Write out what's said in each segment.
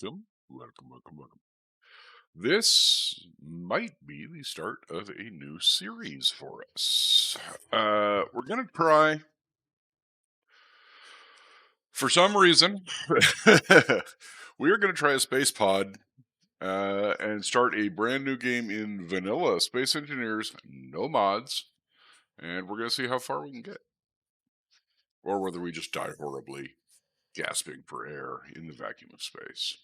Welcome. This might be the start of a new series for us. We're going to try, for some reason, we are going to try a space pod and start a brand new game in vanilla Space Engineers, no mods, and we're going to see how far we can get, or whether we just die horribly, gasping for air in the vacuum of space.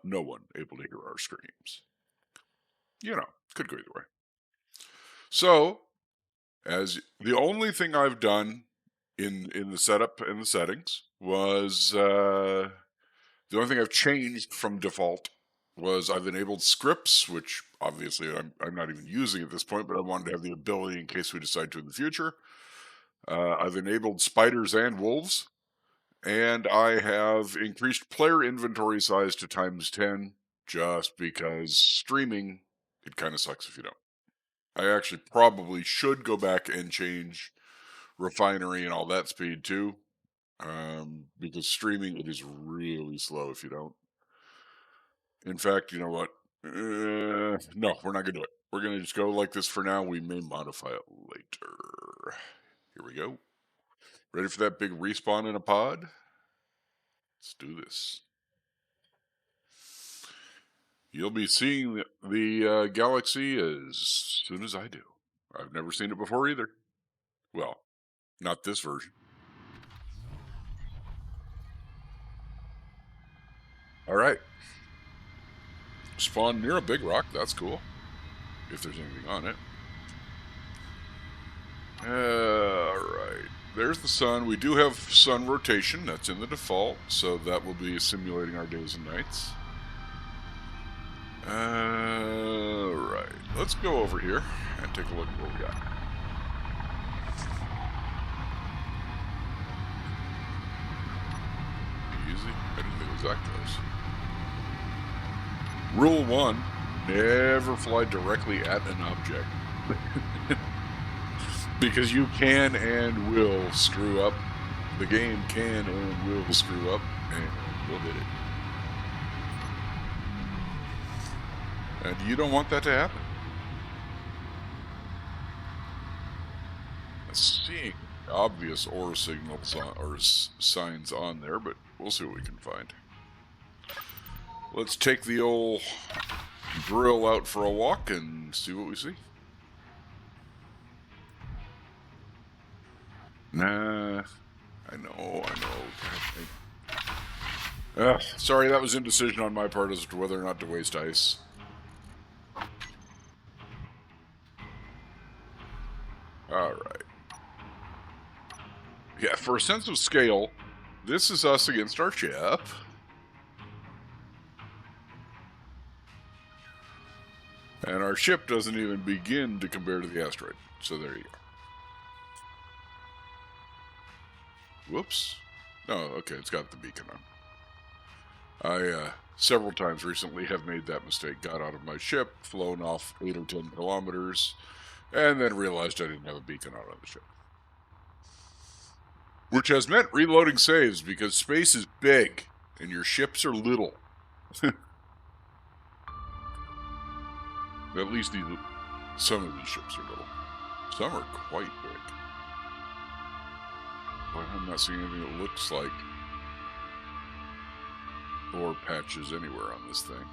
No one able to hear our screams. Could go either way. So, as the only thing I've done in the setup and the settings was the only thing I've changed from default was I've enabled scripts, which obviously I'm not even using at this point, but I wanted to have the ability in case we decide to in the future. I've enabled spiders and wolves, and I have increased player inventory size to times 10 just because streaming, it kind of sucks if you don't. I actually probably should go back and change refinery and all that speed too, because streaming it is really slow if you don't. In fact, you know what? No, we're not gonna do it. We're gonna just go like this for now. We may modify it later. Here we go. Ready for that big respawn in a pod? Let's do this. You'll be seeing the galaxy as soon as I do. I've never seen it before either. Well, not this version. All right. Spawn near a big rock. That's cool. If there's anything on it. Alright. There's the sun. We do have sun rotation. That's in the default. So that will be simulating our days and nights. Alright. Let's go over here and take a look at what we got. Easy. I didn't think it was that close. Rule 1. Never fly directly at an object. Because you can and will screw up. The game can and will screw up, and we'll hit it. And you don't want that to happen. Seeing obvious ore signals or signs on there, but we'll see what we can find. Let's take the old drill out for a walk and see what we see. Nah, I know. Sorry, that was indecision on my part as to whether or not to waste ice. Alright. Yeah, for a sense of scale, this is us against our ship. And our ship doesn't even begin to compare to the asteroid. So there you go. Whoops. No, okay, it's got the beacon on. I, several times recently have made that mistake. Got out of my ship, flown off 8 or 10 kilometers, and then realized I didn't have a beacon out on the ship. Which has meant reloading saves, because space is big, and your ships are little. At least some of these ships are little. Some are quite big. But I'm not seeing anything that looks like ore patches anywhere on this thing.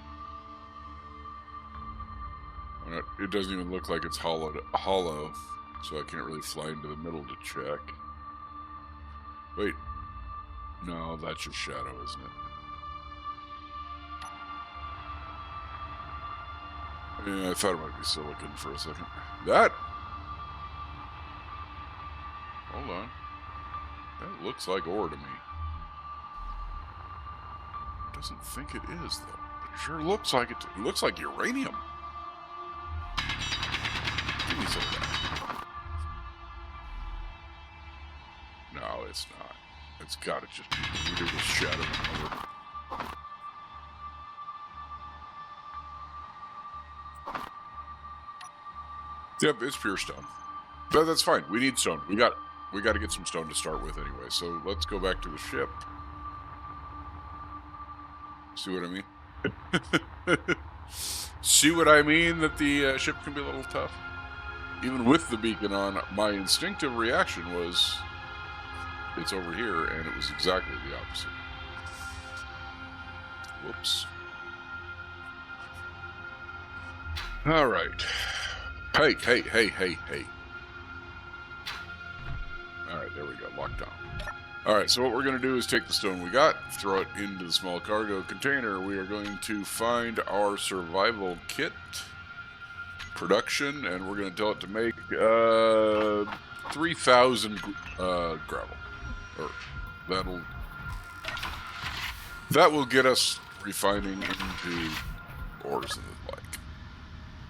It doesn't even look like it's hollow, so I can't really fly into the middle to check. Wait. No, that's just shadow, isn't it? Yeah, I thought it might be silicon for a second. That... Hold on. That looks like ore to me. Doesn't think it is, though. But it sure looks like it. It looks like uranium. Give me some of that. No, it's not. It's gotta just be rooted with shadow and color. Yep, it's pure stone. But that's fine. We need stone. We got to get some stone to start with anyway. So let's go back to the ship. See what I mean? See what I mean? That the ship can be a little tough? Even with the beacon on, my instinctive reaction was, it's over here, and it was exactly the opposite. Whoops. All right. Hey. All right, there we go, locked on. All right, so what we're going to do is take the stone we got, throw it into the small cargo container. We are going to find our survival kit production, and we're going to tell it to make 3,000 gravel. Or that will get us refining into ores and the like.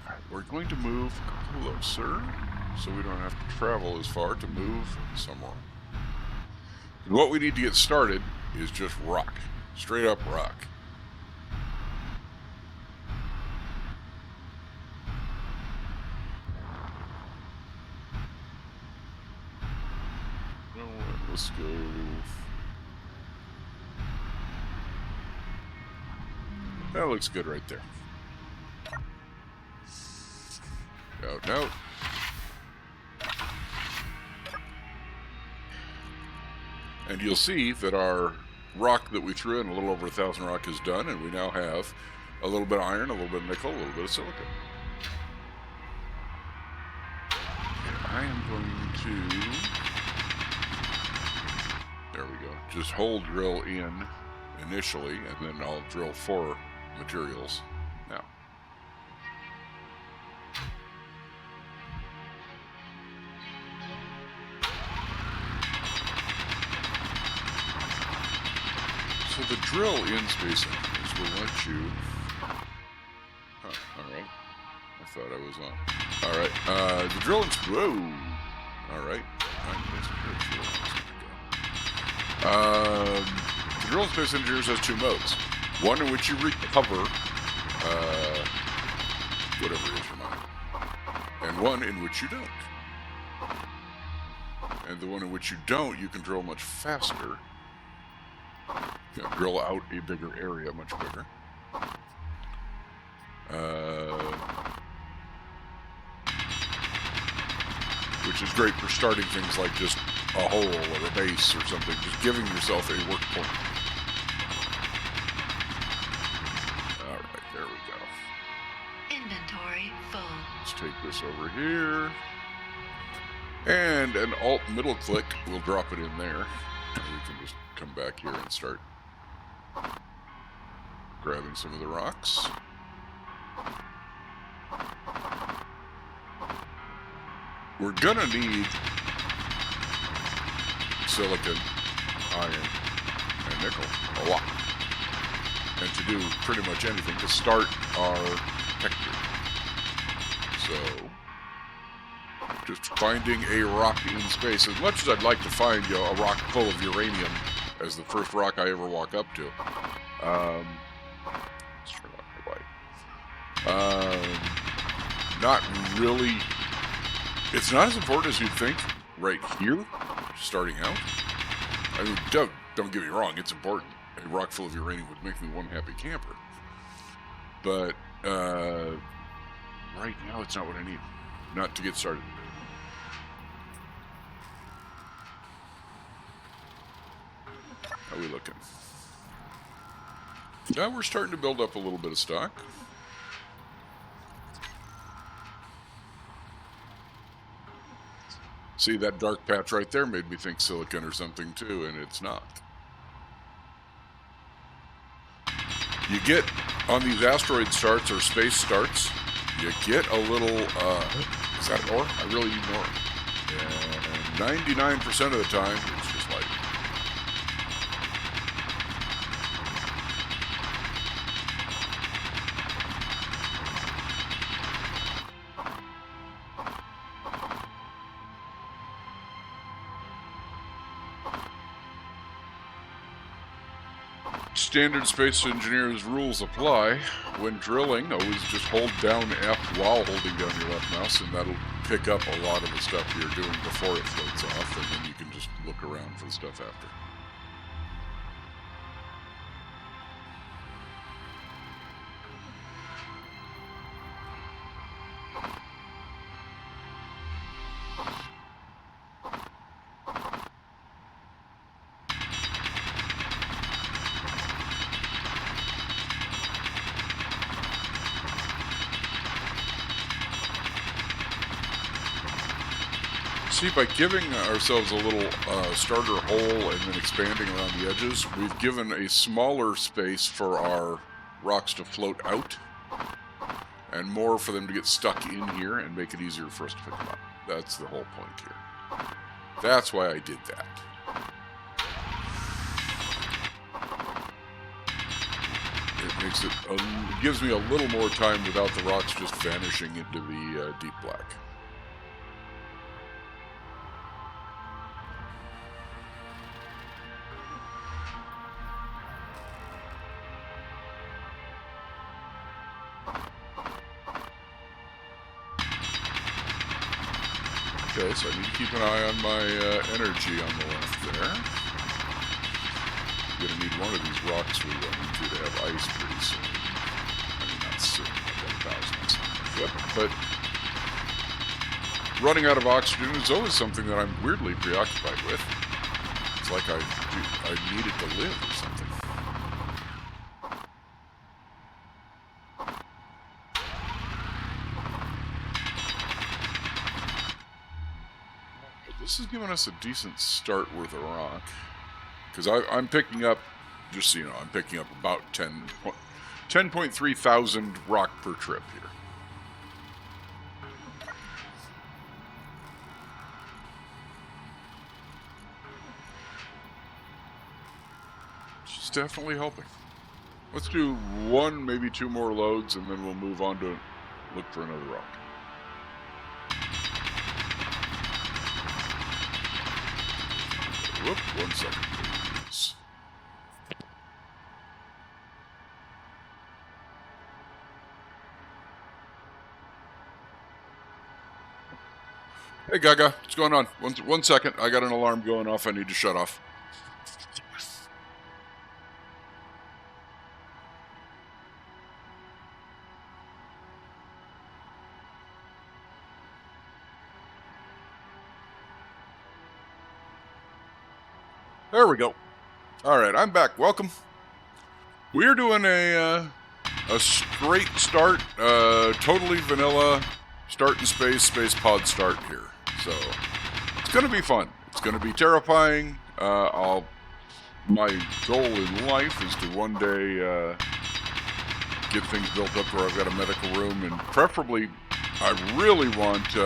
All right, we're going to move closer, so we don't have to travel as far to move somewhere. What we need to get started is just rock. Straight up rock. You know what? Let's go. That looks good right there. No. And you'll see that our rock that we threw in, a little over 1,000 rock, is done, and we now have a little bit of iron, a little bit of nickel, a little bit of silica. And I am going to, there we go, just hold drill in initially, and then I'll drill for materials now. So the drill in Space Engineers will let you... Huh, alright. I thought I was on. Alright, the drill in... Whoa! Alright. The drill in Space Engineers has two modes. One in which you recover whatever is your money. And one in which you don't. And the one in which you don't, you can drill much faster. You know, drill out a bigger area much quicker. Which is great for starting things like just a hole or a base or something. Just giving yourself a work point. Alright, there we go. Inventory full. Let's take this over here. And an alt middle click will drop it in there. And we can just come back here and start grabbing some of the rocks. We're gonna need silicon, iron, and nickel a lot. And to do pretty much anything to start our texture. So, just finding a rock in space. As much as I'd like to find, you know, a rock full of uranium as the first rock I ever walk up to. Let's turn off the light. Not really. It's not as important as you'd think right here, starting out. I mean, don't get me wrong, it's important. A rock full of uranium would make me one happy camper. But right now, it's not what I need. Not to get started. How are we looking? Now we're starting to build up a little bit of stock. See, that dark patch right there made me think silicon or something too, and it's not. You get, on these asteroid starts or space starts, you get a little, is that an ore? I really need an ore. And 99% of the time, it's just like, standard Space Engineers rules apply. When drilling, always just hold down F while holding down your left mouse, and that'll pick up a lot of the stuff you're doing before it floats off, and then you can just look around for the stuff after. See, by giving ourselves a little starter hole and then expanding around the edges, we've given a smaller space for our rocks to float out and more for them to get stuck in here and make it easier for us to pick them up. That's the whole point here. That's why I did that. It makes it, it gives me a little more time without the rocks just vanishing into the deep black. Okay, so I need to keep an eye on my energy on the left there. I'm going to need one of these rocks we run into to have ice pretty soon. I mean, not soon, I've got 1,000 on my foot. But running out of oxygen is always something that I'm weirdly preoccupied with. It's like I need it to live or something. This has given us a decent start with a rock. Because I'm picking up, just so you know, I'm picking up about 10.3 thousand rock per trip here. It's definitely helping. Let's do one, maybe two more loads, and then we'll move on to look for another rock. Whoop, 1 second, please. Hey, Gaga, what's going on? One second, I got an alarm going off I need to shut off. There we go. All right, I'm back. Welcome. We're doing a straight start, totally vanilla start in space pod start here. So it's going to be fun. It's going to be terrifying. My goal in life is to one day get things built up where I've got a medical room, and preferably, I really want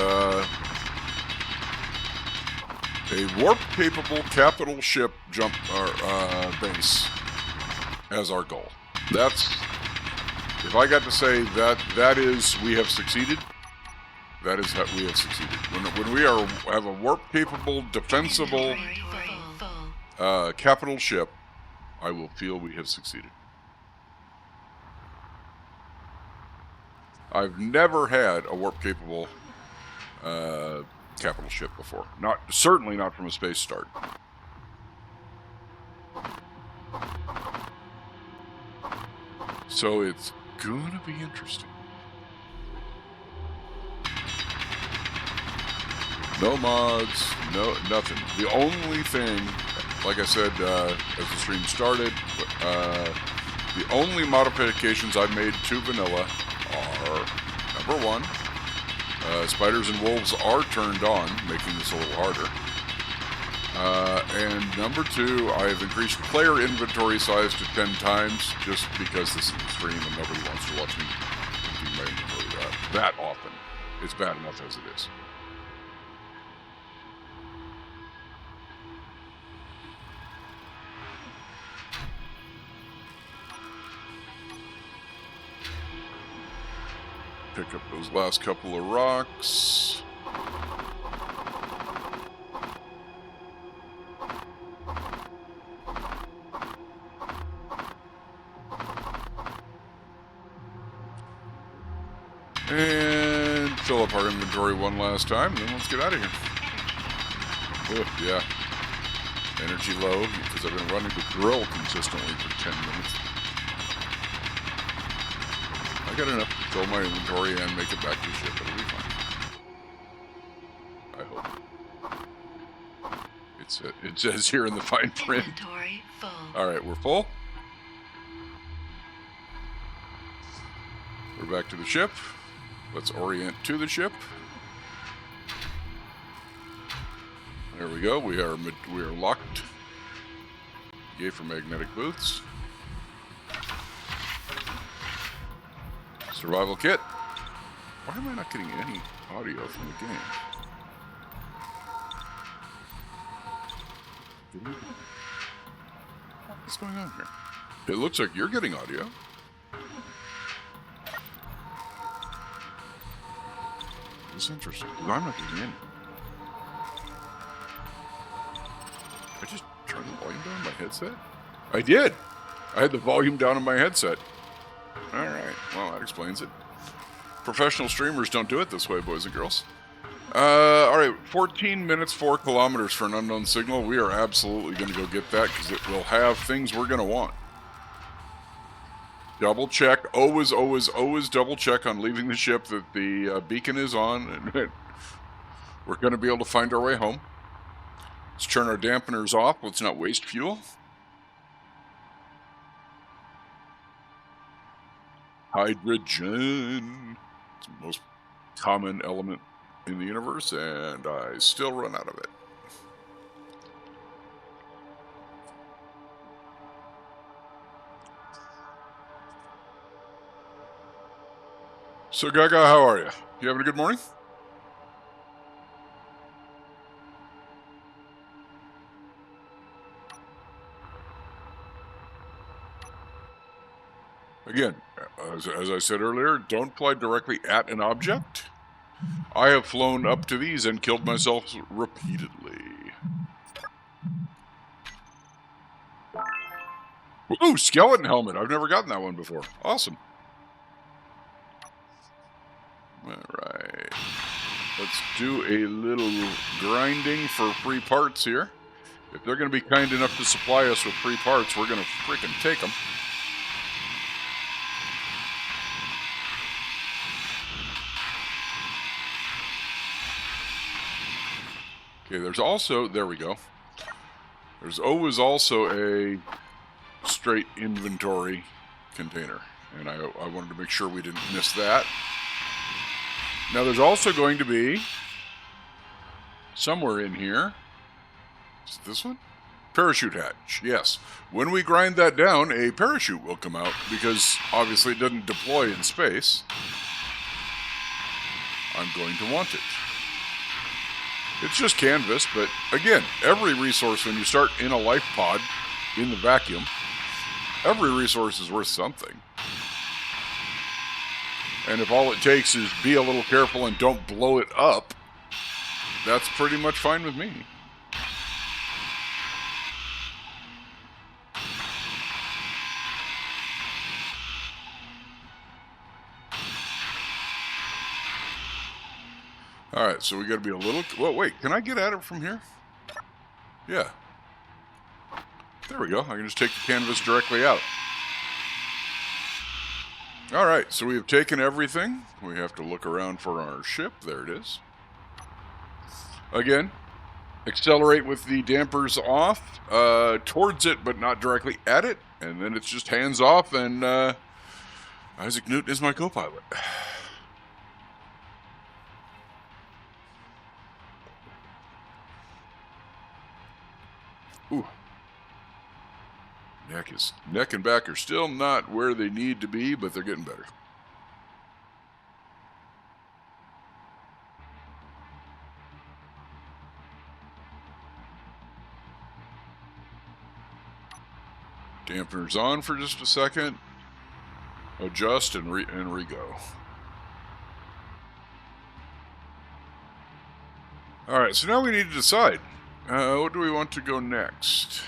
a warp-capable capital ship jump base as our goal. That's, if I got to say that is, we have succeeded. That is how we have succeeded. When we have a warp-capable, defensible capital ship, I will feel we have succeeded. I've never had a warp-capable capital ship before. Certainly not from a space start. So it's gonna be interesting. No mods, nothing. The only thing, like I said as the stream started, the only modifications I've made to vanilla are, number one, spiders and wolves are turned on, making this a little harder. And number two, I have increased player inventory size to 10 times, just because this is a stream and nobody wants to watch me empty my inventory that often. It's bad enough as it is. Pick up those last couple of rocks. And fill up our inventory one last time, and then let's get out of here. Oh, yeah. Energy low, because I've been running the drill consistently for 10 minutes. I got enough to fill my inventory and make it back to the ship. It'll be fine. I hope. It says here in the fine print. Inventory full. Alright, we're full. We're back to the ship. Let's orient to the ship. There we go. We are locked. Yay for magnetic boots. Survival kit. Why am I not getting any audio from the game? What's going on here? It looks like you're getting audio. It's interesting. I'm not getting any. I just turned the volume down on my headset? I did! I had the volume down on my headset. Alright, well, that explains it. Professional streamers don't do it this way, boys and girls. Alright, 14 minutes, 4 kilometers for an unknown signal. We are absolutely going to go get that because it will have things we're going to want. Double check. Always, always, always double check on leaving the ship that the beacon is on. And we're going to be able to find our way home. Let's turn our dampeners off. Let's not waste fuel. Hydrogen. It's the most common element in the universe, and I still run out of it. So, Gaga, how are you? You having a good morning? Again, as I said earlier, don't fly directly at an object. I have flown up to these and killed myself repeatedly. Ooh, skeleton helmet. I've never gotten that one before. Awesome. Alright. Let's do a little grinding for free parts here. If they're going to be kind enough to supply us with free parts, we're going to freaking take them. Okay, there's also, there we go. There's always also a straight inventory container, and I wanted to make sure we didn't miss that. Now there's also going to be, somewhere in here, is it this one? Parachute hatch, yes. When we grind that down, a parachute will come out, because obviously it doesn't deploy in space. I'm going to want it. It's just canvas, but again, every resource when you start in a life pod, in the vacuum, every resource is worth something. And if all it takes is be a little careful and don't blow it up, that's pretty much fine with me. Alright, so we gotta be a little... Well, wait, can I get at it from here? Yeah. There we go. I can just take the canvas directly out. Alright, so we have taken everything. We have to look around for our ship. There it is. Again, accelerate with the dampers off, towards it, but not directly at it. And then it's just hands off, and Isaac Newton is my co-pilot. Ooh. Neck and back are still not where they need to be, but they're getting better. Dampeners on for just a second. Adjust and re-go. Alright, so now we need to decide. What do we want to go next?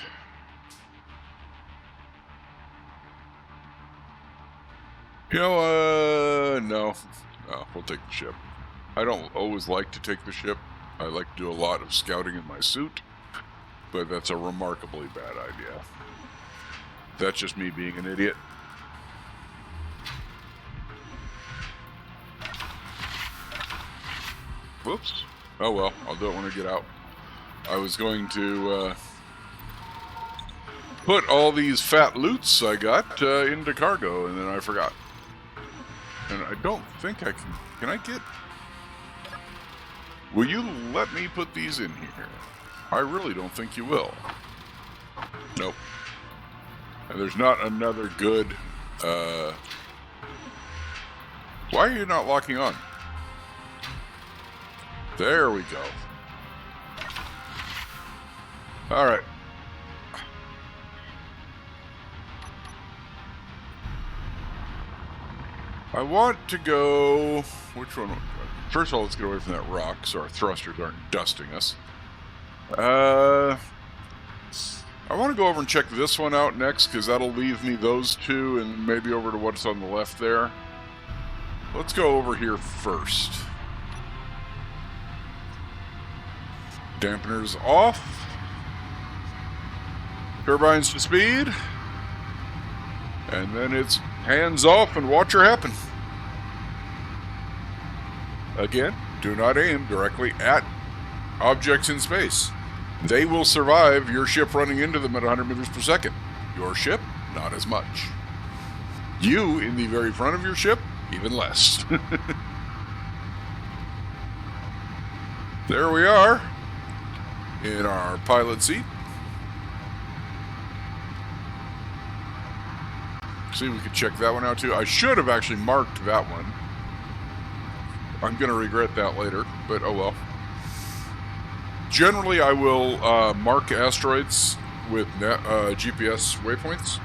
You know, no. We'll take the ship. I don't always like to take the ship. I like to do a lot of scouting in my suit, but that's a remarkably bad idea. That's just me being an idiot. Whoops. Oh well, I'll do it when I get out. I was going to put all these fat loots I got into cargo, and then I forgot. And I don't think I can... Can I get... Will you let me put these in here? I really don't think you will. Nope. And there's not another good, why are you not locking on? There we go. Alright. I want to go... Which one? First of all, let's get away from that rock so our thrusters aren't dusting us. I want to go over and check this one out next, because that'll leave me those two and maybe over to what's on the left there. Let's go over here first. Dampeners off. Turbines to speed. And then it's hands off and watch her happen. Again, do not aim directly at objects in space. They will survive your ship running into them at 100 meters per second. Your ship, not as much. You, in the very front of your ship, even less. There we are, in our pilot seat. See, we could check that one out too. I should have actually marked that one. I'm going to regret that later, but oh well. Generally, I will mark asteroids with GPS waypoints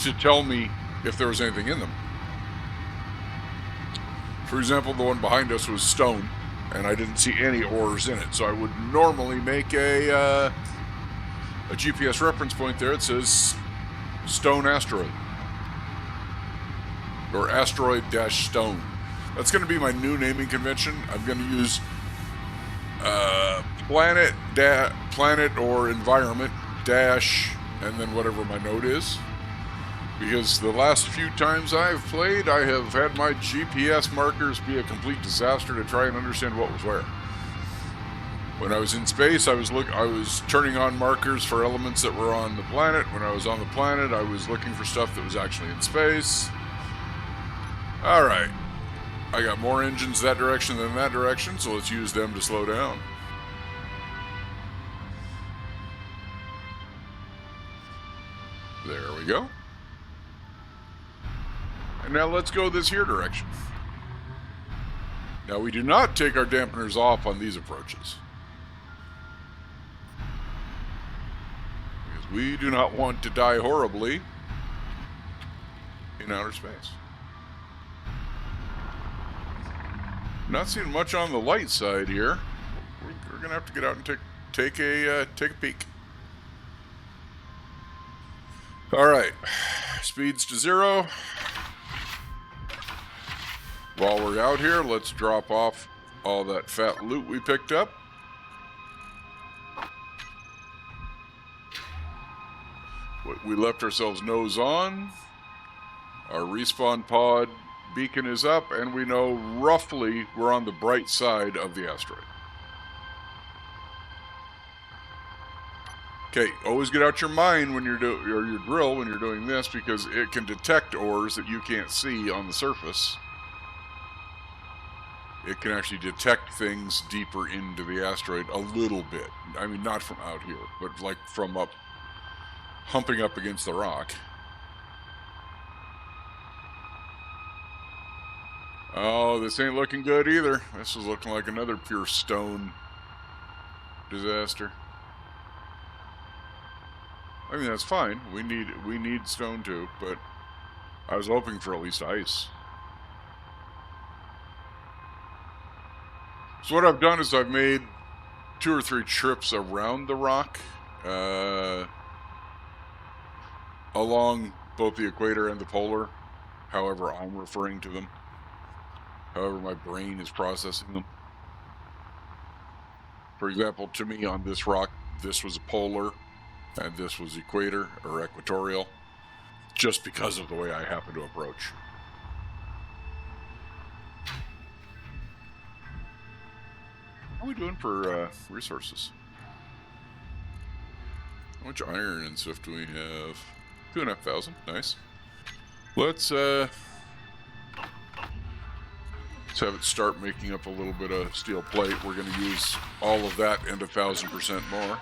to tell me if there was anything in them. For example, the one behind us was stone, and I didn't see any ores in it, so I would normally make a GPS reference point there. It says stone asteroid, or asteroid-stone. That's going to be my new naming convention. I'm going to use planet or environment dash, and then whatever my node is. Because the last few times I've played, I have had my GPS markers be a complete disaster to try and understand what was where. When I was in space, I was turning on markers for elements that were on the planet. When I was on the planet, I was looking for stuff that was actually in space. Alright. I got more engines that direction than that direction, so let's use them to slow down. There we go. And now let's go this here direction. Now we do not take our dampeners off on these approaches, because we do not want to die horribly in outer space. Not seeing much on the light side here. We're gonna have to get out and take a peek. All right, speeds to 0. While we're out here, let's drop off all that fat loot we picked up. We left ourselves nose on. Our respawn pod beacon is up, and we know roughly we're on the bright side of the asteroid. Okay, always get out your mine when you're or your drill when you're doing this, because it can detect ores that you can't see on the surface. It can actually detect things deeper into the asteroid a little bit. I mean, not from out here, but like from up, humping up against the rock. Oh, this ain't looking good either. This is looking like another pure stone disaster. I mean, that's fine. We need stone too, but I was hoping for at least ice. So what I've done is I've made 2 or 3 trips around the rock, along both the equator and the polar, however I'm referring to them, however my brain is processing them. For example, to me on this rock, this was a polar, and this was equator or equatorial, just because of the way I happen to approach. How are we doing for resources? How much iron and stuff do we have? 2,500. Nice. Let's Let's have it start making up a little bit of steel plate. We're going to use all of that and 1,000% more.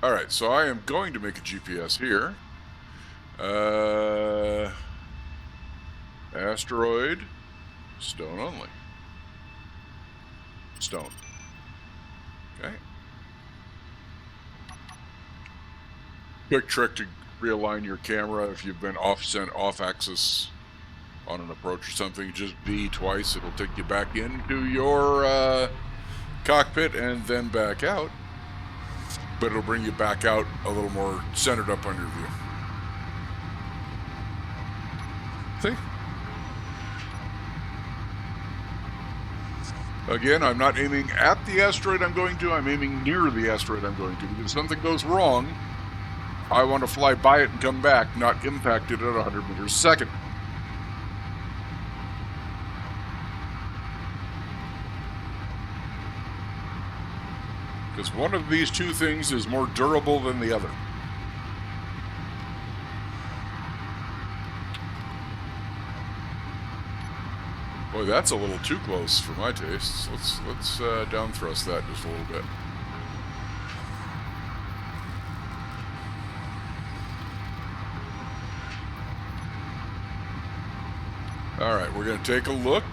All right, so I am going to make a GPS here. Asteroid, stone only. Stone. Okay. Quick trick to realign your camera if you've been off axis on an approach or something. Just V twice. It'll take you back into your cockpit and then back out. But it'll bring you back out a little more centered up on your view. See? Again, I'm not aiming at the asteroid I'm going to. I'm aiming near the asteroid I'm going to. Because if something goes wrong, I want to fly by it and come back, not impact it at 100 meters a second. Because one of these two things is more durable than the other. Boy, that's a little too close for my tastes. Let's down thrust that just a little bit. All right, we're going to take a look.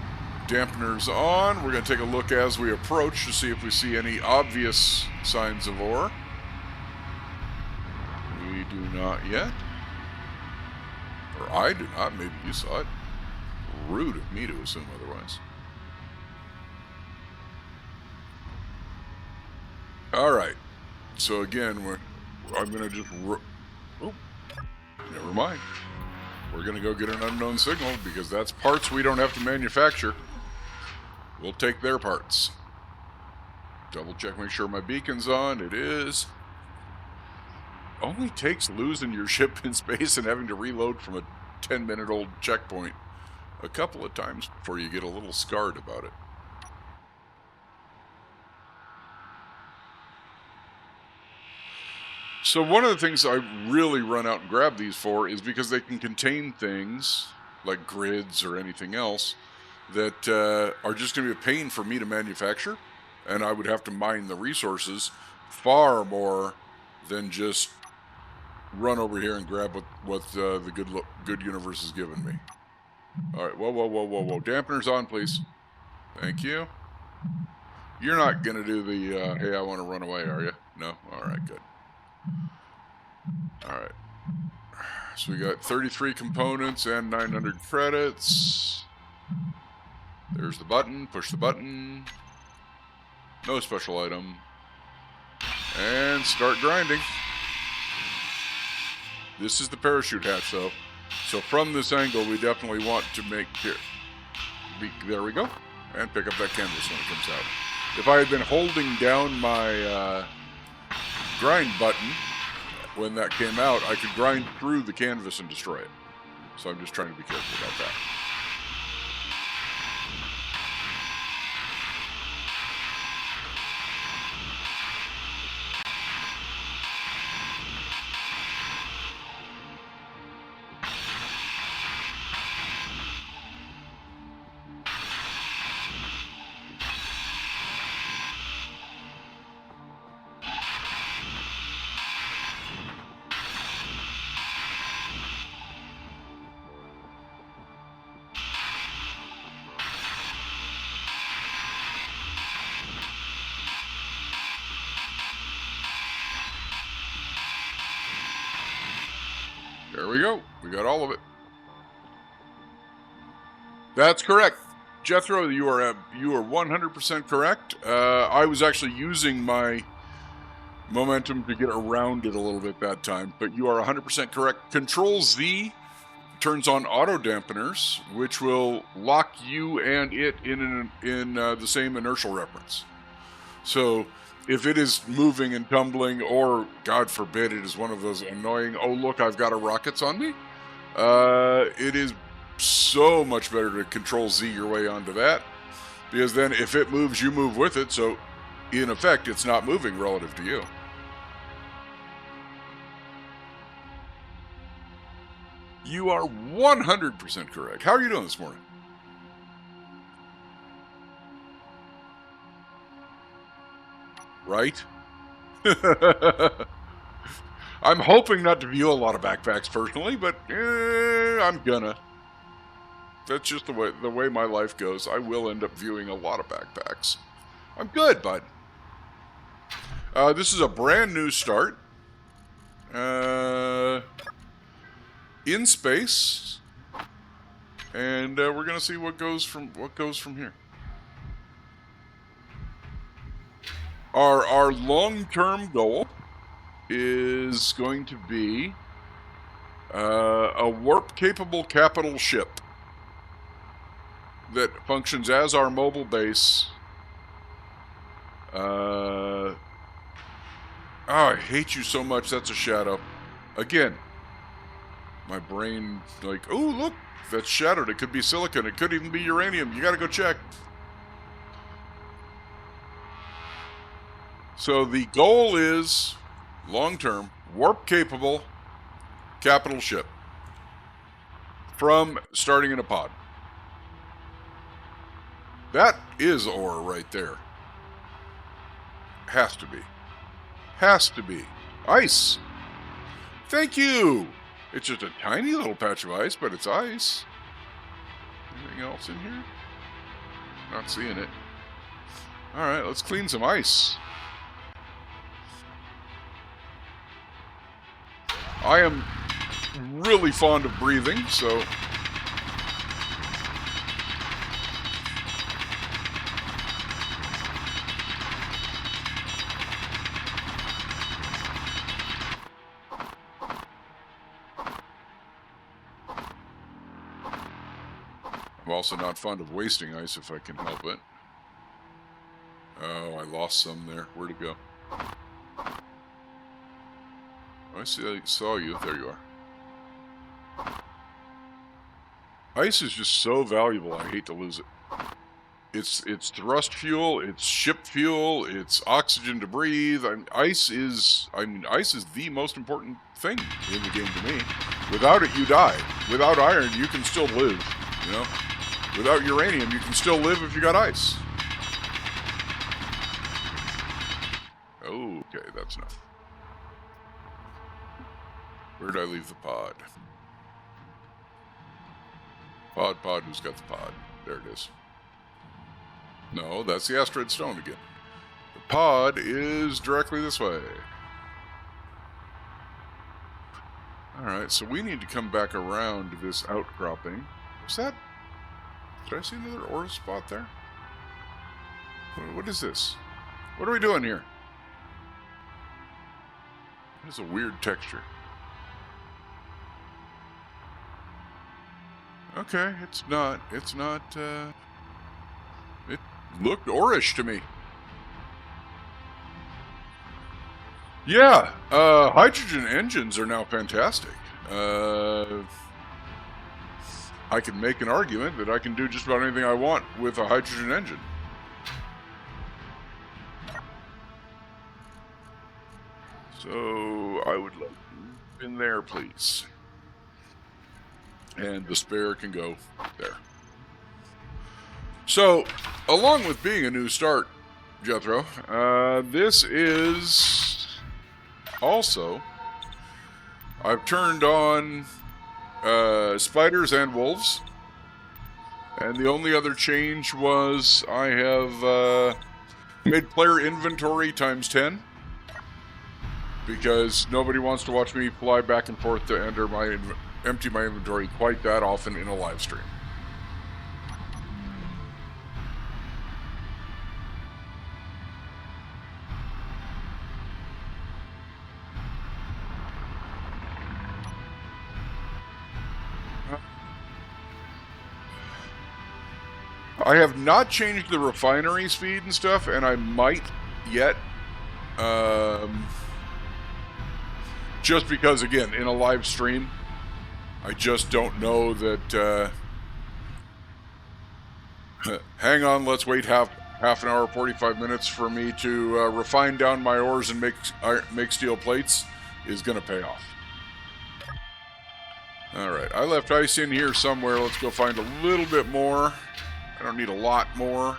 Dampeners on. We're going to take a look as we approach to see if we see any obvious signs of ore. We do not yet. Or I do not. Maybe you saw it. Rude of me to assume otherwise. All right. So again, I'm going to just... Oh, never mind. We're going to go get an unknown signal because that's parts we don't have to manufacture. We'll take their parts. Double check, make sure my beacon's on. It is. Only takes losing your ship in space and having to reload from a 10-minute-old checkpoint a couple of times before you get a little scarred about it. So one of the things I really run out and grab these for is because they can contain things like grids or anything else that are just going to be a pain for me to manufacture, and I would have to mine the resources far more than just run over here and grab what the good universe has given me. All right, whoa. Dampeners on, please. Thank you. You're not going to do the, hey, I want to run away, are you? No? All right, good. All right. So we got 33 components and 900 credits. There's the button. Push the button. No special item. And start grinding. This is the parachute hatch, though. So from this angle, we definitely want to make here. There we go. And pick up that canvas when it comes out. If I had been holding down my grind button when that came out, I could grind through the canvas and destroy it. So I'm just trying to be careful about that. There we go. We got all of it. That's correct. Jethro, you are 100% correct. I was actually using my momentum to get around it a little bit that time, but you are 100% correct. Control Z turns on auto dampeners, which will lock you and it in the same inertial reference. So if it is moving and tumbling, or God forbid it is one of those annoying, oh look, I've got a rockets on me, it is so much better to Control Z your way onto that, because then if it moves, you move with it, so in effect it's not moving relative to you. You are 100% correct. How are you doing this morning? Right? I'm hoping not to view a lot of backpacks personally, but I'm gonna. That's just the way my life goes. I will end up viewing a lot of backpacks. I'm good, bud. This is a brand new start. In space, and we're gonna see what goes from here. Our long-term goal is going to be a warp-capable capital ship that functions as our mobile base. Oh, I hate you so much. That's a shadow. Again, my brain, like, oh, look, that's shattered. It could be silicon. It could even be uranium. You got to go check. So the goal is, long-term, warp-capable capital ship from starting in a pod. That is ore right there. Has to be. Has to be. Ice. Thank you. It's just a tiny little patch of ice, but it's ice. Anything else in here? Not seeing it. All right, let's clean some ice. I am really fond of breathing, so I'm also not fond of wasting ice if I can help it. Oh, I lost some there. Where'd it go? Oh, I saw you. There you are. Ice is just so valuable. I hate to lose it. It's thrust fuel. It's ship fuel. It's oxygen to breathe. Ice is the most important thing in the game to me. Without it, you die. Without iron, you can still live. You know. Without uranium, you can still live if you got ice. Okay, that's enough. Where did I leave the pod? Pod, who's got the pod? There it is. No, that's the asteroid stone again. The pod is directly this way. Alright, so we need to come back around to this outcropping. Was that... Did I see another ore spot there? What is this? What are we doing here? It's a weird texture. Okay, it looked orish to me. Yeah, hydrogen engines are now fantastic. I can make an argument that I can do just about anything I want with a hydrogen engine. So I would like you in there, please. And the spare can go there. So, along with being a new start, Jethro, this is also... I've turned on spiders and wolves. And the only other change was I have made player inventory times 10. Because nobody wants to watch me fly back and forth to empty my inventory quite that often in a live stream. I have not changed the refinery speed and stuff, and I might yet. Just because, again, in a live stream, I just don't know that... hang on, let's wait half an hour, 45 minutes for me to refine down my ores and make steel plates is going to pay off. Alright, I left ice in here somewhere. Let's go find a little bit more. I don't need a lot more.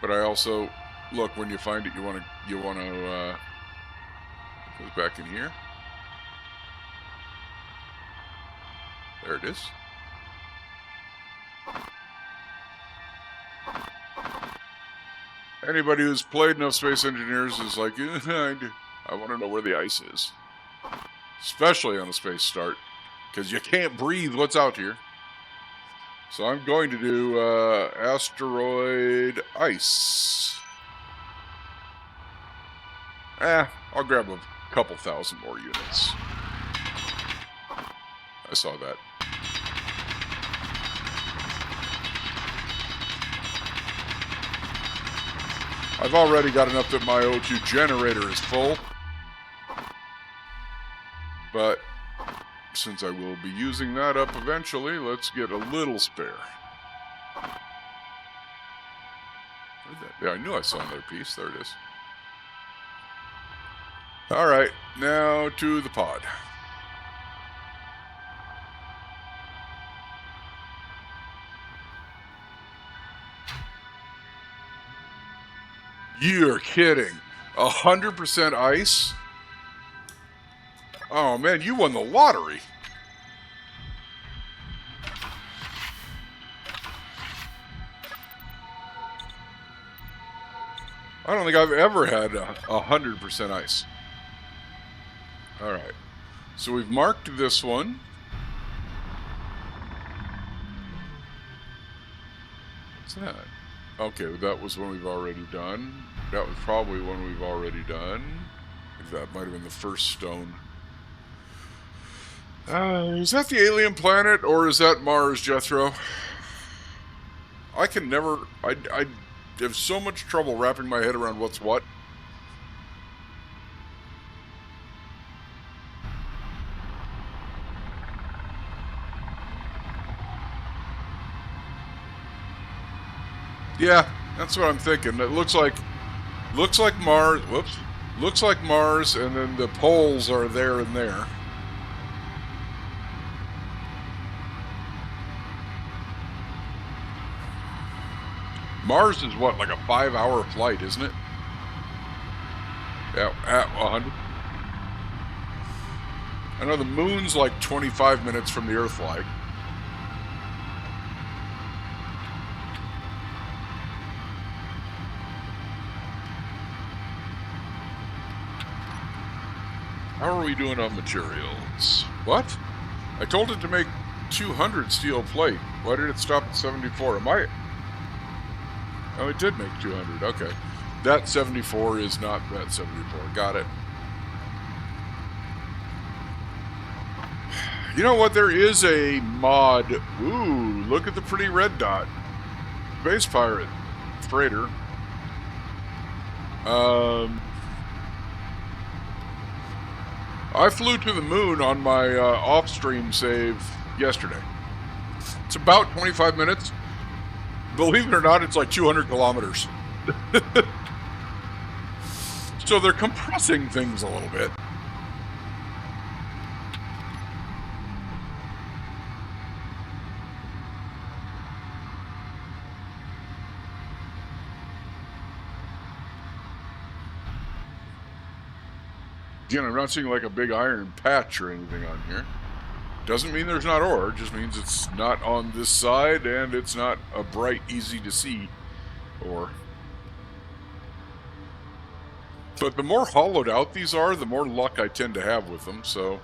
But I also, look, when you find it, you want to put it back in here. There it is. Anybody who's played enough Space Engineers is like, I want to know where the ice is. Especially on the space start. Because you can't breathe what's out here. So I'm going to do asteroid ice. I'll grab a couple thousand more units. I saw that. I've already got enough that my O2 generator is full. But since I will be using that up eventually, let's get a little spare. Yeah, I knew I saw another piece. There it is. Alright, now to the pod. You're kidding. 100% ice? Oh man, you won the lottery. I don't think I've ever had 100% ice. Alright, so we've marked this one. What's that? Okay, that was one we've already done. That was probably one we've already done. I think that might have been the first stone. Is that the alien planet, or is that Mars, Jethro? I can never... I have so much trouble wrapping my head around what's what. Yeah, that's what I'm thinking. It looks like Mars. Whoops. Looks like Mars, and then the poles are there and there. Mars is what, like a 5-hour flight, isn't it? Yeah, at 100. I know the moon's like 25 minutes from the Earth flight. How are we doing on materials? What? I told it to make 200 steel plate. Why did it stop at 74? Am I... Oh, it did make 200. Okay. That 74 is not that 74. Got it. You know what? There is a mod. Ooh, look at the pretty red dot. Space Pirate. Freighter. I flew to the moon on my off-stream save yesterday. It's about 25 minutes. Believe it or not, it's like 200 kilometers. So they're compressing things a little bit. Again, I'm not seeing like a big iron patch or anything on here. Doesn't mean there's not ore, just means it's not on this side and it's not a bright, easy to see ore. But the more hollowed out these are, the more luck I tend to have with them, so...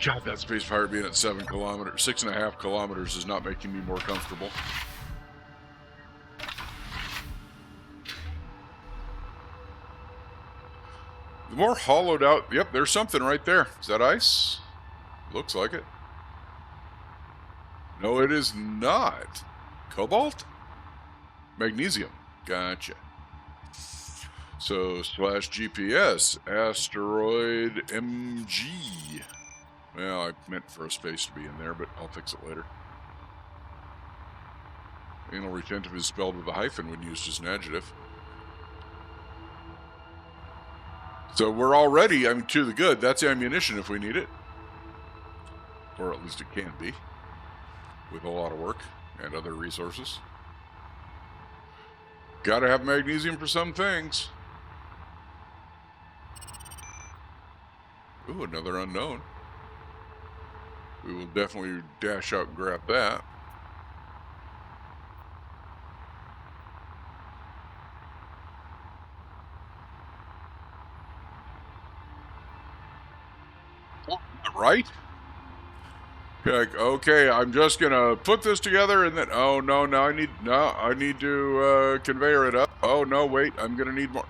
God, that Space Pirate being at 6.5 kilometers is not making me more comfortable. The more hollowed out... Yep, there's something right there. Is that ice? Looks like it. No, it is not. Cobalt? Magnesium. Gotcha. So, /GPS, asteroid MG. Well, I meant for a space to be in there, but I'll fix it later. Anal retentive is spelled with a hyphen when used as an adjective. So we're already, I mean, to the good. That's ammunition if we need it. or at least it can be, with a lot of work and other resources. Gotta have magnesium for some things. Ooh, another unknown. We will definitely dash out and grab that. Right? Like, okay, I'm just gonna put this together and then, oh no, I need to conveyor it up. Oh no, wait, I'm gonna need more.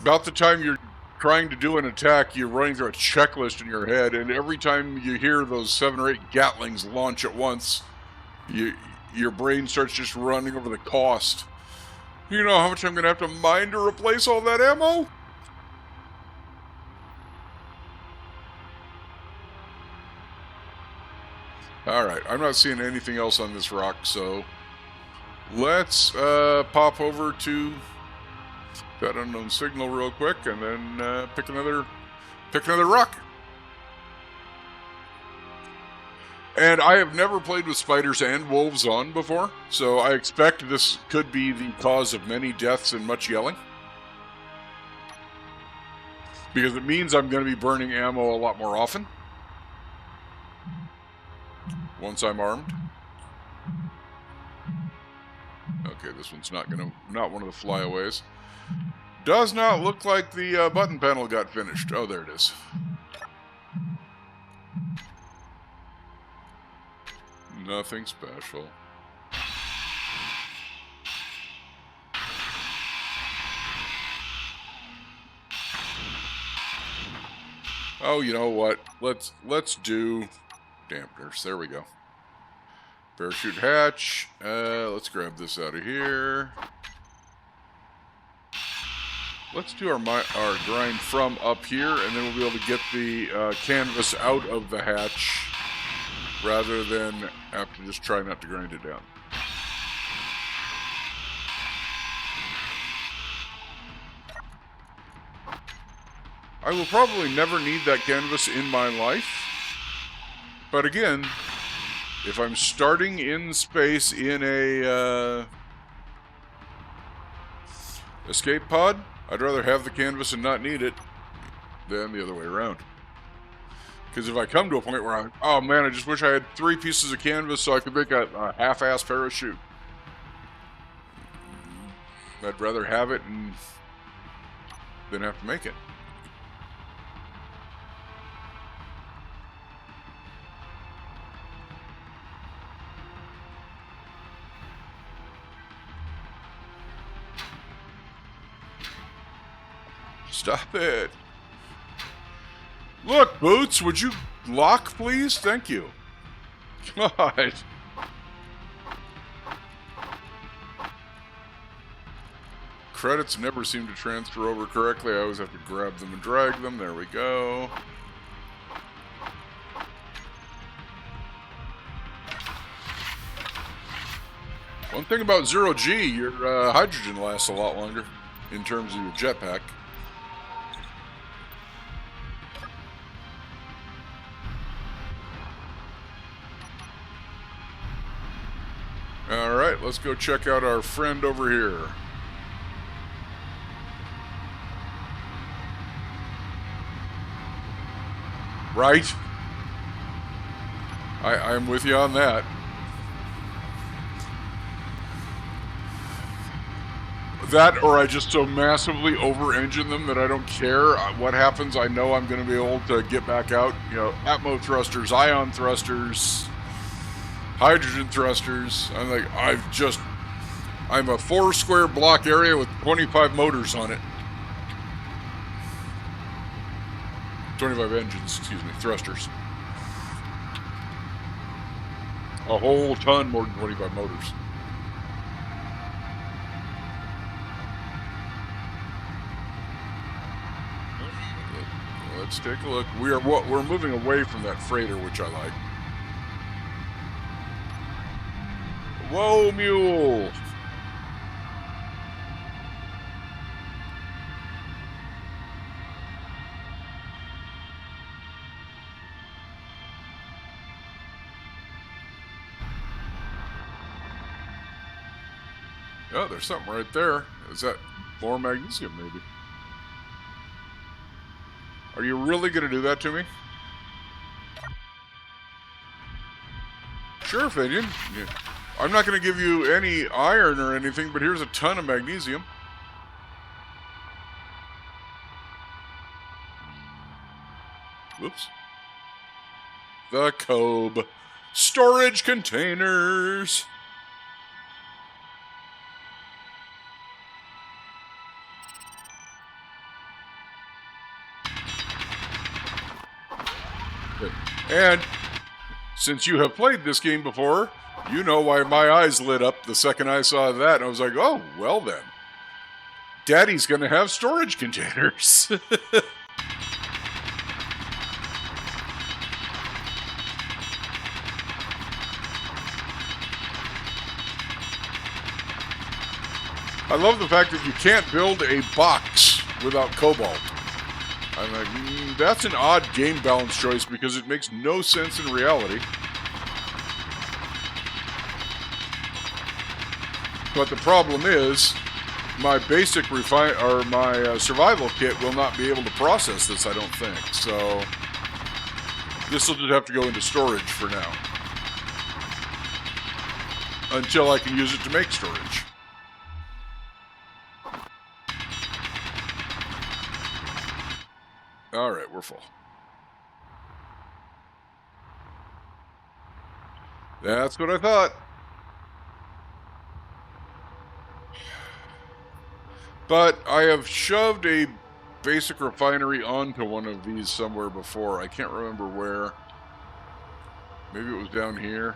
About the time you're trying to do an attack, you're running through a checklist in your head, and every time you hear those 7 or 8 Gatlings launch at once, your brain starts just running over the cost. You know how much I'm gonna have to mine to replace all that ammo? Alright, I'm not seeing anything else on this rock, so let's pop over to that unknown signal real quick and then pick another rock. And I have never played with spiders and wolves on before, so I expect this could be the cause of many deaths and much yelling. Because it means I'm going to be burning ammo a lot more often once I'm armed. Okay, this one's not one of the flyaways. Does not look like the button panel got finished. Oh, there it is. Nothing special. Oh, you know what? Let's do dampeners. There we go. Parachute hatch. Let's grab this out of here. Let's do our grind from up here, and then we'll be able to get the canvas out of the hatch rather than have to just try not to grind it down. I will probably never need that canvas in my life, but again, if I'm starting in space in a escape pod, I'd rather have the canvas and not need it than the other way around. Because if I come to a point where oh man, I just wish I had 3 pieces of canvas so I could make a half-ass parachute. I'd rather have it and than have to make it. Stop it. Look, Boots, would you lock, please? Thank you. God. Credits never seem to transfer over correctly. I always have to grab them and drag them. There we go. One thing about 0G, your hydrogen lasts a lot longer in terms of your jetpack. Alright, let's go check out our friend over here. Right? I'm with you on that. That, or I just so massively over-engine them that I don't care what happens. I know I'm going to be able to get back out. You know, atmo thrusters, ion thrusters, hydrogen thrusters. I'm like, I'm a 4 square block area with 25 motors on it. 25 engines, excuse me, thrusters. A whole ton more than 25 motors. Let's take a look. We're moving away from that freighter, which I like. Whoa, mule! Oh, there's something right there. Is that more magnesium, maybe? Are you really going to do that to me? Sure, Finian. Yeah. I'm not going to give you any iron or anything, but here's a ton of magnesium. Whoops. The Cobe. Storage containers. And since you have played this game before, you know why my eyes lit up the second I saw that. And I was like, oh, well then. Daddy's going to have storage containers. I love the fact that you can't build a box without cobalt. I'm like, that's an odd game balance choice because it makes no sense in reality. But the problem is, my basic survival kit will not be able to process this, I don't think. So this will just have to go into storage for now. Until I can use it to make storage. Alright, we're full. That's what I thought. But I have shoved a basic refinery onto one of these somewhere before. I can't remember where. Maybe it was down here.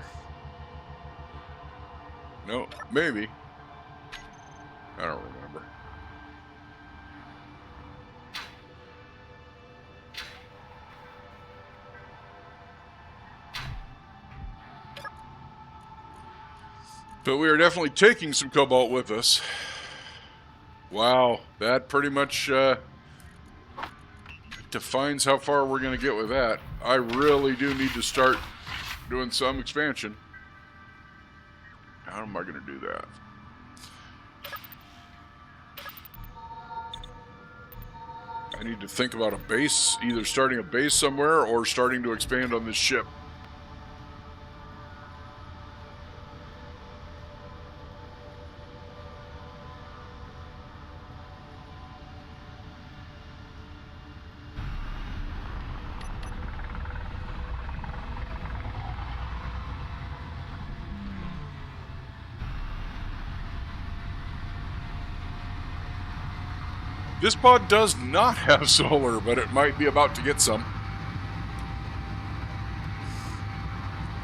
No, maybe. I don't remember. But we are definitely taking some cobalt with us. Wow, that pretty much defines how far we're going to get with that. I really do need to start doing some expansion. How am I going to do that? I need to think about a base, either starting a base somewhere or starting to expand on this ship. This pod does not have solar, but it might be about to get some.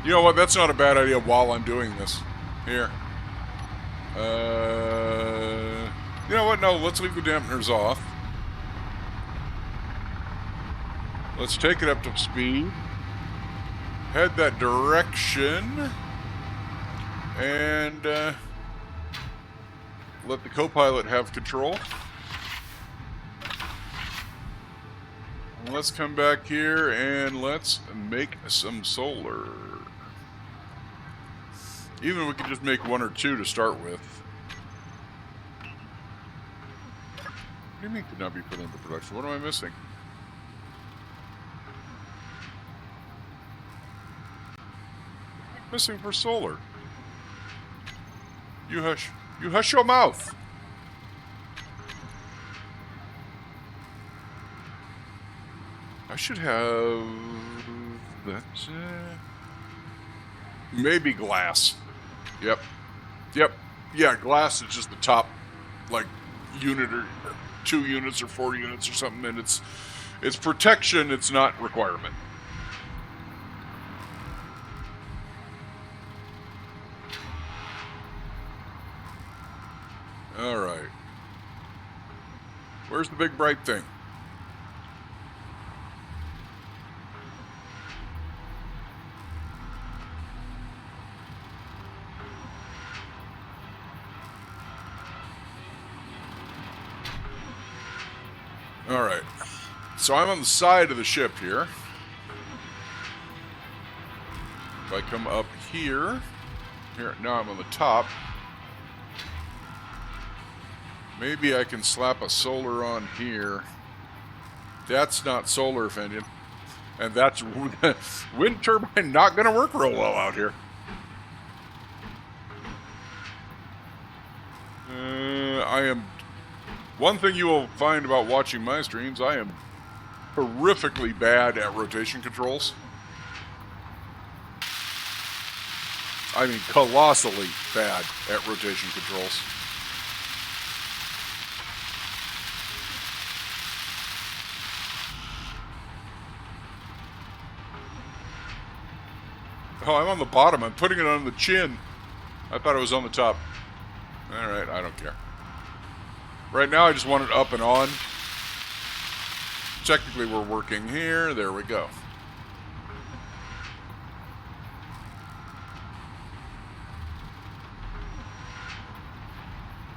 You know what? That's not a bad idea while I'm doing this. Here. You know what? No, let's leave the dampeners off. Let's take it up to speed. Head that direction. And let the co-pilot have control. Let's come back here and let's make some solar. Even if we can just make one or two to start with. What do you mean could not be put into production? What am I missing? Missing for solar. You hush. You hush your mouth. I should have that. Maybe glass. Yep. Yep. Yeah, glass is just the top, like, unit or 2 units or 4 units or something, and it's protection, it's not requirement. Alright. Where's the big bright thing? Alright. So I'm on the side of the ship here. If I come up here, now I'm on the top. Maybe I can slap a solar on here. That's not solar, Fenian. And that's wind turbine not going to work real well out here. I am... One thing you will find about watching my streams, I am horrifically bad at rotation controls. I mean, colossally bad at rotation controls. Oh, I'm on the bottom. I'm putting it on the chin. I thought it was on the top. All right, I don't care. Right now, I just want it up and on. Technically, we're working here. There we go.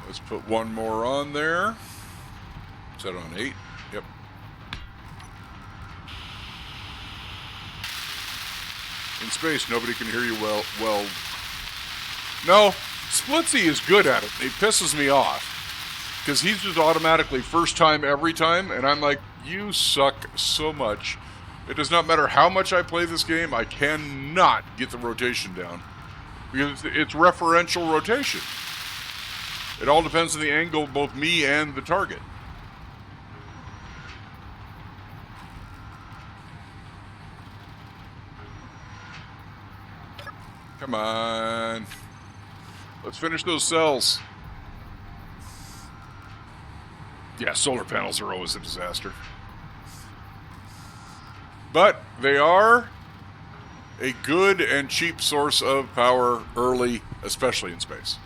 Let's put one more on there. Is that on 8? Yep. In space, nobody can hear you well. No, Splitsy is good at it. It pisses me off. Because he's just automatically first time every time, and I'm like, you suck so much. It does not matter how much I play this game, I cannot get the rotation down. Because it's referential rotation. It all depends on the angle of both me and the target. Come on. Let's finish those cells. Yeah, solar panels are always a disaster. But they are a good and cheap source of power early, especially in space.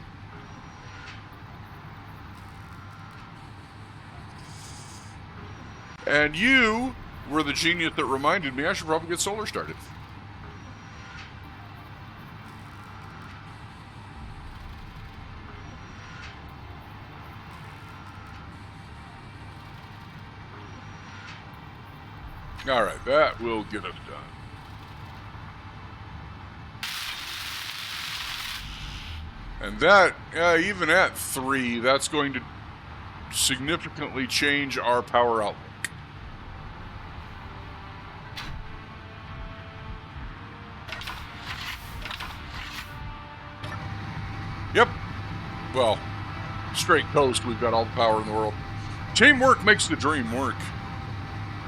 And you were the genius that reminded me I should probably get solar started. All right, that will get us done. And that, even at 3, that's going to significantly change our power outlook. Yep. Well, straight coast, we've got all the power in the world. Teamwork makes the dream work.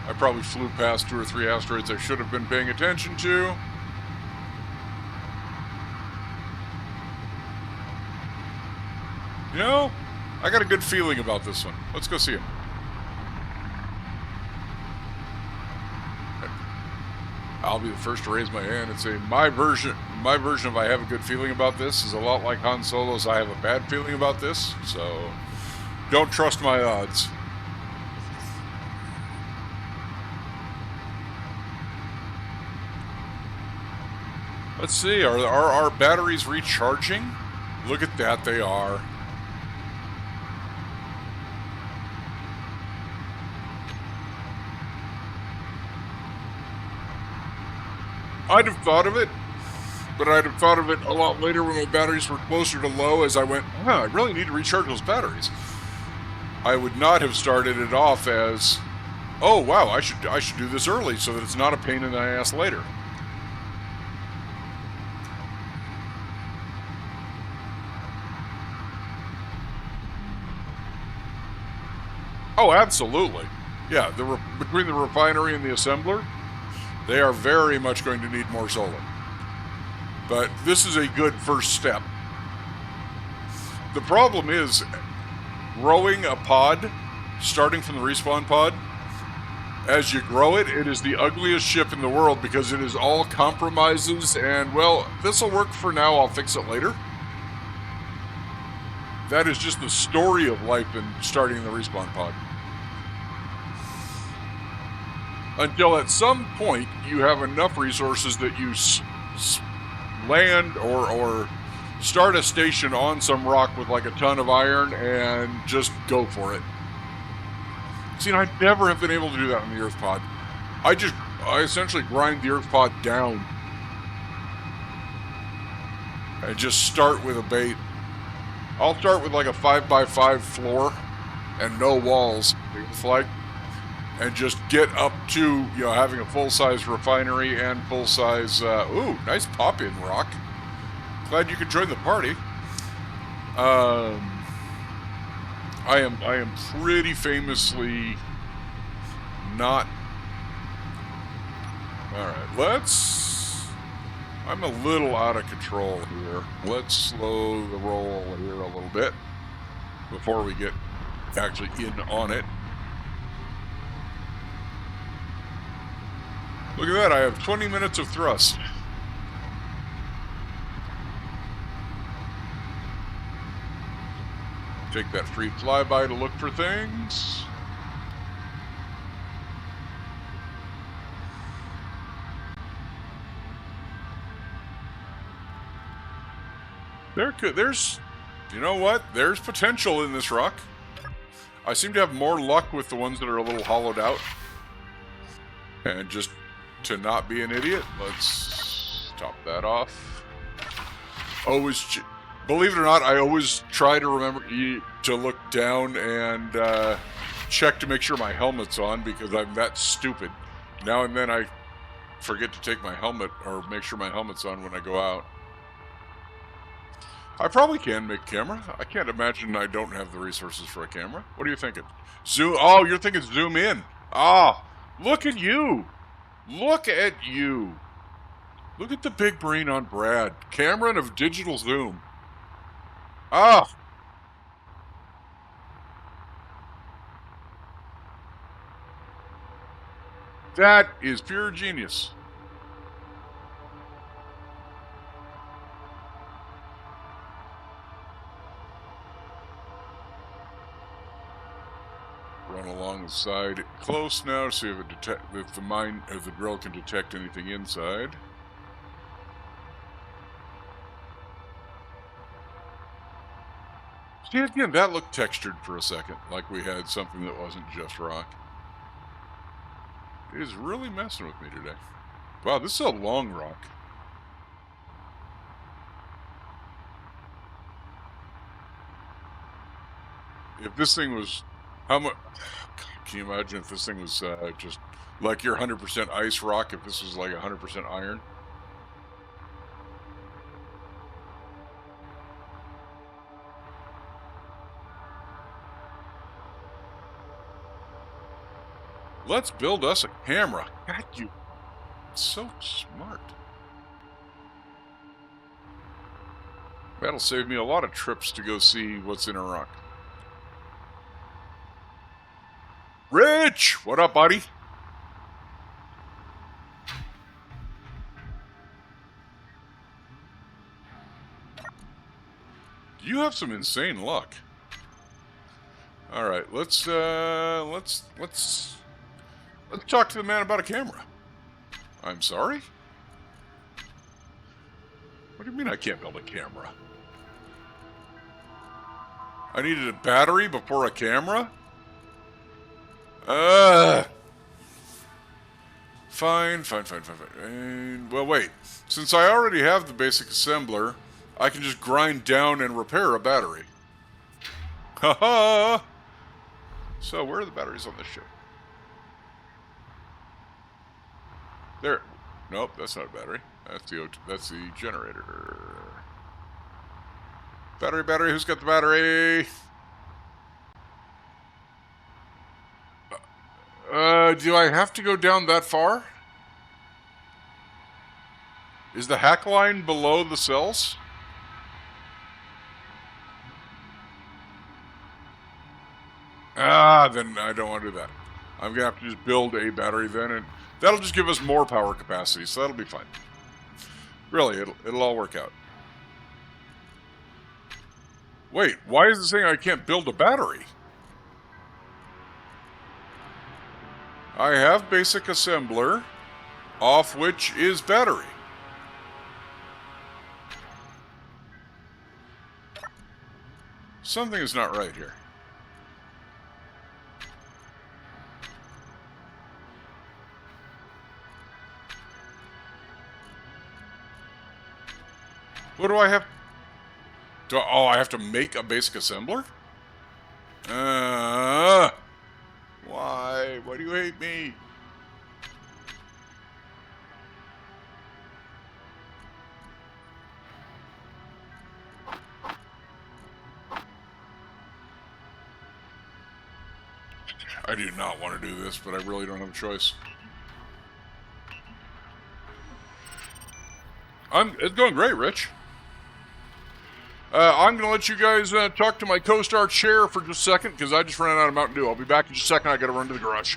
I probably flew past 2 or 3 asteroids I should have been paying attention to. You know, I got a good feeling about this one. Let's go see him. I'll be the first to raise my hand and say my version of I have a good feeling about this is a lot like Han Solo's I have a bad feeling about this, so don't trust my odds. Let's see, are our batteries recharging? Look at that, they are. I'd have thought of it, but I'd have thought of it a lot later when my batteries were closer to low as I went, I really need to recharge those batteries. I would not have started it off as, oh wow, I should do this early so that it's not a pain in the ass later. Oh, absolutely. Yeah, between the refinery and the assembler, they are very much going to need more solar. But this is a good first step. The problem is, growing a pod, starting from the respawn pod, as you grow it, it is the ugliest ship in the world because it is all compromises and, well, this will work for now, I'll fix it later. That is just the story of life in starting the respawn pod. Until at some point you have enough resources that you land or start a station on some rock with like a ton of iron and just go for it. See, I never have been able to do that on the Earth pod. I essentially grind the Earth pod down and just start with a bait. I'll start with like a 5x5 floor and no walls. It's like, and just get up to, having a full-size refinery and full-size, ooh, nice pop-in rock. Glad you could join the party. I am pretty famously not. Alright, I'm a little out of control here. Let's slow the roll here a little bit before we get actually in on it. Look at that, I have 20 minutes of thrust. Take that free flyby to look for things. There's, you know what? There's potential in this rock. I seem to have more luck with the ones that are a little hollowed out. And just to not be an idiot, let's top that off. Always, believe it or not, I always try to remember to look down and check to make sure my helmet's on, because I'm that stupid. Now and then I forget to take my helmet or make sure my helmet's on when I go out. I probably can make a camera. I can't imagine I don't have the resources for a camera. What are you thinking? Zoom? Oh, you're thinking zoom in. Ah, look at you. Look at you. Look at the big brain on Brad. Cameron of digital zoom. Ah. That is pure genius. Run along the side close now to see if the drill can detect anything inside. See, again, that looked textured for a second, like we had something that wasn't just rock. It is really messing with me today. Wow, this is a long rock. If this thing was, how much? Can you imagine if this thing was just like your 100% ice rock? If this was like 100% iron? Let's build us a camera. God, you so smart. That'll save me a lot of trips to go see what's in a rock. Rich! What up, buddy? You have some insane luck. All right, let's talk to the man about a camera. I'm sorry? What do you mean I can't build a camera? I needed a battery before a camera? Fine. Well, wait. Since I already have the basic assembler, I can just grind down and repair a battery. Haha! So, where are the batteries on this ship? There. Nope, that's not a battery. That's the generator. Battery, who's got the battery? Do I have to go down that far? Is the hack line below the cells? Then I don't want to do that. I'm going to have to just build a battery then, and that'll just give us more power capacity, so that'll be fine. Really, it'll all work out. Wait, why is it saying I can't build a battery? I have basic assembler, off which is battery. Something is not right here. What do I have? I have to make a basic assembler? Why? Why do you hate me? I do not want to do this, but I really don't have a choice. It's going great, Rich. I'm going to let you guys talk to my co-star Chair for just a second because I just ran out of Mountain Dew. I'll be back in just a second. I got to run to the garage.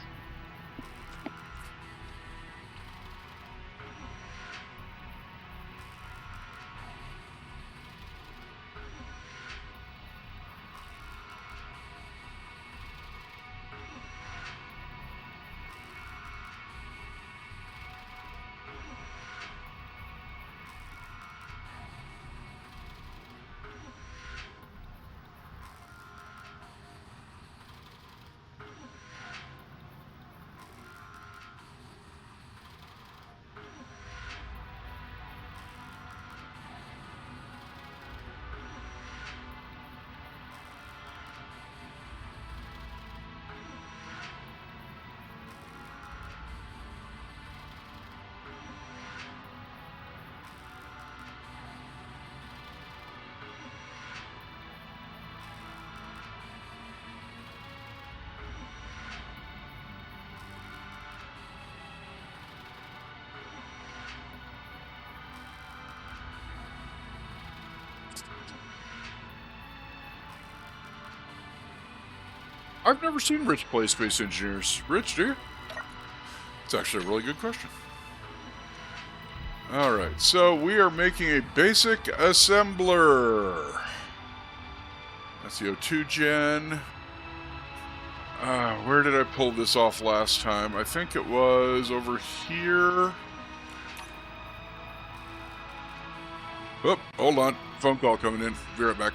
I've never seen Rich play Space Engineers. Rich, do you? It's actually a really good question. Alright, so we are making a basic assembler. That's the O2 gen. Where did I pull this off last time? I think it was over here. Oh, hold on. Phone call coming in. Be right back.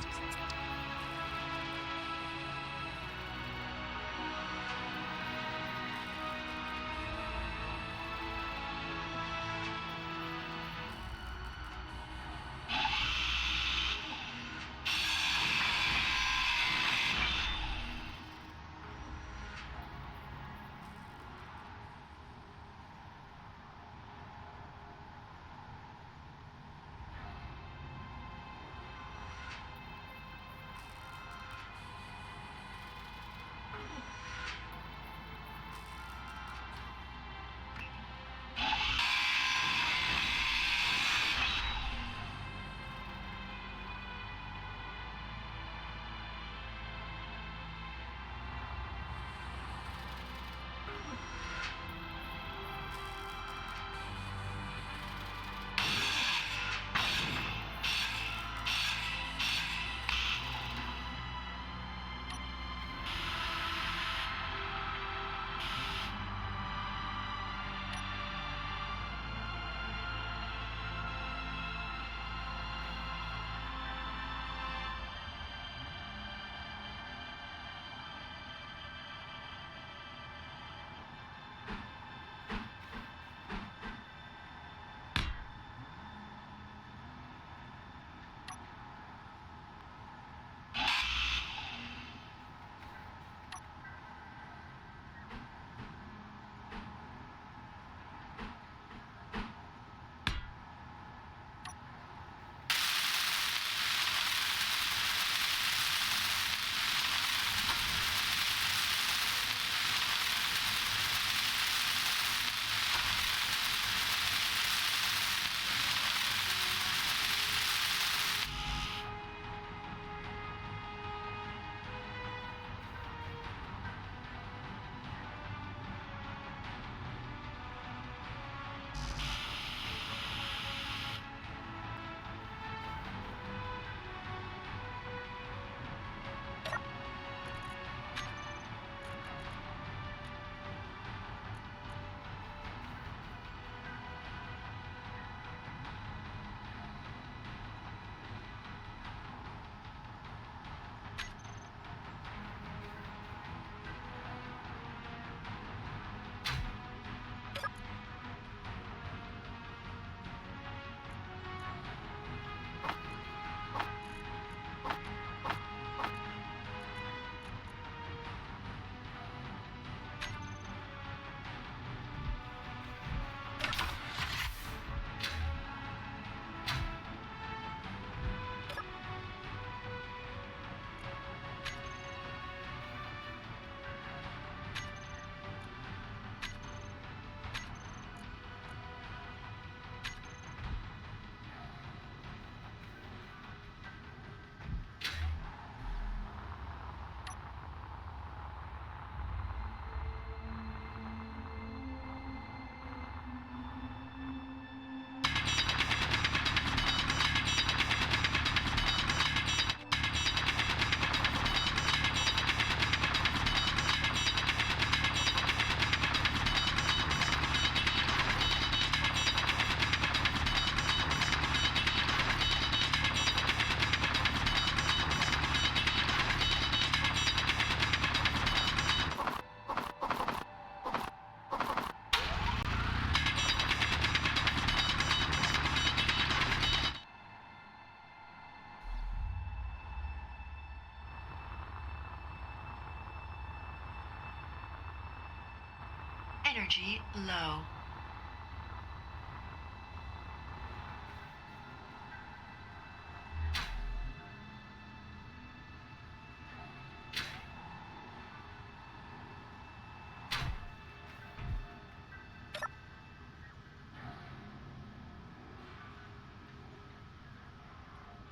Energy low.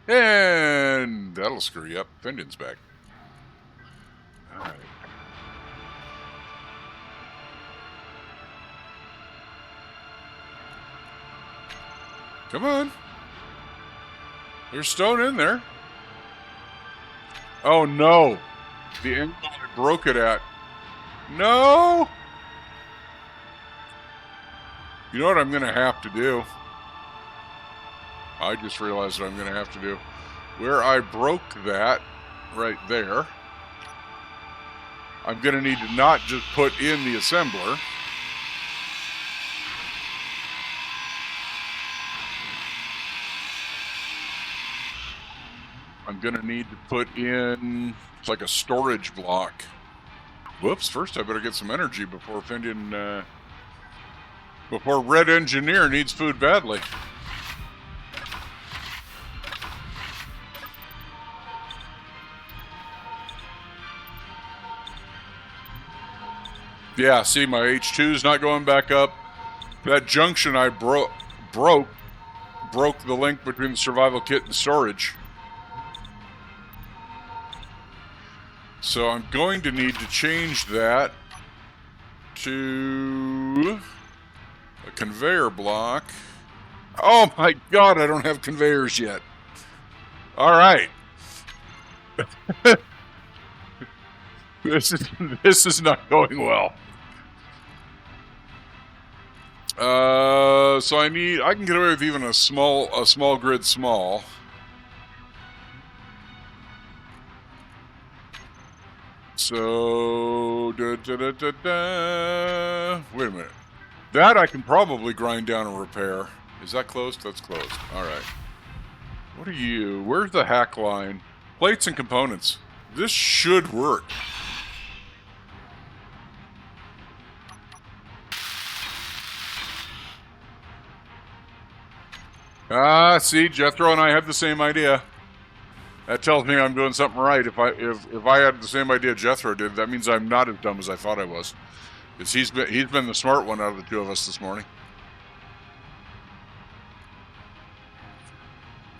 And that'll screw you up. Fendon's back. All right. Come on. There's stone in there. Oh, no. The angle I broke it at. No! You know what I'm going to have to do? I just realized what I'm going to have to do. Where I broke that, right there, I'm going to need to not just put in the assembler. I'm going to need to put in, it's like a storage block. Whoops, first I better get some energy before Fendian, before Red Engineer needs food badly. Yeah, see, my H2's not going back up. That junction I broke the link between the survival kit and storage. So I'm going to need to change that to a conveyor block. Oh my God, I don't have conveyors yet. All right. This is not going well. So I can get away with even a small grid small. So, wait a minute. That I can probably grind down and repair. Is that closed? That's closed. All right. What are you? Where's the hack line? Plates and components. This should work. See, Jethro and I have the same idea. That tells me I'm doing something right. If I had the same idea Jethro did, that means I'm not as dumb as I thought I was. Because he's been the smart one out of the two of us this morning.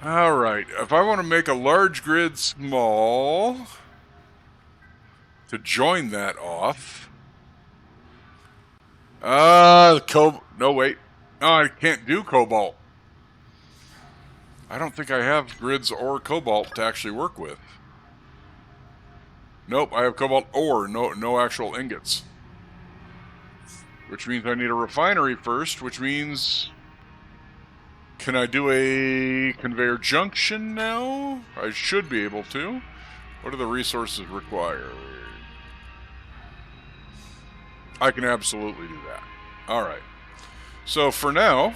All right. If I want to make a large grid small to join that off. No, wait. No, I can't do cobalt. I don't think I have grids or cobalt to actually work with. Nope, I have cobalt ore, no actual ingots. Which means I need a refinery first, which means... Can I do a conveyor junction now? I should be able to. What are the resources required? I can absolutely do that. All right. So for now,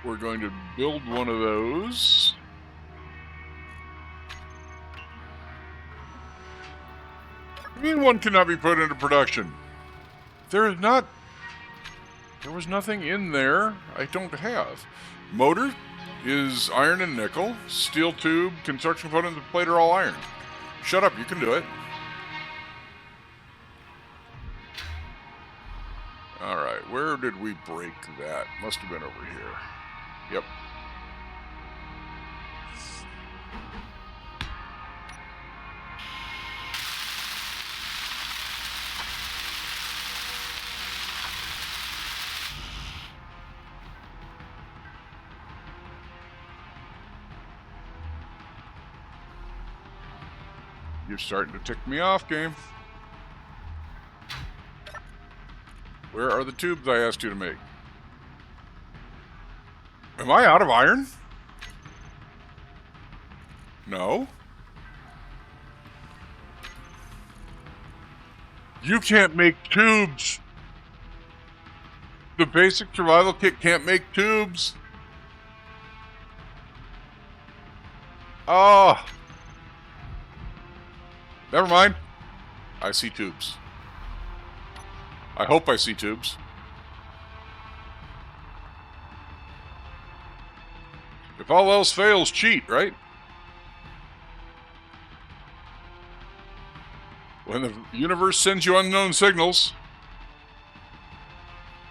we're going to build one of those. I mean, one cannot be put into production. There was nothing in there I don't have. Motor is iron and nickel. Steel tube, construction components, and plate are all iron. Shut up, you can do it. Alright, where did we break that? Must have been over here. Yep. You're starting to tick me off, game. Where are the tubes I asked you to make? Am I out of iron? No. You can't make tubes. The basic survival kit can't make tubes. Oh. Never mind. I see tubes. I hope I see tubes. If all else fails, cheat, right? When the universe sends you unknown signals.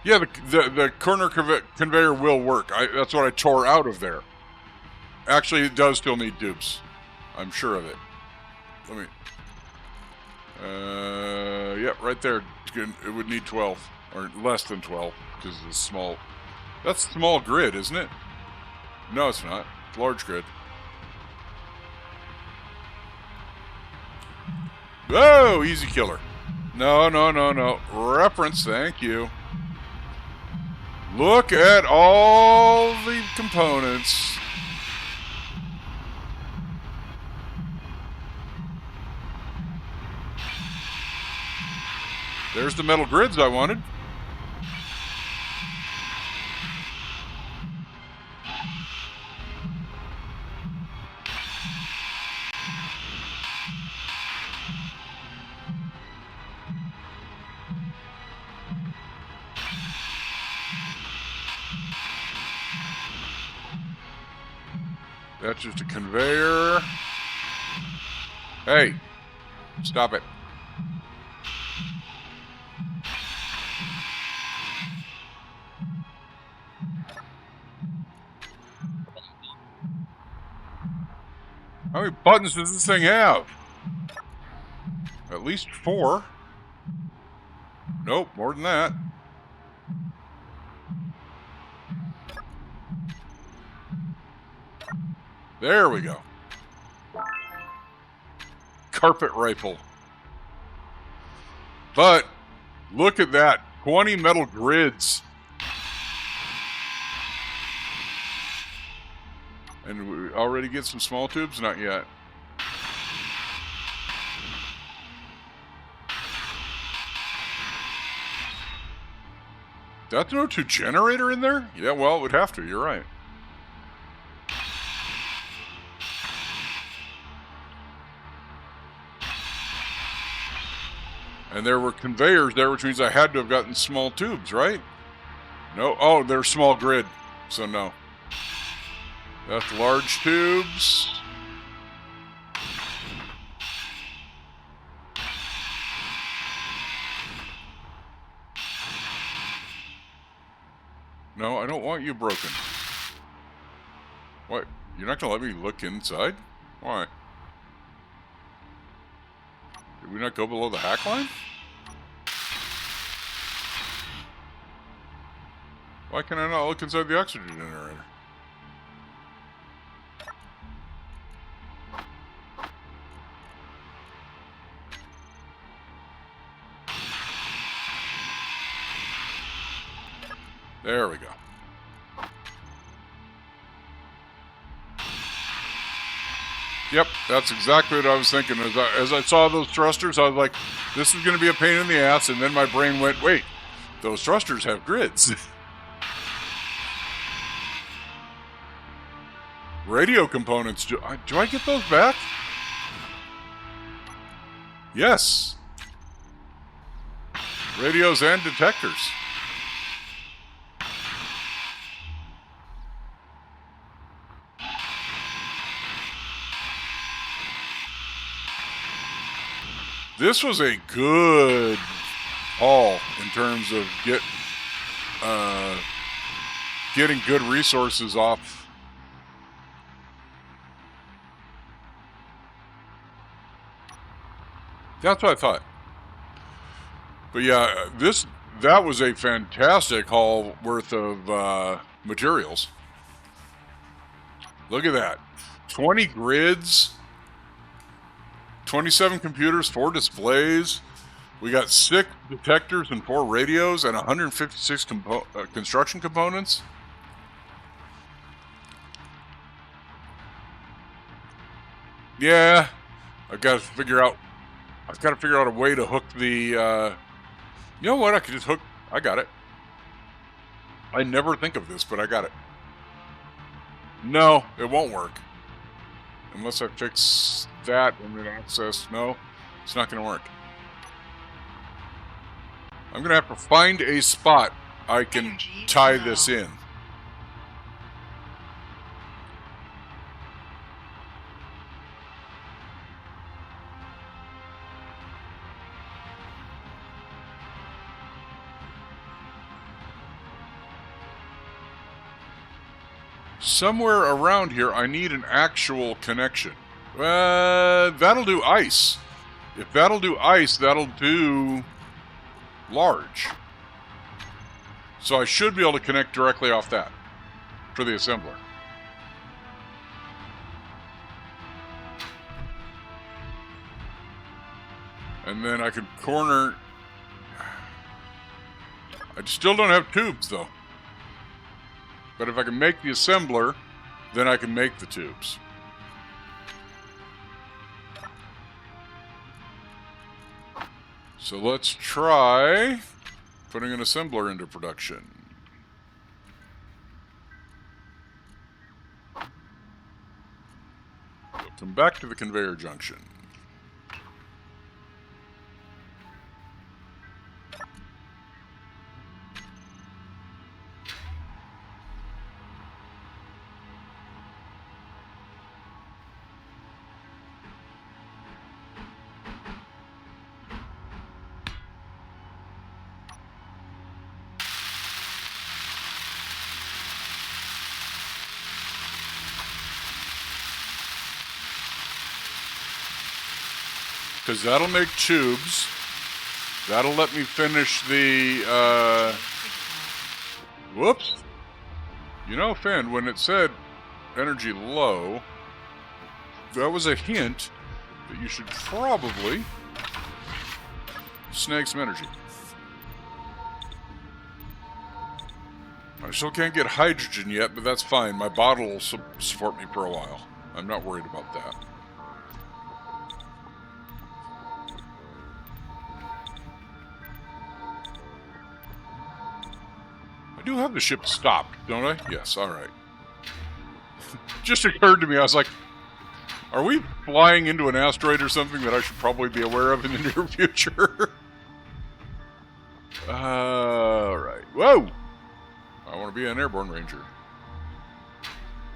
Yeah, the corner conveyor will work. That's what I tore out of there. Actually, it does still need tubes. I'm sure of it. Let me... Yep, right there. It would need 12. Or less than 12, because it's small. That's small grid, isn't it? No, it's not. It's large grid. Oh, easy killer. No, no, no, no. Reference, thank you. Look at all the components. There's the metal grids I wanted. That's just a conveyor. Hey, stop it. How many buttons does this thing have? At least 4. Nope, more than that. There we go. Carpet rifle. But look at that. 20 metal grids. And we already get some small tubes? Not yet. That's an O2 generator in there? Yeah, well, it would have to. You're right. And there were conveyors there, which means I had to have gotten small tubes, right? No. Oh, they're small grid. So no. That's large tubes. No, I don't want you broken. What? You're not going to let me look inside? Why? Did we not go below the hack line? Why can I not look inside the oxygen generator? There we go. Yep, that's exactly what I was thinking. As I saw those thrusters, I was like, this is going to be a pain in the ass. And then my brain went, wait, those thrusters have grids. Radio components, do I get those back? Yes. Radios and detectors. This was a good haul in terms of getting good resources off. That's what I thought. But yeah, that was a fantastic haul worth of materials. Look at that. 20 grids, 27 computers, 4 displays. We got 6 detectors and 4 radios and 156 construction components. Yeah, I've got to figure out a way to hook the, you know what, I could just hook, I got it. I never think of this, but I got it. No, it won't work. Unless I fix that and then access, no, it's not going to work. I'm going to have to find a spot I can tie this in. Somewhere around here, I need an actual connection. That'll do ice. If that'll do ice, that'll do large. So I should be able to connect directly off that for the assembler. And then I can corner. I still don't have tubes, though. But if I can make the assembler, then I can make the tubes. So let's try putting an assembler into production. We'll come back to the conveyor junction. Because that'll make tubes. That'll let me finish the, whoops. You know, Finn, when it said energy low, that was a hint that you should probably snag some energy. I still can't get hydrogen yet, but that's fine. My bottle will support me for a while. I'm not worried about that. I do have the ship stopped, don't I? Yes, alright. Just occurred to me, I was like, are we flying into an asteroid or something that I should probably be aware of in the near future? Alright. Whoa! I want to be an airborne ranger.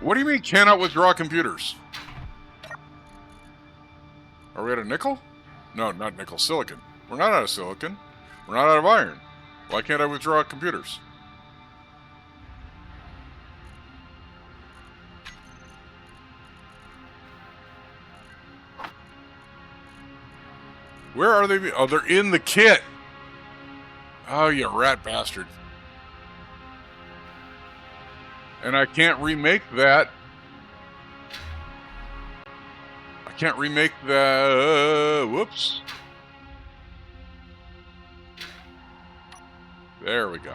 What do you mean cannot withdraw computers? Are we at a nickel? No, not nickel. Silicon. We're not out of silicon. We're not out of iron. Why can't I withdraw computers? Where are they? Oh, they're in the kit. Oh, you rat bastard. And I can't remake that. I can't remake the... whoops. There we go.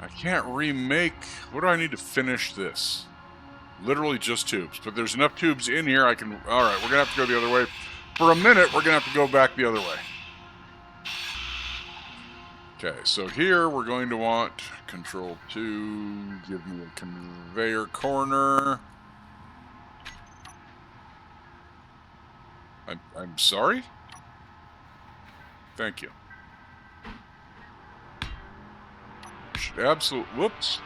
I can't remake... What do I need to finish this? Literally just tubes. But there's enough tubes in here I can... Alright, we're going to have to go the other way. For a minute, we're going to have to go back the other way. Okay, so here we're going to want control 2, give me a conveyor corner. I'm sorry? Thank you. Should absolutely, whoops.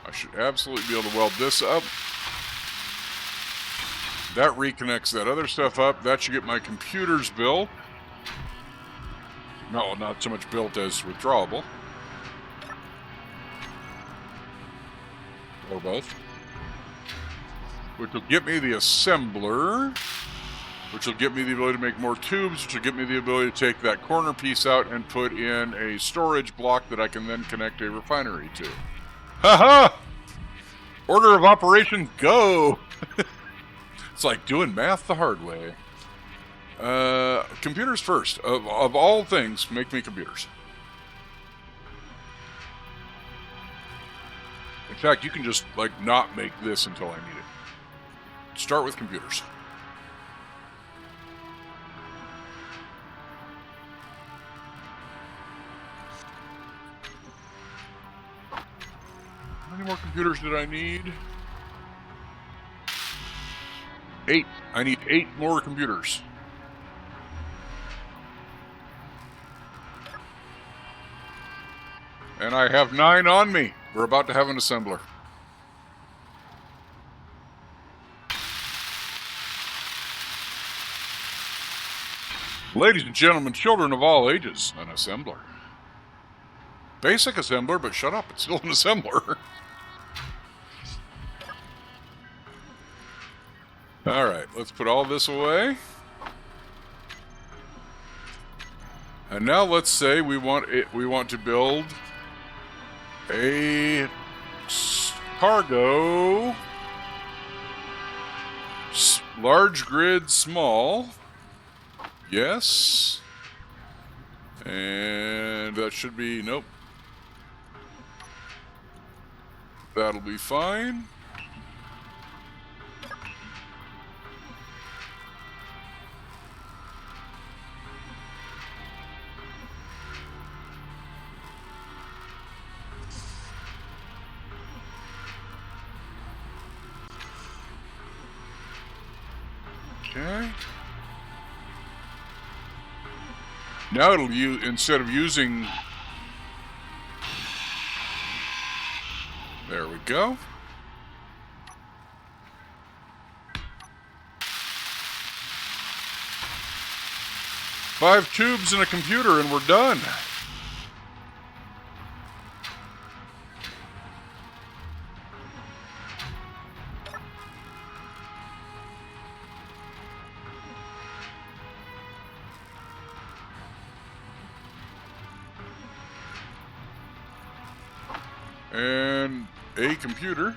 I should absolutely be able to weld this up. That reconnects that other stuff up. That should get my computers built. No, not so much built as withdrawable. Or both. Which will get me the assembler. Which will get me the ability to make more tubes. Which will get me the ability to take that corner piece out and put in a storage block that I can then connect a refinery to. Ha-ha! Order of operation, go! It's like doing math the hard way. Computers first. Of all things, make me computers. In fact, you can just, like, not make this until I need it. Start with computers. How many more computers did I need? 8. I need 8 more computers. And I have 9 on me. We're about to have an assembler. Ladies and gentlemen, children of all ages, an assembler. Basic assembler, but shut up, it's still an assembler. All right, let's put all this away. And now let's say we want to build a cargo large grid small. Yes. And that should be, nope. That'll be fine. Okay. Now it'll use, instead of using, there we go. Five tubes and a computer and we're done. And a computer.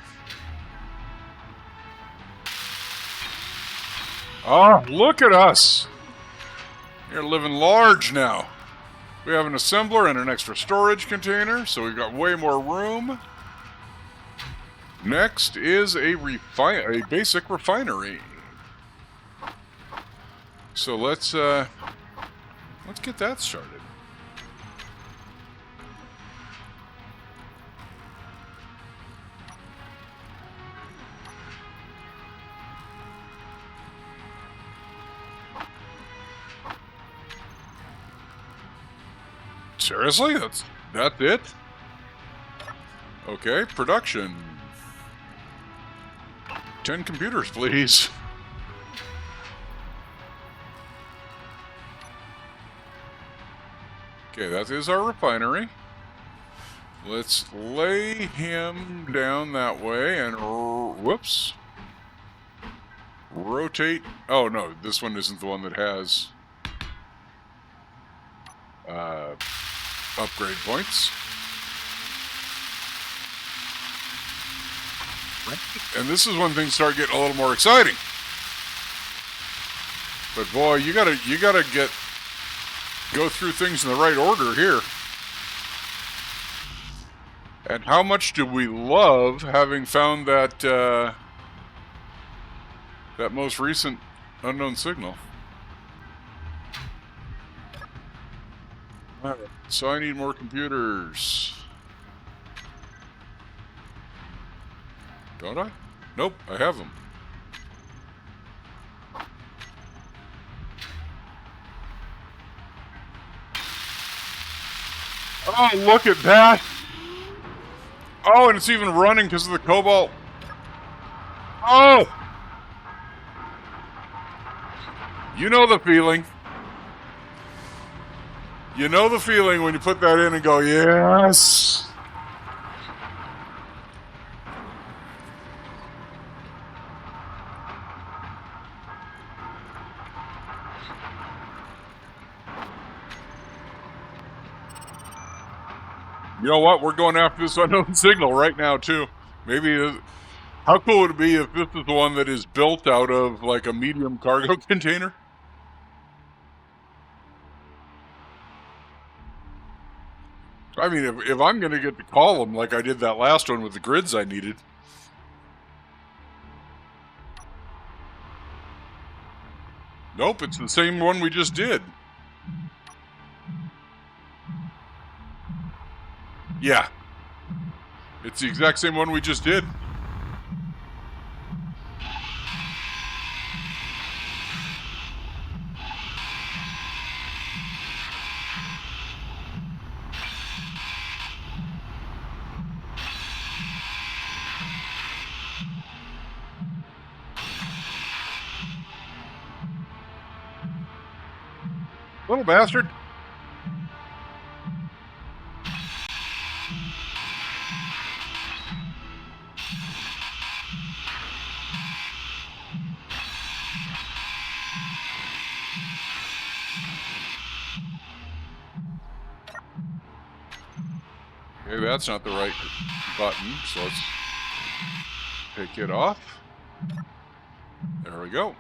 Oh, look at us. You're living large now. We have an assembler and an extra storage container, so we've got way more room. Next is a basic refinery. So let's get that started. Seriously? That's it? Okay, production. 10 computers, please. Okay, that is our refinery. Let's lay him down that way and whoops. Rotate. Oh no, this one isn't the one that has upgrade points. And this is when things start getting a little more exciting. But boy, you gotta go through things in the right order here. And how much do we love having found that that most recent unknown signal? Alright, so I need more computers. Don't I? Nope, I have them. Oh, look at that! Oh, and it's even running because of the cobalt. Oh! You know the feeling. You know the feeling when you put that in and go, yes! You know what? We're going after this unknown signal right now, too. Maybe, how cool would it be if this is the one that is built out of, like, a medium cargo container? I mean, if I'm going to get to call them like I did that last one with the grids I needed. Nope, it's the same one we just did. Yeah. It's the exact same one we just did. Little bastard. Okay, that's not the right button, so let's take it off. There we go.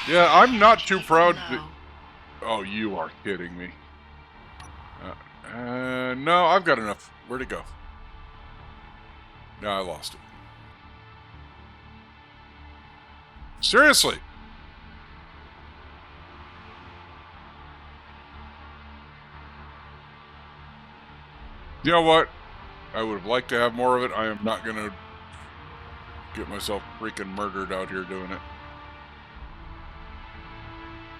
Yeah, I'm not too proud to... Oh, you are kidding me. No, I've got enough. Where'd it go? No, I lost it. Seriously? You know what? I would have liked to have more of it. I am not going to get myself freaking murdered out here doing it.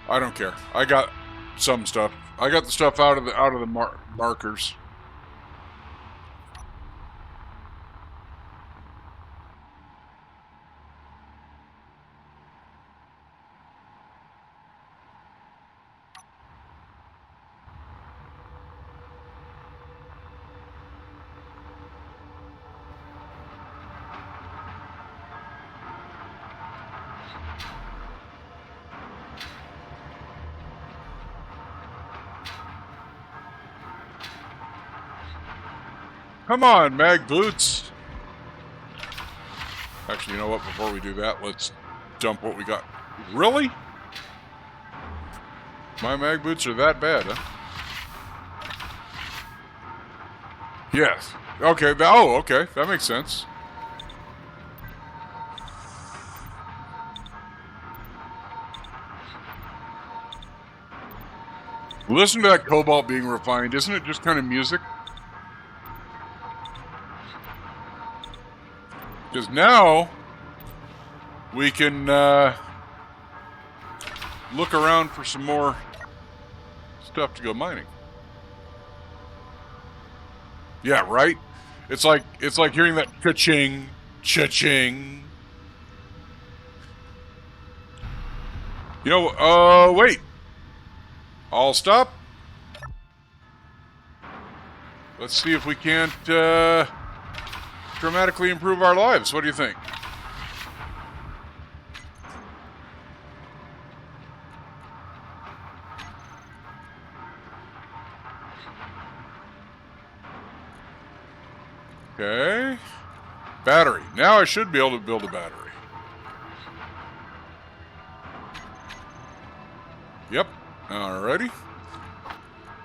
I don't care. I got some stuff. I got the stuff out of the markers. Come on, mag boots. Actually, you know what? Before we do that, let's dump what we got. Really? My mag boots are that bad, huh? Yes. Okay. Oh, okay. That makes sense. Listen to that cobalt being refined. Isn't it just kind of music? Because now we can look around for some more stuff to go mining. Yeah, right? It's like hearing that cha-ching, cha-ching. You know, wait. I'll stop. Let's see if we can't dramatically improve our lives. What do you think? Okay. Battery. Now I should be able to build a battery. Yep. Alrighty.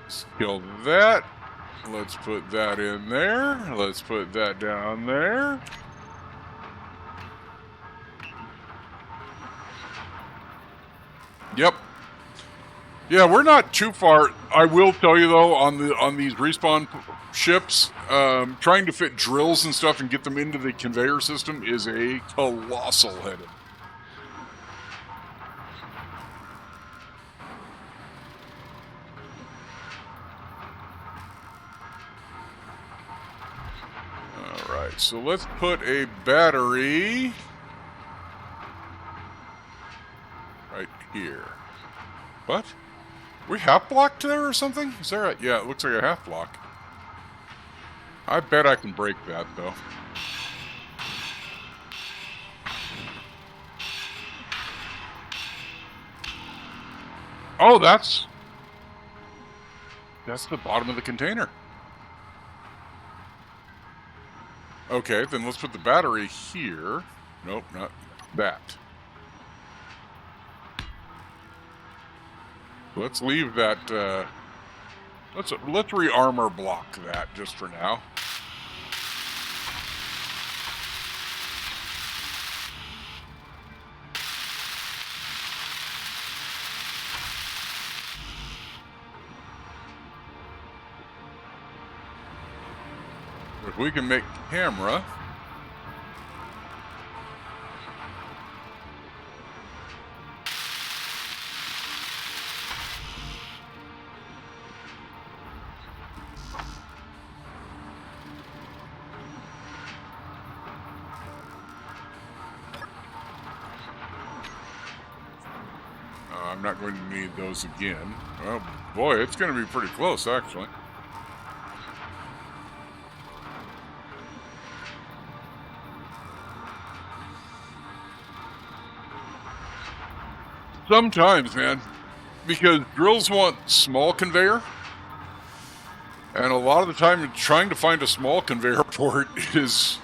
Let's kill that. Let's put that in there. Let's put that down there. Yep. Yeah, we're not too far. I will tell you though, on these respawn ships, trying to fit drills and stuff and get them into the conveyor system is a colossal headache. Alright, so let's put a battery right here. What? We half blocked there or something? Is there a... Yeah, it looks like a half block. I bet I can break that though. Oh, that's the bottom of the container. Okay, then let's put the battery here. Nope, not that. Let's leave that, let's re-armor block that just for now. If we can make camera. I'm not going to need those again. Oh boy, it's going to be pretty close, actually. Sometimes, man, because drills want small conveyor, and a lot of the time trying to find a small conveyor port is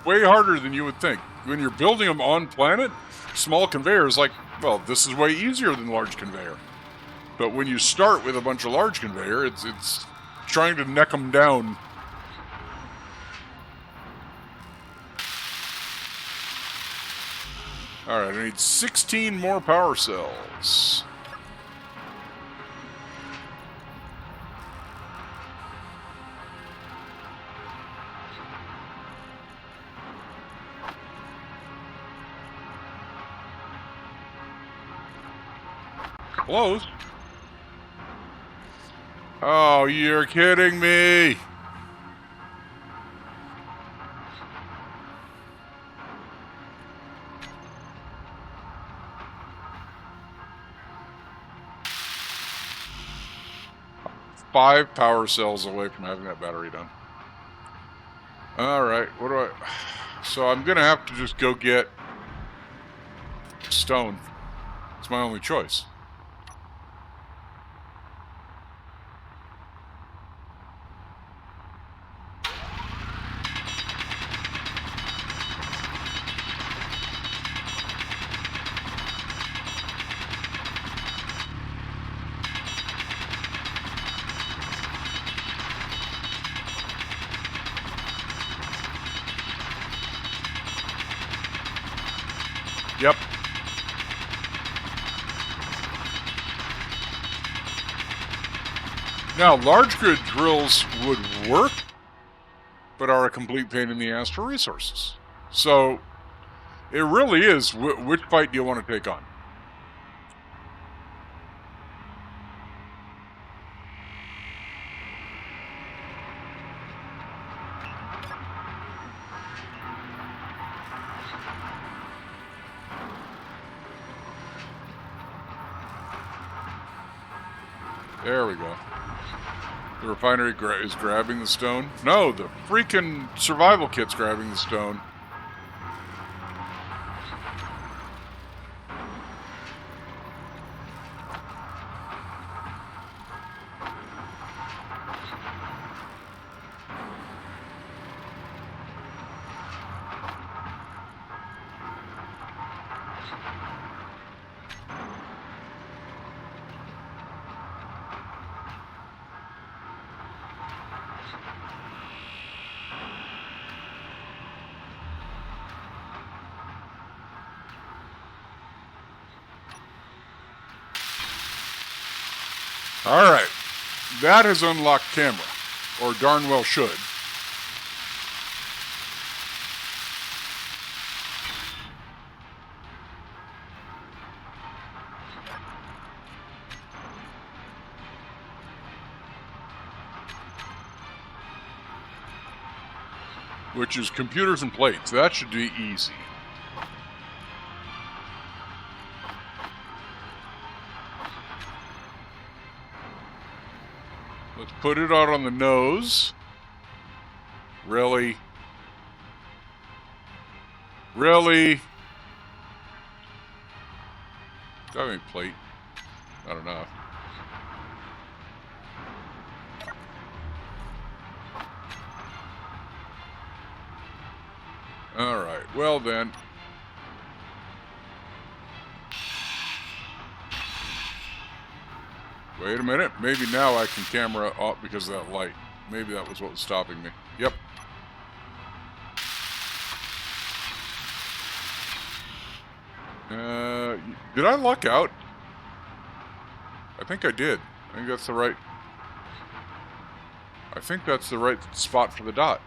way harder than you would think. When you're building them on planet, small conveyor is like, well, this is way easier than large conveyor. But when you start with a bunch of large conveyor, it's trying to neck them down. All right, I need 16 more power cells. Close. Oh, you're kidding me. Five power cells away from having that battery done. All right, what do I... So I'm going to have to just go get stone. It's my only choice. Yep. Now, large grid drills would work, but are a complete pain in the ass for resources. So, it really is, which fight do you want to take on? There we go. The refinery is grabbing the stone. No, the freaking survival kit's grabbing the stone. All right, that has unlocked camera, or darn well should. Which is computers and plates. That should be easy. Let's put it out on the nose. Really? Really? Got any plate? I don't know. All right, well then. Wait a minute, maybe now I can camera up because of that light. Maybe that was what was stopping me. Yep. Did I luck out? I think I did. I think that's the right... I think that's the right spot for the dot.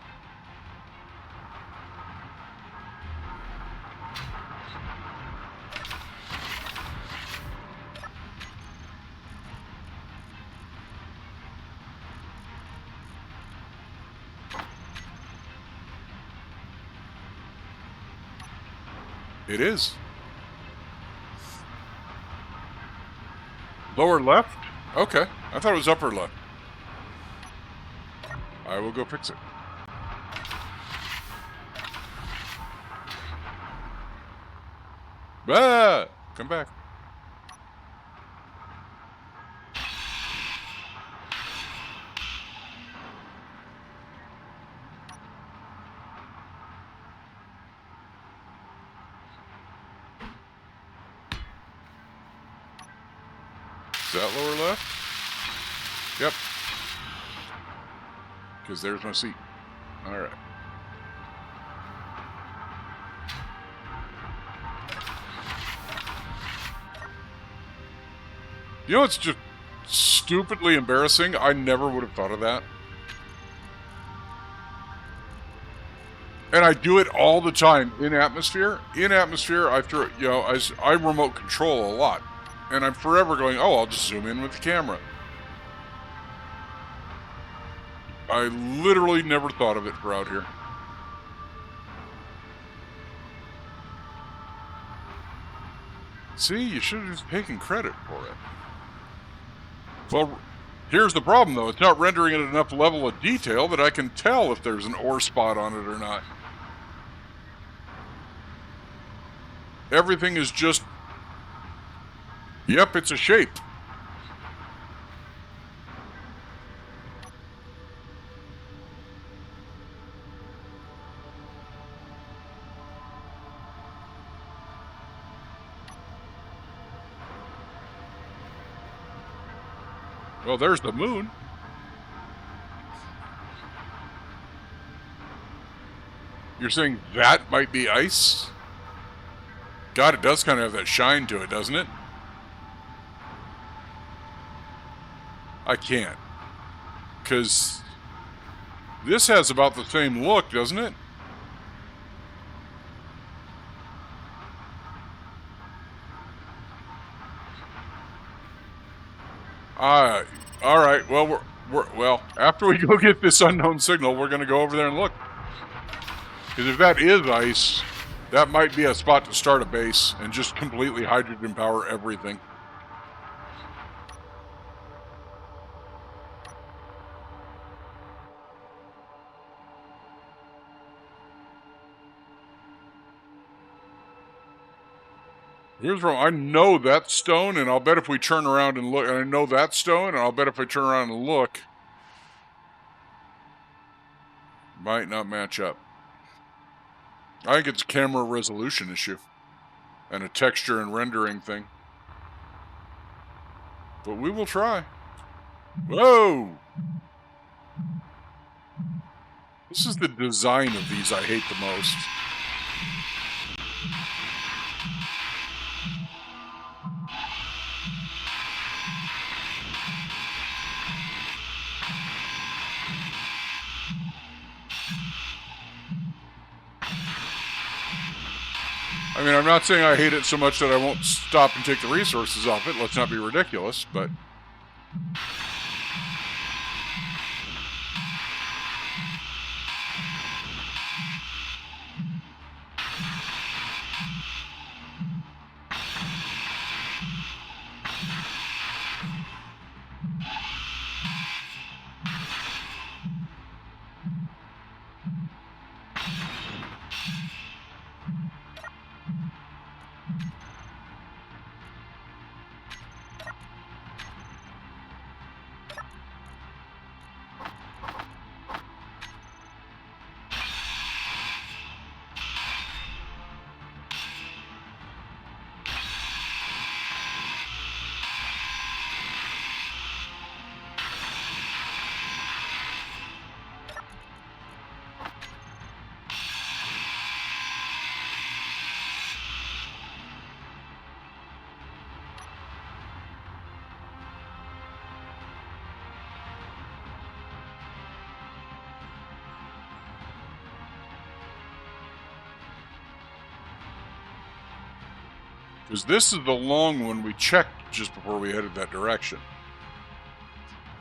It is. Lower left? Okay. I thought it was upper left. I will go fix it. Ah! Come back. Is that lower left? Yep. Because there's my seat. All right. You know what's just stupidly embarrassing? I never would have thought of that. And I do it all the time in Atmosphere. In Atmosphere, I throw, I remote control a lot. And I'm forever going, oh, I'll just zoom in with the camera. I literally never thought of it for out here. See, you should have just taken credit for it. Well, here's the problem, though. It's not rendering at enough level of detail that I can tell if there's an ore spot on it or not. Everything is just... Yep, it's a shape. Well, there's the moon. You're saying that might be ice? God, it does kind of have that shine to it, doesn't it? I can't. Because this has about the same look, doesn't it? All right. Well, well, after we go get this unknown signal, we're going to go over there and look. Because if that is ice, that might be a spot to start a base and just completely hydrogen power everything. Here's wrong. I know that stone, and I'll bet if we turn around and look, and I know that stone, and I'll bet if I turn around and look, might not match up. I think it's a camera resolution issue and a texture and rendering thing. But we will try. Whoa! This is the design of these I hate the most. I mean, I'm not saying I hate it so much that I won't stop and take the resources off it. Let's not be ridiculous, but... Because this is the long one we checked just before we headed that direction.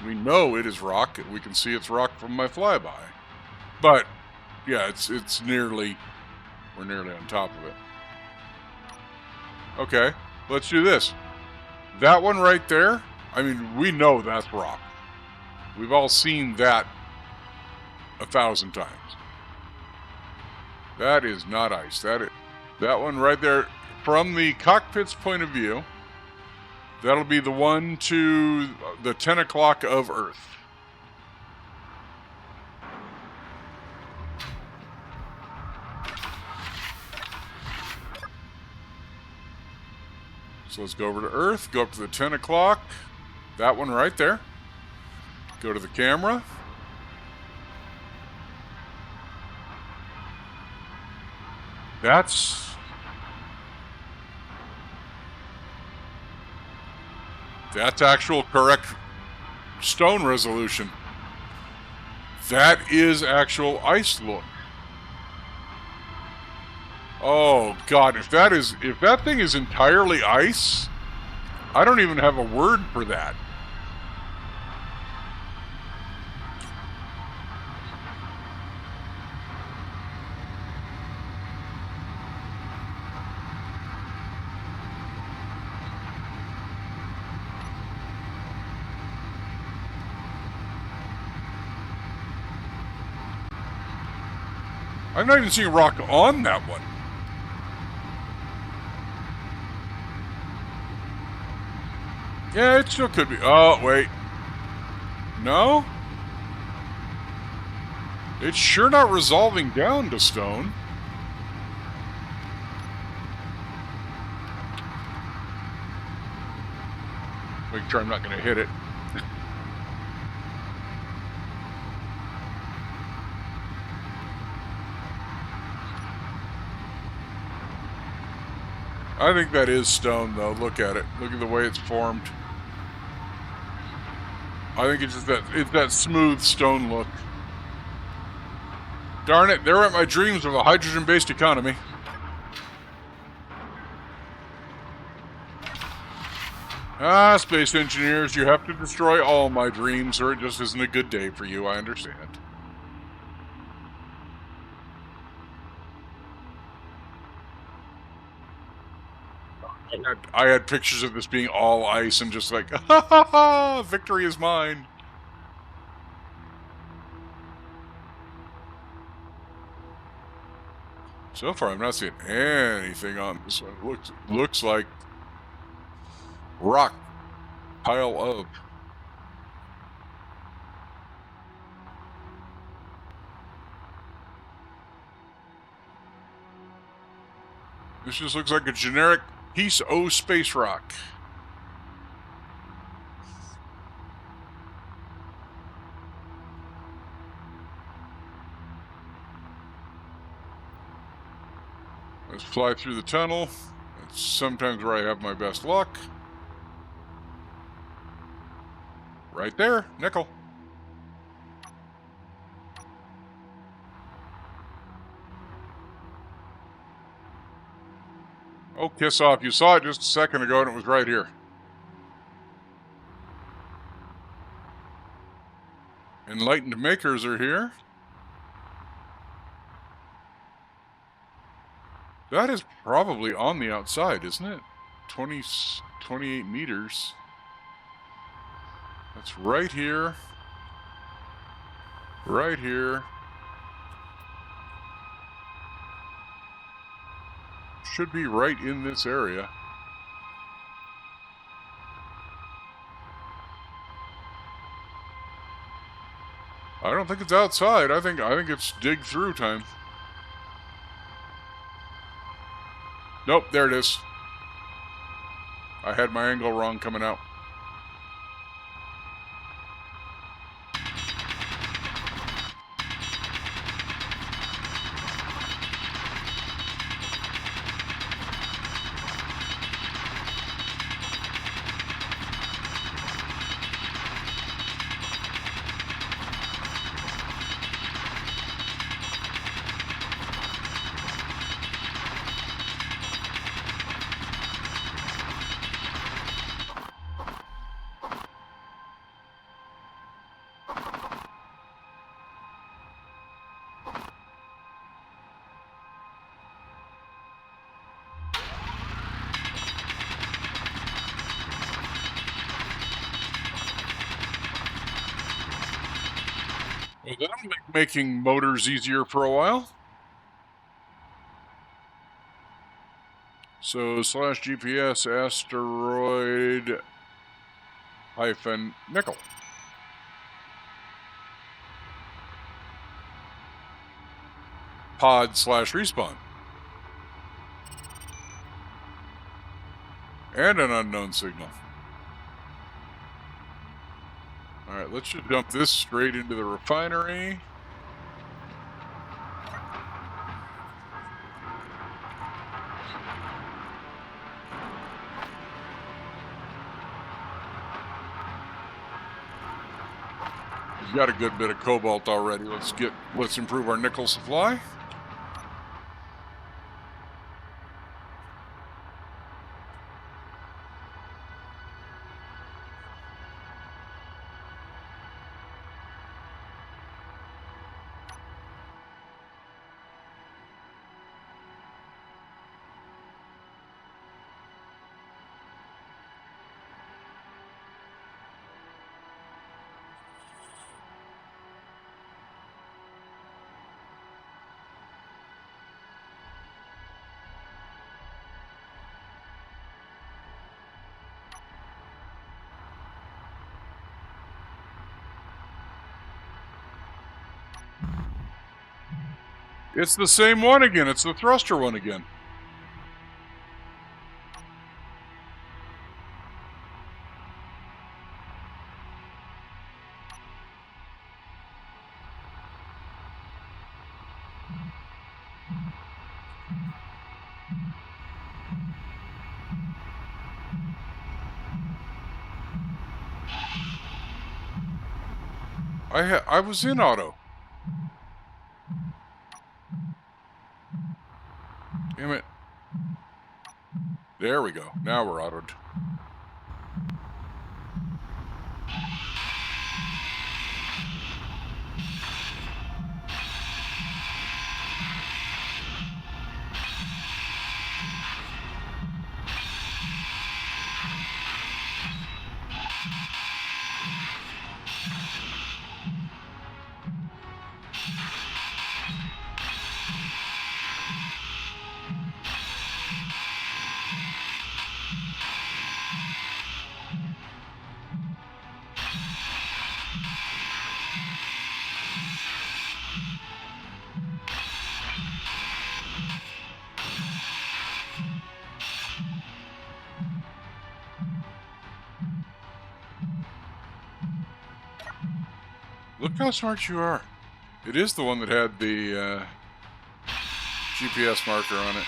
We know it is rock. We can see it's rock from my flyby. But, yeah, it's nearly... We're nearly on top of it. Okay, let's do this. That one right there, I mean, we know that's rock. We've all seen that 1,000 times. That is not ice. That one right there, from the cockpit's point of view, that'll be the one to the 10 o'clock of Earth. So let's go over to Earth, go up to the 10 o'clock. That one right there. Go to the camera. That's actual correct stone resolution. That is actual ice look. Oh God, if that thing is entirely ice, I don't even have a word for that. I'm not even seeing rock on that one. Yeah, it still could be. Oh, wait. No? It's sure not resolving down to stone. Make sure I'm not going to hit it. I think that is stone, though. Look at it. Look at the way it's formed. I think it's just that smooth stone look. Darn it, there went my dreams of a hydrogen-based economy. Ah, space engineers, you have to destroy all my dreams or it just isn't a good day for you, I understand. I had pictures of this being all ice and just like, ha ha ha, victory is mine. So far, I'm not seeing anything on this one. Looks like rock pile of. This just looks like a generic piece of space rock. Let's fly through the tunnel. That's sometimes where I have my best luck. Right there, nickel. Oh, kiss off. You saw it just a second ago and it was right here. Enlightened makers are here. That is probably on the outside, isn't it? 28 meters. That's right here. Right here. Should be right in this area. I don't think it's outside. I think it's dig through time. Nope, there it is. I had my angle wrong coming out. Well, that'll make making motors easier for a while. So /GPS asteroid hyphen nickel. Pod /respawn. And an unknown signal. All right, let's just dump this straight into the refinery. We've got a good bit of cobalt already. Let's improve our nickel supply. It's the same one again. It's the thruster one again. I was in auto. Damn it. There we go. Now we're autoed. Look how smart you are. It is the one that had the GPS marker on it.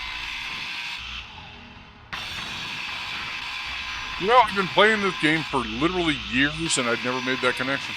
You know, I've been playing this game for literally years and I'd never made that connection.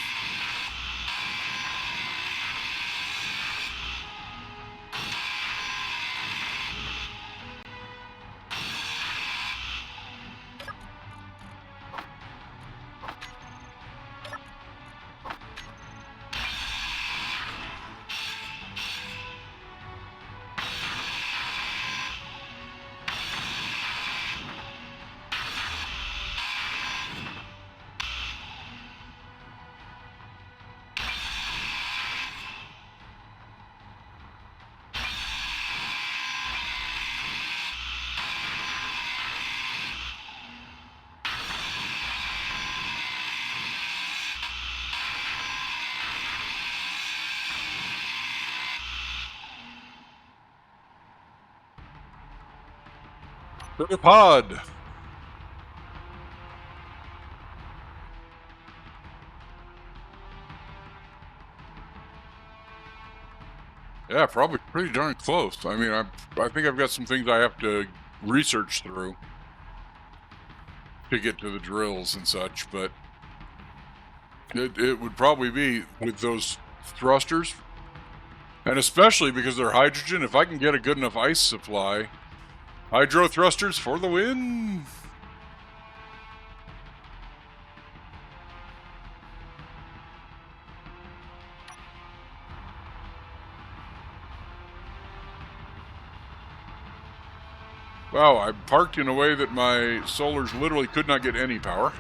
The pod. Yeah, probably pretty darn close. I mean, I think I've got some things I have to research through to get to the drills and such, but it would probably be with those thrusters, and especially because they're hydrogen, if I can get a good enough ice supply, hydro thrusters for the win. Wow, I parked in a way that my solars literally could not get any power.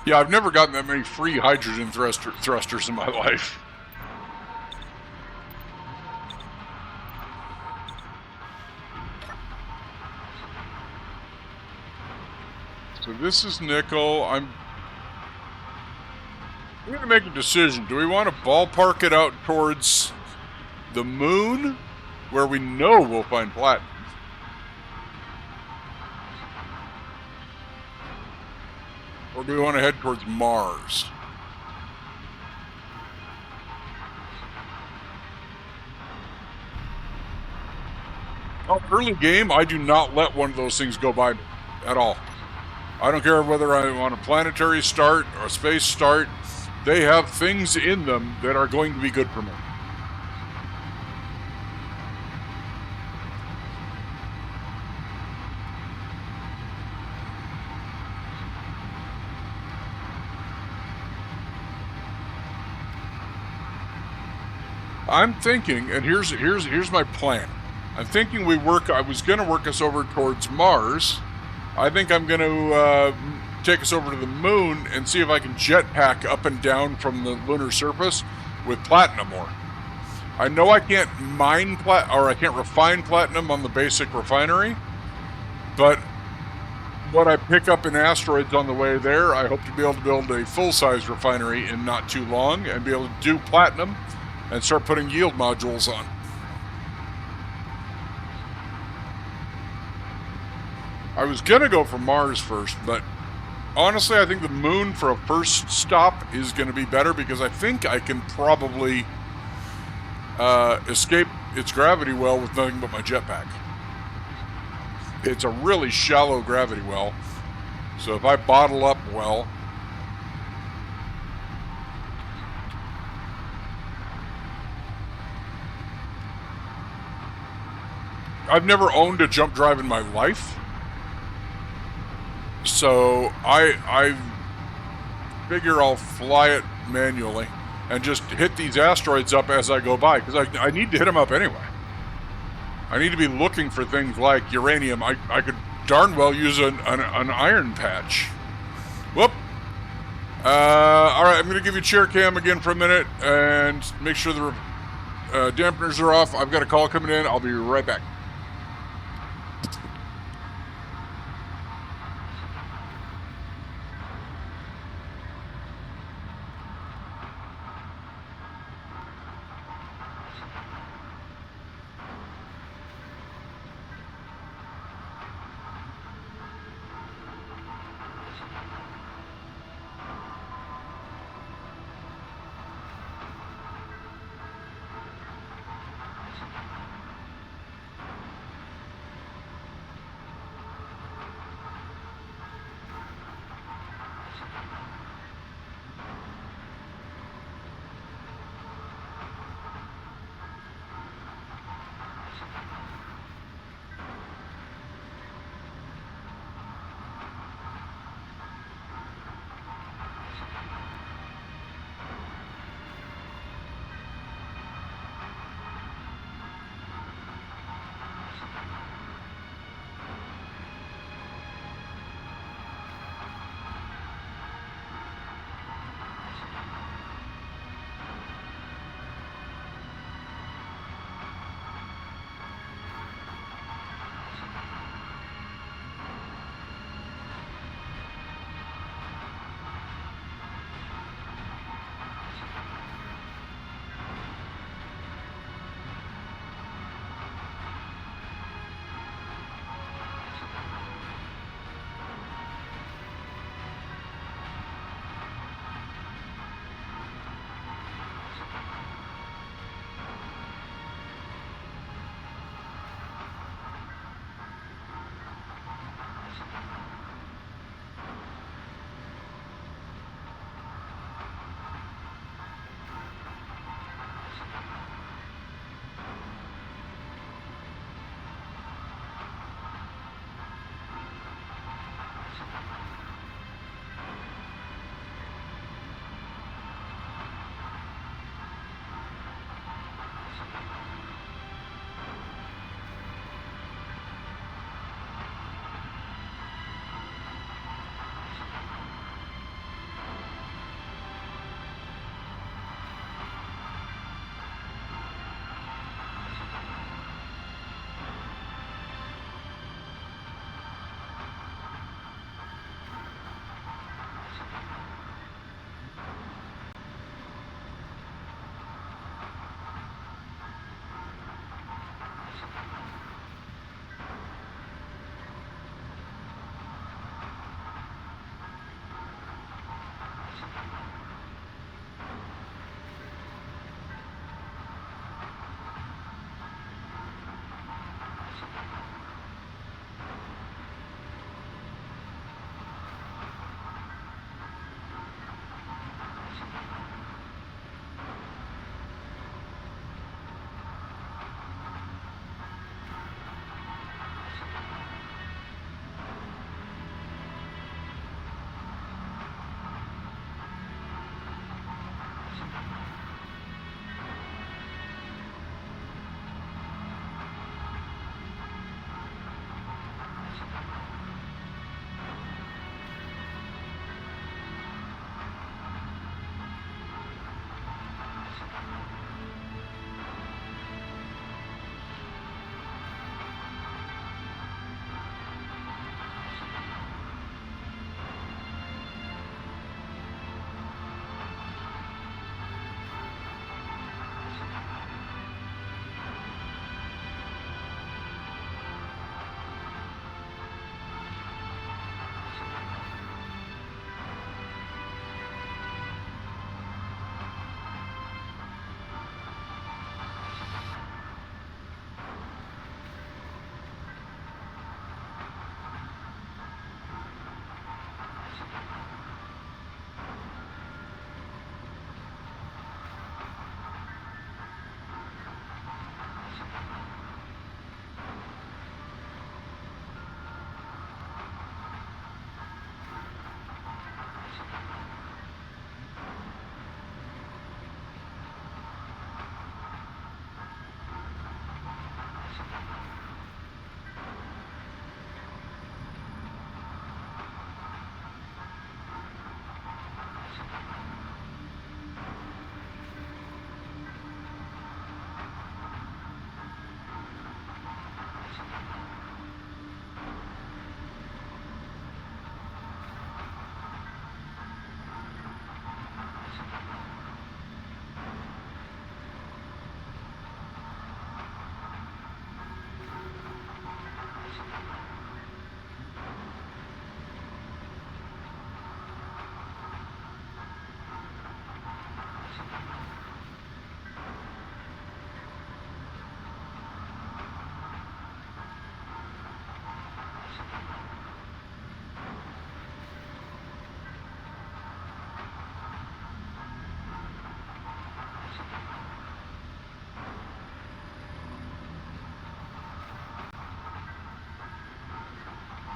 Yeah, I've never gotten that many free hydrogen thrusters in my life. So this is nickel. I'm going to make a decision. Do we want to ballpark it out towards the moon, where we know we'll find platinum? Or do we want to head towards Mars? Oh, early game, I do not let one of those things go by me at all. I don't care whether I'm on a planetary start or a space start. They have things in them that are going to be good for me. I'm thinking, and here's my plan. I'm thinking I was going to work us over towards Mars. I think I'm going to take us over to the moon and see if I can jetpack up and down from the lunar surface with platinum ore. I know I can't mine I can't refine platinum on the basic refinery, but what I pick up in asteroids on the way there, I hope to be able to build a full-size refinery in not too long and be able to do platinum and start putting yield modules on. I was going to go for Mars first, but honestly, I think the moon for a first stop is going to be better because I think I can probably escape its gravity well with nothing but my jetpack. It's a really shallow gravity well, so if I bottle up well, I've never owned a jump drive in my life, so I figure I'll fly it manually and just hit these asteroids up as I go by, because I need to hit them up anyway. I need to be looking for things like uranium. I could darn well use an iron patch. Whoop. All right, I'm going to give you chair cam again for a minute and make sure the dampeners are off. I've got a call coming in. I'll be right back.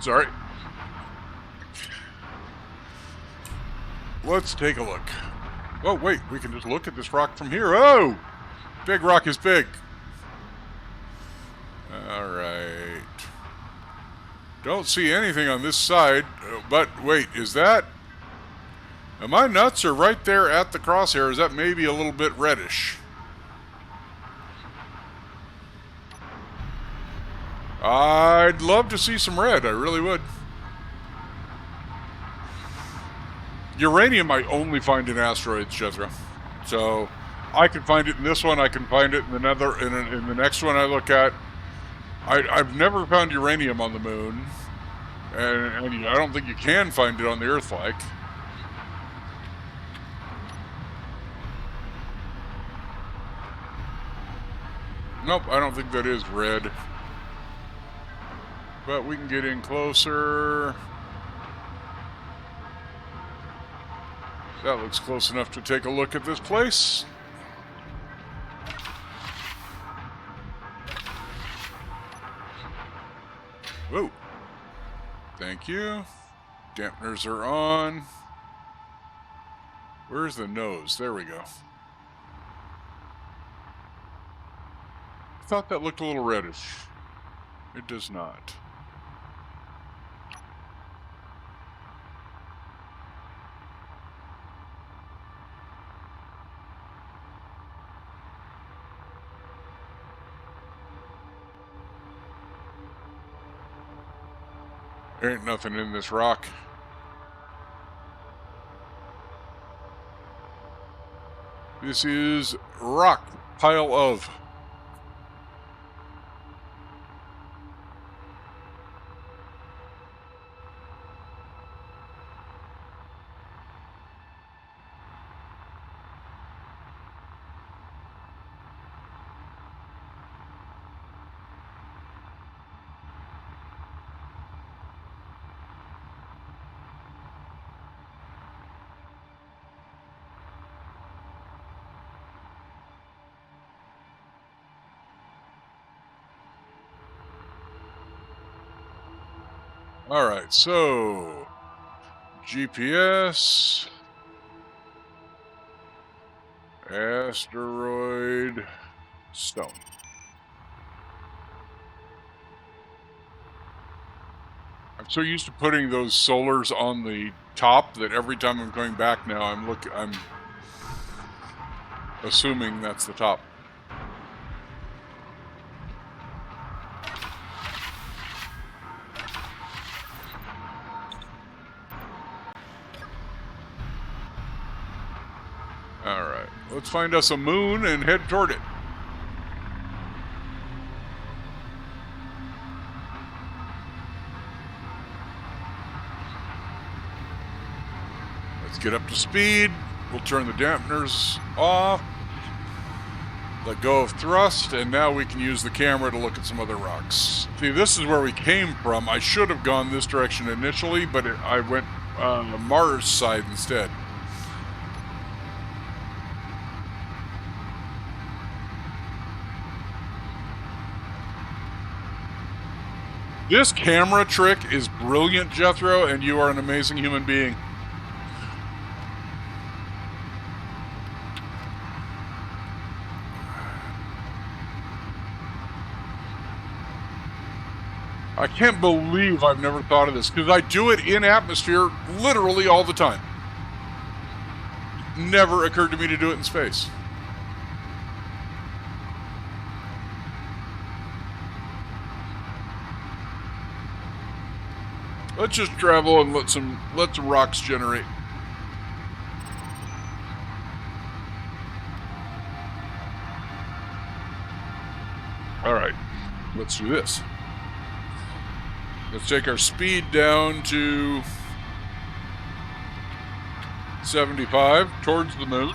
Sorry. Let's take a look. Oh, wait, we can just look at this rock from here. Oh! Big rock is big. All right. Don't see anything on this side, but wait, is that... Am I nuts or right there at the crosshair? Is that maybe a little bit reddish? I'd love to see some red. I really would. Uranium I only find in asteroids, Jethro. So I can find it in this one. I can find it in another. In the next one I look at. I've never found uranium on the moon, and I don't think you can find it on the Earth, like. Nope, I don't think that is red. But we can get in closer. That looks close enough to take a look at this place. Whoa. Thank you. Dampeners are on. Where's the nose? There we go. I thought that looked a little reddish. It does not. There ain't nothing in this rock. This is rock pile of. All right, so GPS, asteroid, stone. I'm so used to putting those solars on the top that every time I'm going back now, I'm assuming that's the top. All right, let's find us a moon and head toward it. Let's get up to speed. We'll turn the dampeners off. Let go of thrust, and now we can use the camera to look at some other rocks. See, this is where we came from. I should have gone this direction initially, but I went on the Mars side instead. This camera trick is brilliant, Jethro, and you are an amazing human being. I can't believe I've never thought of this, because I do it in atmosphere literally all the time. It never occurred to me to do it in space. Let's just travel and let some rocks generate. All right, let's do this. Let's take our speed down to 75 towards the moon.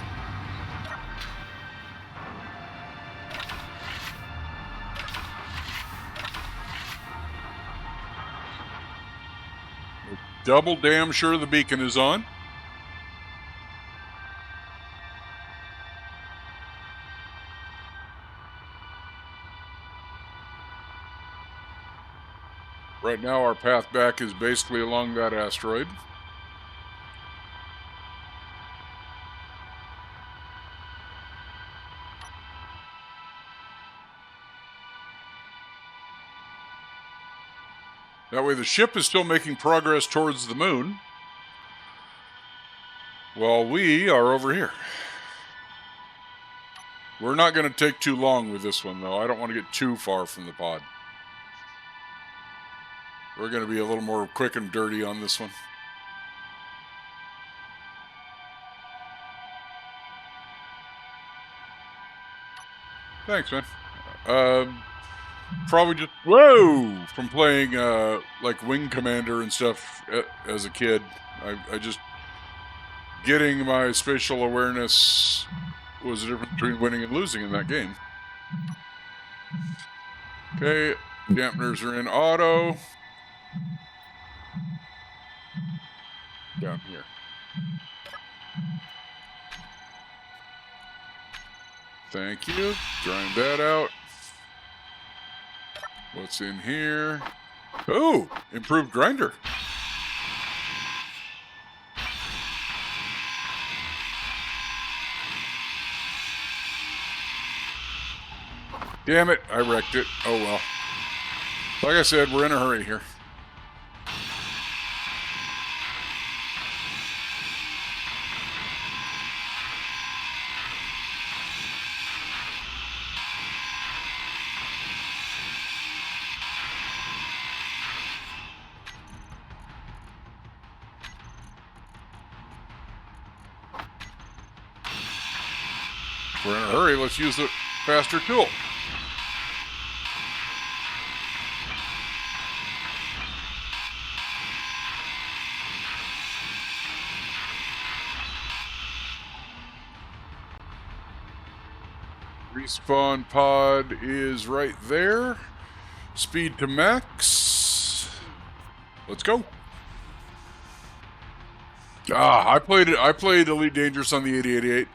Double damn sure the beacon is on. Right now, our path back is basically along that asteroid. That way the ship is still making progress towards the moon, while we are over here. We're not going to take too long with this one, though. I don't want to get too far from the pod. We're going to be a little more quick and dirty on this one. Thanks, man. Probably just, whoa, from playing like Wing Commander and stuff as a kid. I just, getting my spatial awareness was the difference between winning and losing in that game. Okay, dampeners are in auto. Down here. Thank you. Grind that out. What's in here? Oh, improved grinder. Damn it, I wrecked it. Oh well. Like I said, we're in a hurry here. If we're in a hurry, let's use the faster tool. Respawn pod is right there. Speed to max. Let's go. I played Elite Dangerous on the 8088.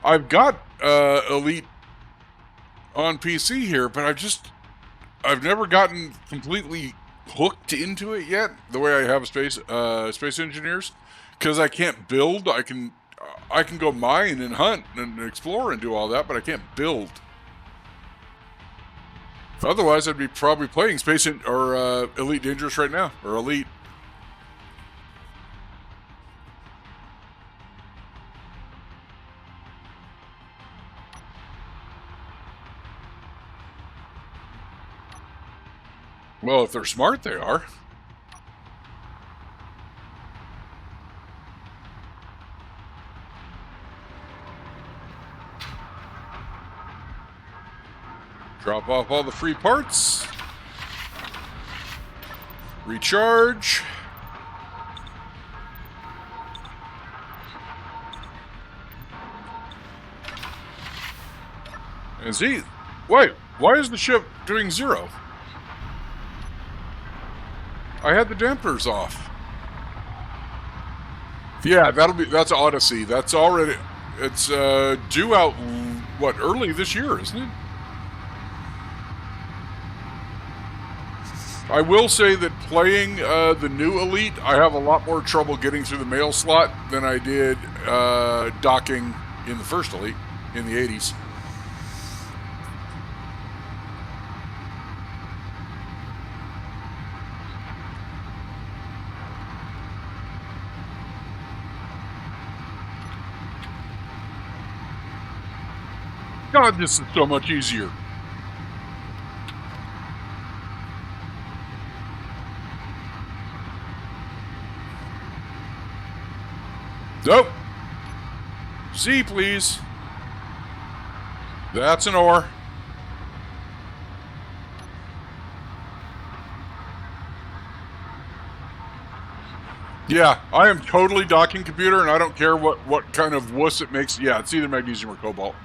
I've got Elite on PC here, but I've never gotten completely hooked into it yet, the way I have Space Engineers, because I can't build. I can go mine and hunt and explore and do all that, but I can't build. Otherwise, I'd be probably playing Elite Dangerous right now, or Elite. Well, if they're smart, they are. Drop off all the free parts. Recharge. And see, wait, why is the ship doing 0? I had the dampers off. Yeah, that's Odyssey. That's already, it's due out, what, early this year, isn't it? I will say that playing the new Elite, I have a lot more trouble getting through the mail slot than I did docking in the first Elite in the 80s. God, this is so much easier. Nope. C, please. That's an ore. Yeah, I am totally docking computer, and I don't care what kind of wuss it makes. Yeah, it's either magnesium or cobalt.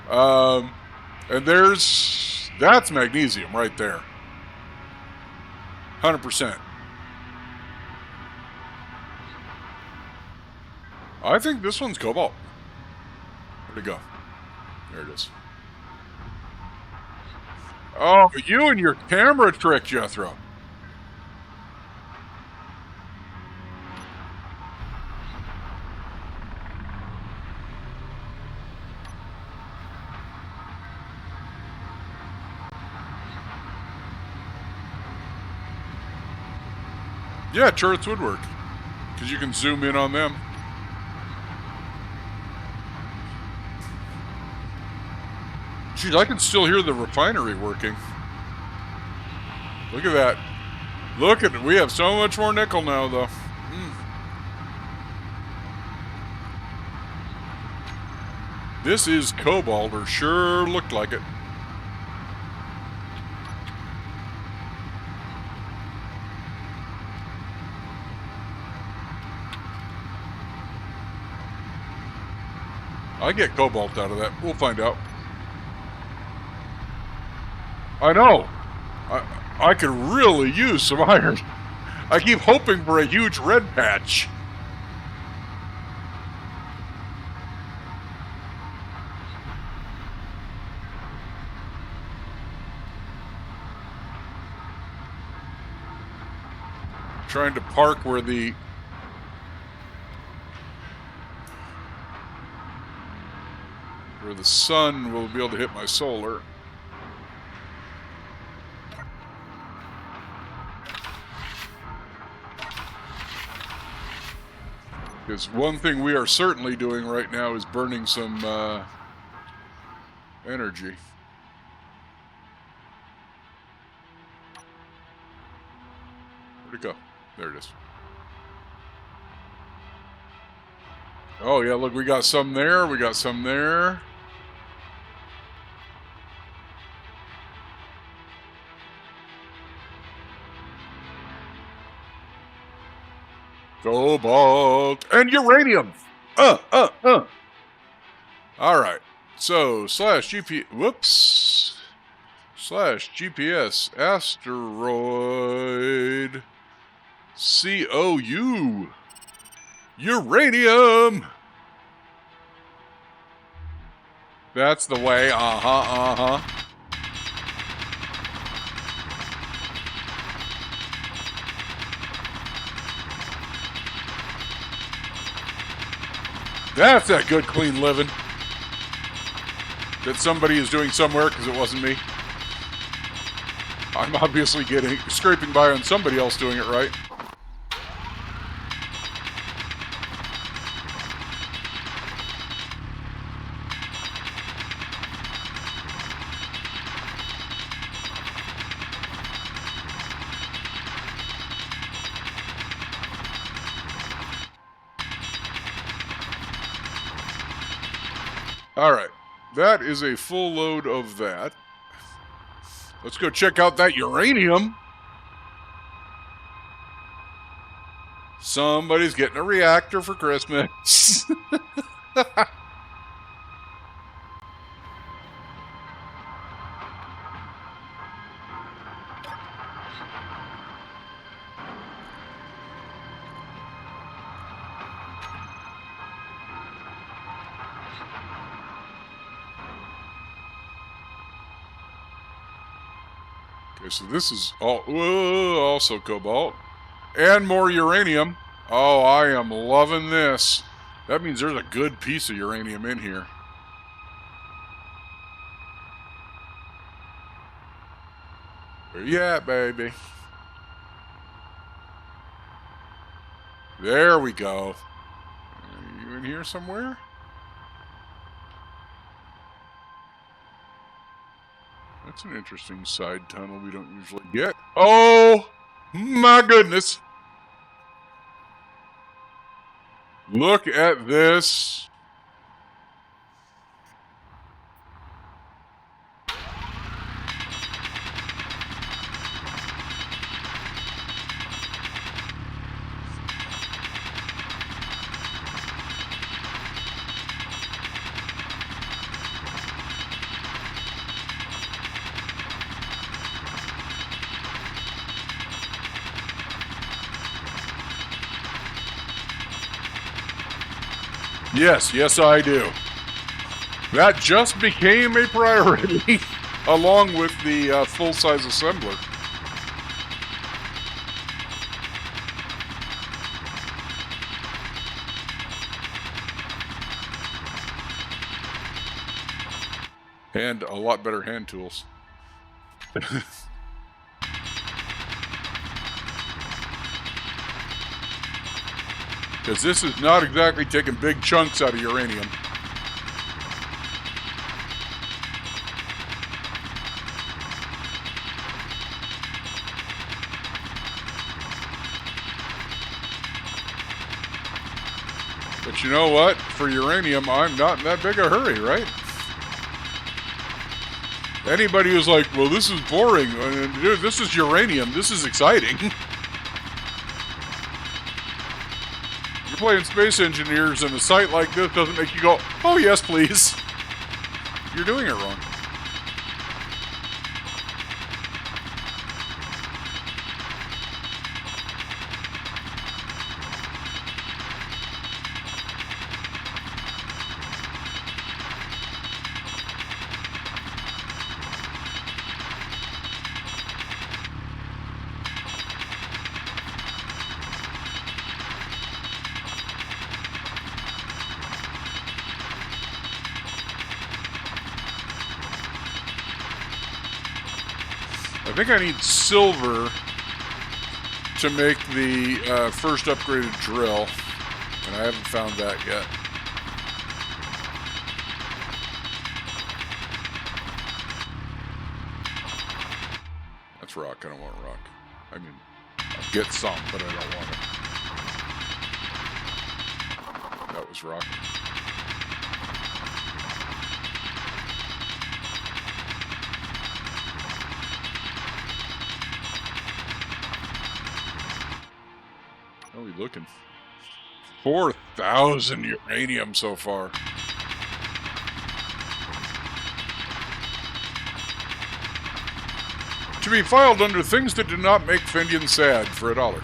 And that's magnesium right there. 100%. I think this one's cobalt. Where'd it go? There it is. Oh, you and your camera trick, Jethro. Yeah, turrets would work. Because you can zoom in on them. Geez, I can still hear the refinery working. Look at that. Look at it. We have so much more nickel now, though. This is cobalt, or sure looked like it. I get cobalt out of that. We'll find out. I know. I could really use some iron. I keep hoping for a huge red patch. Trying to park where the sun will be able to hit my solar. Because one thing we are certainly doing right now is burning some energy. Where'd it go? There it is. Oh, yeah, look, we got some there. We got some there. Cobalt and uranium. All right. So /GPS asteroid COU uranium. That's the way. That's that good, clean living that somebody is doing somewhere, because it wasn't me. I'm obviously scraping by on somebody else doing it right. All right, that is a full load of that. Let's go check out that uranium. Somebody's getting a reactor for Christmas. Okay, so this is also cobalt. And more uranium. Oh, I am loving this. That means there's a good piece of uranium in here. Where you at, baby? There we go. Are you in here somewhere? That's an interesting side tunnel we don't usually get. Oh, my goodness. Look at this. Yes, I do. That just became a priority, along with the full-size assembler. And a lot better hand tools. Because this is not exactly taking big chunks out of uranium. But you know what? For uranium, I'm not in that big a hurry, right? Anybody who's like, well, this is boring. Dude, this is uranium. This is exciting. You're playing Space Engineers, and a site like this doesn't make you go, oh, yes, please. You're doing it wrong. I think I need silver to make the first upgraded drill, and I haven't found that yet. That's rock. I don't want rock. I mean, I'll get some, but I don't want it. That was rock. How are we looking? 4,000 uranium so far. To be filed under things that do not make Fendian sad for $1.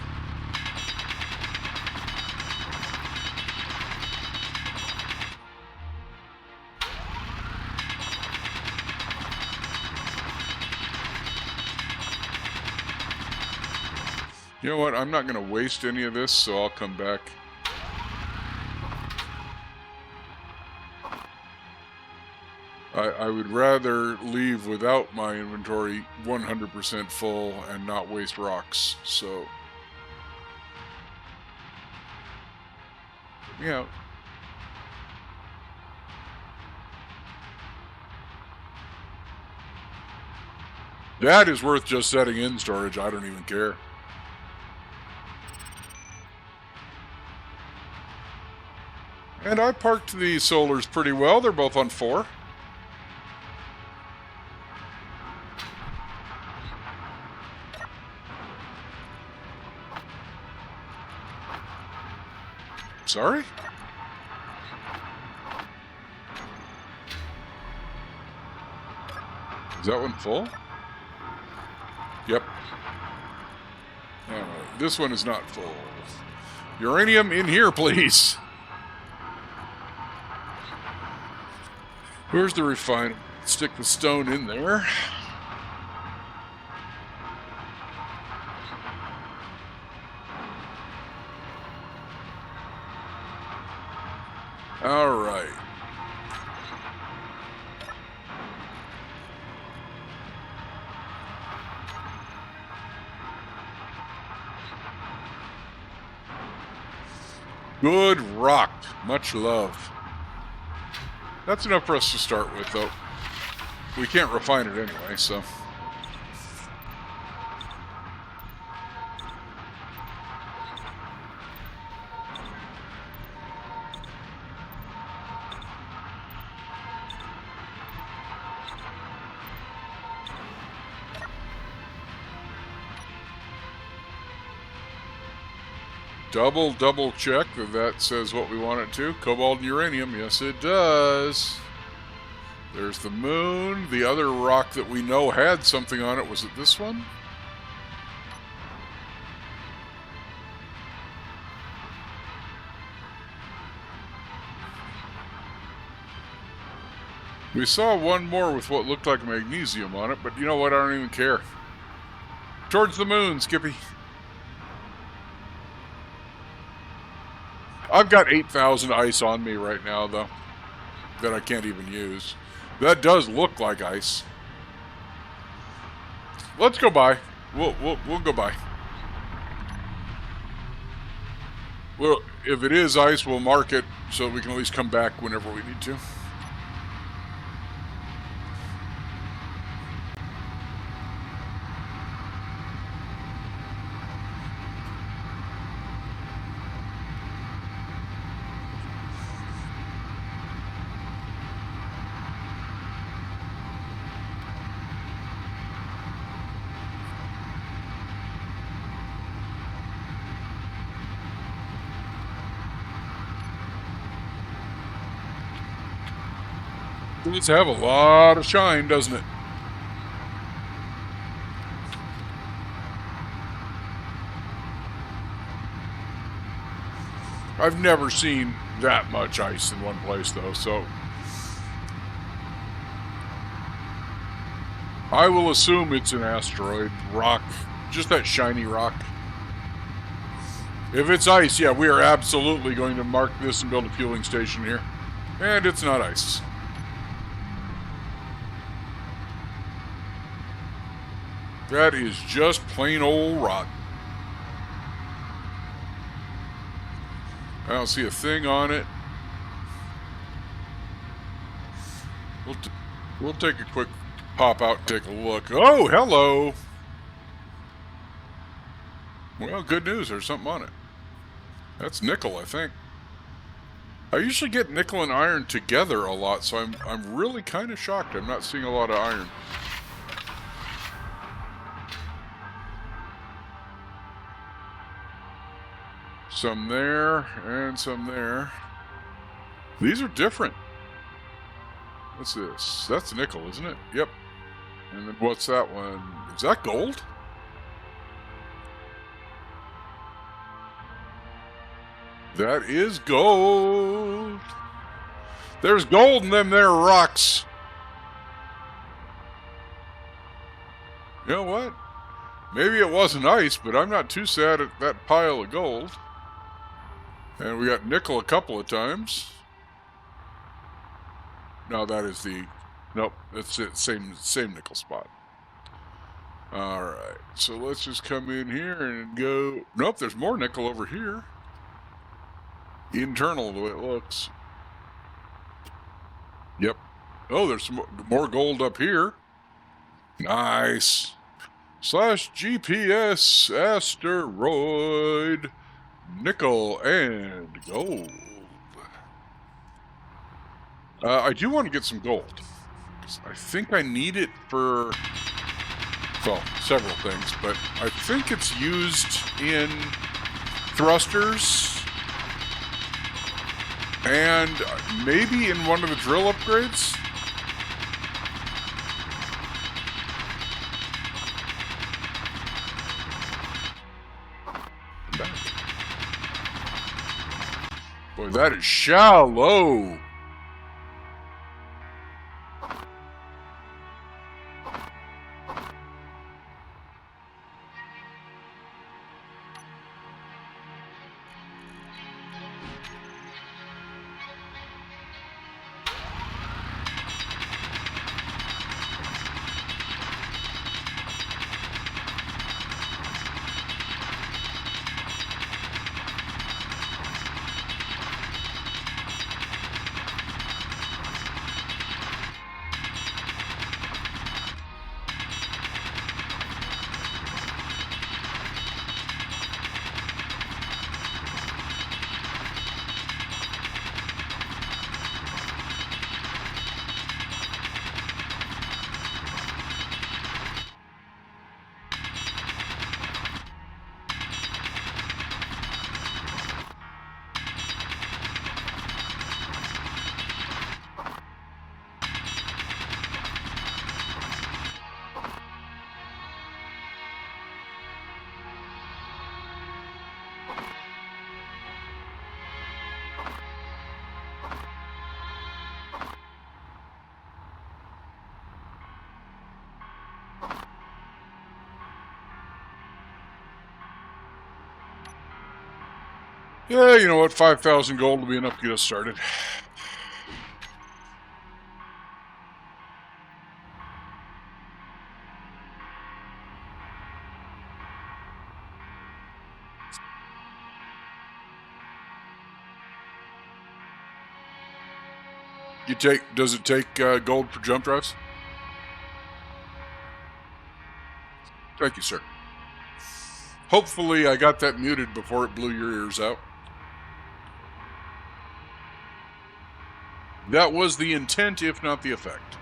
You know what? I'm not going to waste any of this, so I'll come back. I would rather leave without my inventory 100% full and not waste rocks, so... Yeah. That is worth just setting in storage. I don't even care. And I parked the solars pretty well. They're both on 4. Sorry? Is that one full? Yep. This one is not full. Uranium in here, please. Where's the refiner? Stick the stone in there. All right. Good rock. Much love. That's enough for us to start with, though. We can't refine it anyway, so... Double check that says what we want it to. Cobalt and uranium, yes it does. There's the moon. The other rock that we know had something on it, was it this one? We saw one more with what looked like magnesium on it, but you know what? I don't even care. Towards the moon, Skippy. I've got 8,000 ice on me right now, though, that I can't even use. That does look like ice. Let's go by. We'll go by. Well, if it is ice, we'll mark it so we can at least come back whenever we need to. It does have a lot of shine, doesn't it? I've never seen that much ice in one place, though, so I will assume it's an asteroid rock, just that shiny rock. If it's ice, yeah, we are absolutely going to mark this and build a fueling station here. And it's not ice. That is just plain old rock. I don't see a thing on it. We'll take a quick pop out and take a look. Oh, hello. Well, good news. There's something on it. That's nickel, I think. I usually get nickel and iron together a lot, so I'm really kind of shocked I'm not seeing a lot of iron. Some there and some there. These are different. What's this? That's nickel, isn't it? Yep. And then what's that one? Is that gold? That is gold. There's gold in them there rocks. You know what? Maybe it wasn't ice, but I'm not too sad at that pile of gold. And we got nickel a couple of times. No, that is the... Nope, that's it. Same nickel spot. Alright, so let's just come in here and go... Nope, there's more nickel over here. Internal, the way it looks. Yep. Oh, there's some more gold up here. Nice. /GPS asteroid nickel and gold. I do want to get some gold. I think I need it for, well, several things, but I think it's used in thrusters and maybe in one of the drill upgrades. Boy, that is shallow. Yeah, you know what? 5,000 gold will be enough to get us started. Does it take gold for jump drives? Thank you, sir. Hopefully I got that muted before it blew your ears out. That was the intent, if not the effect.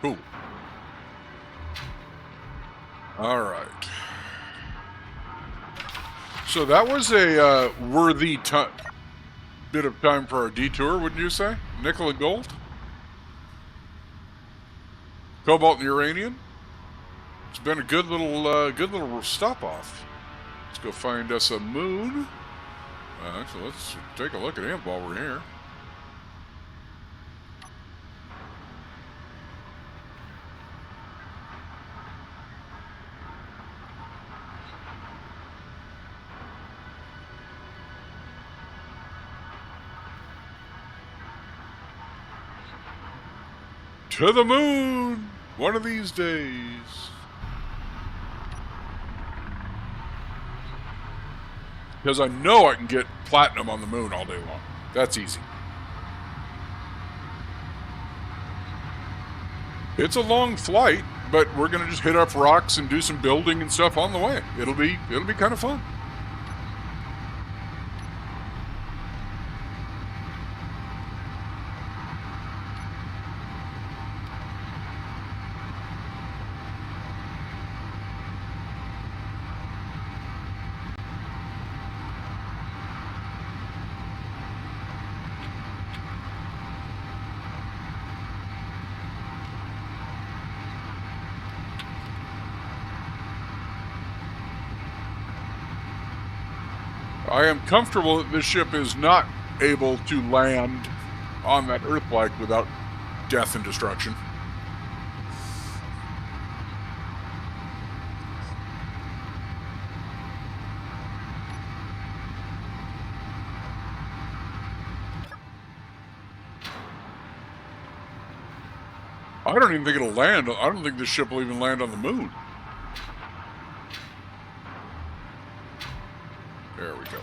Cool. All right. So that was a worthy bit of time for our detour, wouldn't you say? Nickel and gold? Cobalt and uranium? It's been a good little stop off. Let's go find us a moon. Actually, let's take a look at him while we're here. To the moon! One of these days. Because I know I can get platinum on the moon all day long. That's easy. It's a long flight, but we're going to just hit up rocks and do some building and stuff on the way. It'll be kind of fun. I am comfortable that this ship is not able to land on that Earth-like without death and destruction. I don't even think it'll land. I don't think this ship will even land on the moon. There we go.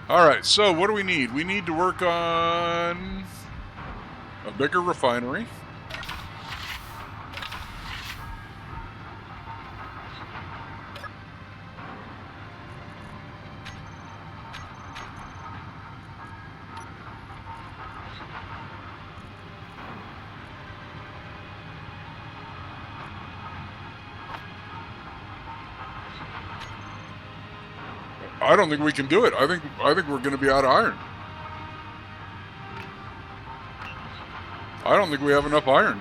All right, so what do we need? We need to work on a bigger refinery. I don't think we can do it. I think we're going to be out of iron. I don't think we have enough iron.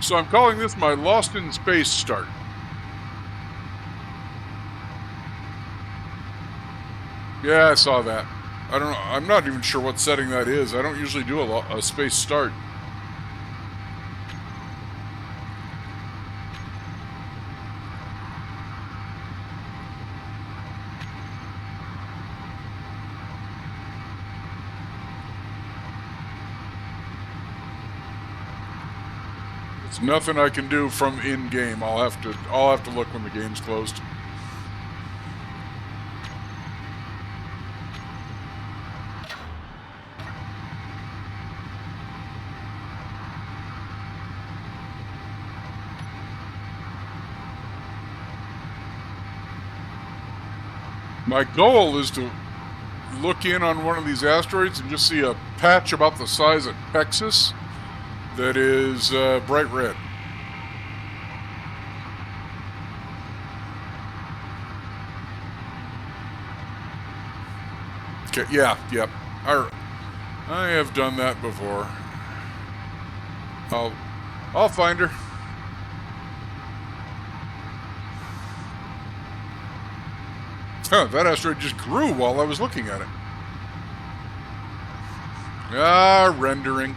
So I'm calling this my Lost in Space start. Yeah, I saw that. I don't know. I'm not even sure what setting that is. I don't usually do a space start. It's nothing I can do from in-game. I'll have to look when the game's closed. My goal is to look in on one of these asteroids and just see a patch about the size of Texas that is bright red. Okay, yeah, yep. I have done that before. I'll find her. Huh, that asteroid just grew while I was looking at it. Ah, rendering.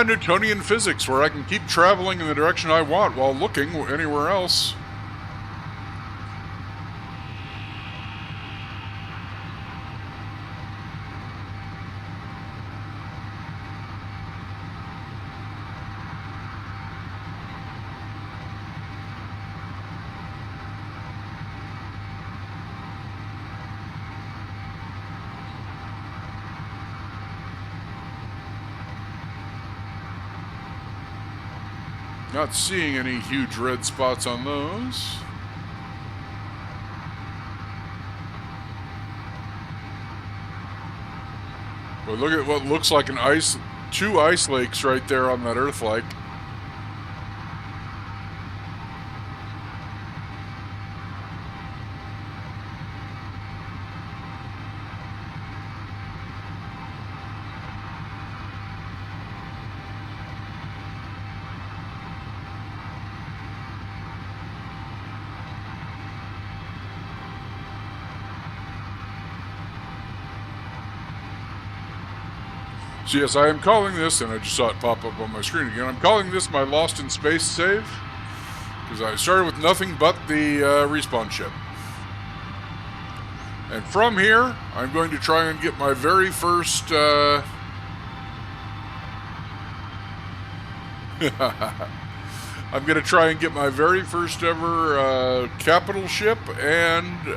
Newtonian physics, where I can keep traveling in the direction I want while looking anywhere else. Not seeing any huge red spots on those. But look at what looks like two ice lakes right there on that Earth lake. So yes, I am calling this, and I just saw it pop up on my screen again, I'm calling this my Lost in Space save, because I started with nothing but the respawn ship. And from here, I'm going to try and get my very first... I'm going to try and get my very first ever capital ship and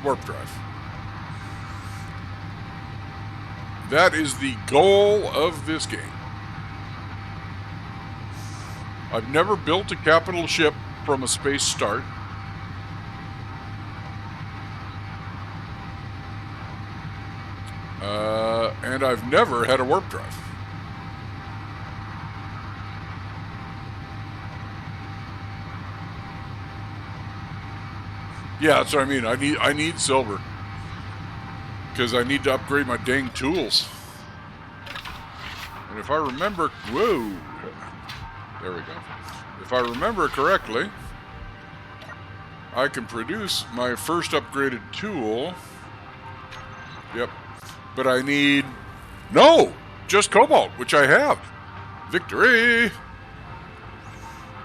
warp drive. That is the goal of this game. I've never built a capital ship from a space start. And I've never had a warp drive. Yeah, that's what I mean. I need silver. Because I need to upgrade my dang tools. And if I remember... Whoa! There we go. If I remember correctly, I can produce my first upgraded tool. Yep. But I need... No! Just cobalt, which I have. Victory!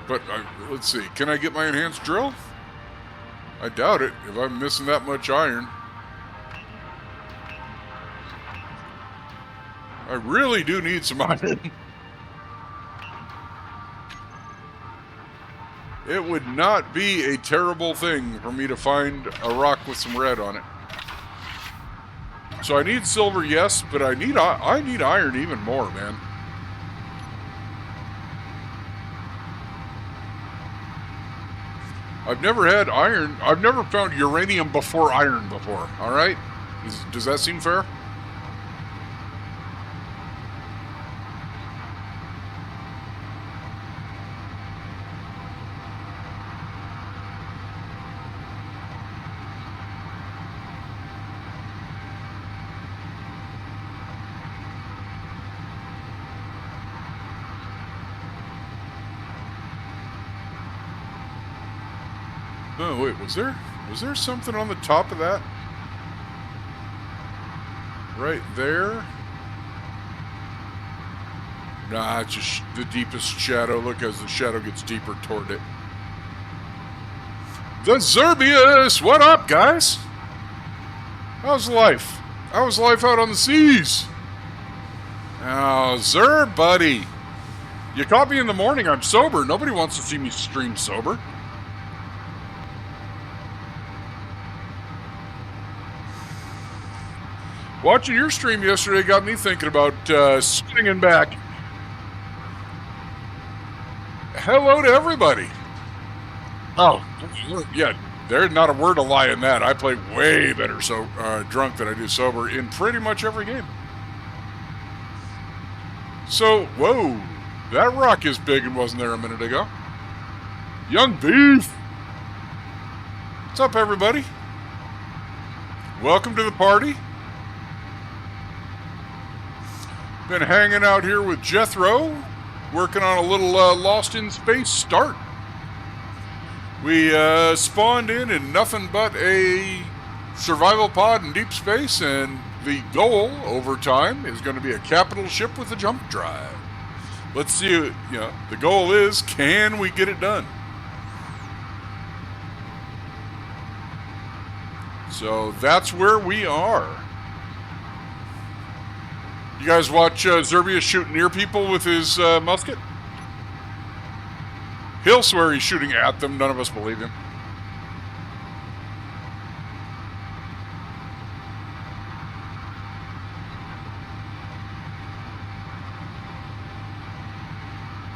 But, let's see. Can I get my enhanced drill? I doubt it, if I'm missing that much iron. I really do need some iron. It would not be a terrible thing for me to find a rock with some red on it. So I need silver, yes, but I need iron even more, man. I've never had iron. I've never found uranium before iron before, all right? Does that seem fair? Oh, wait, was there something on the top of that? Right there? Nah, it's just the deepest shadow. Look as the shadow gets deeper toward it. The Zerbius! What up, guys? How's life? How's life out on the seas? Oh, Zer, buddy. You caught me in the morning. I'm sober. Nobody wants to see me stream sober. Watching your stream yesterday got me thinking about swinging back. Hello to everybody. Oh, Yeah, there's not a word of lie in that. I play way better drunk than I do sober in pretty much every game. So, whoa, that rock is big and wasn't there a minute ago. Young Beef. What's up, everybody? Welcome to the party. Been hanging out here with Jethro, working on a little Lost in Space start. We spawned in nothing but a survival pod in deep space, and the goal over time is going to be a capital ship with a jump drive. Let's see, the goal is, can we get it done? So that's where we are. You guys watch Zerbius shoot near people with his musket? He'll swear he's shooting at them. None of us believe him.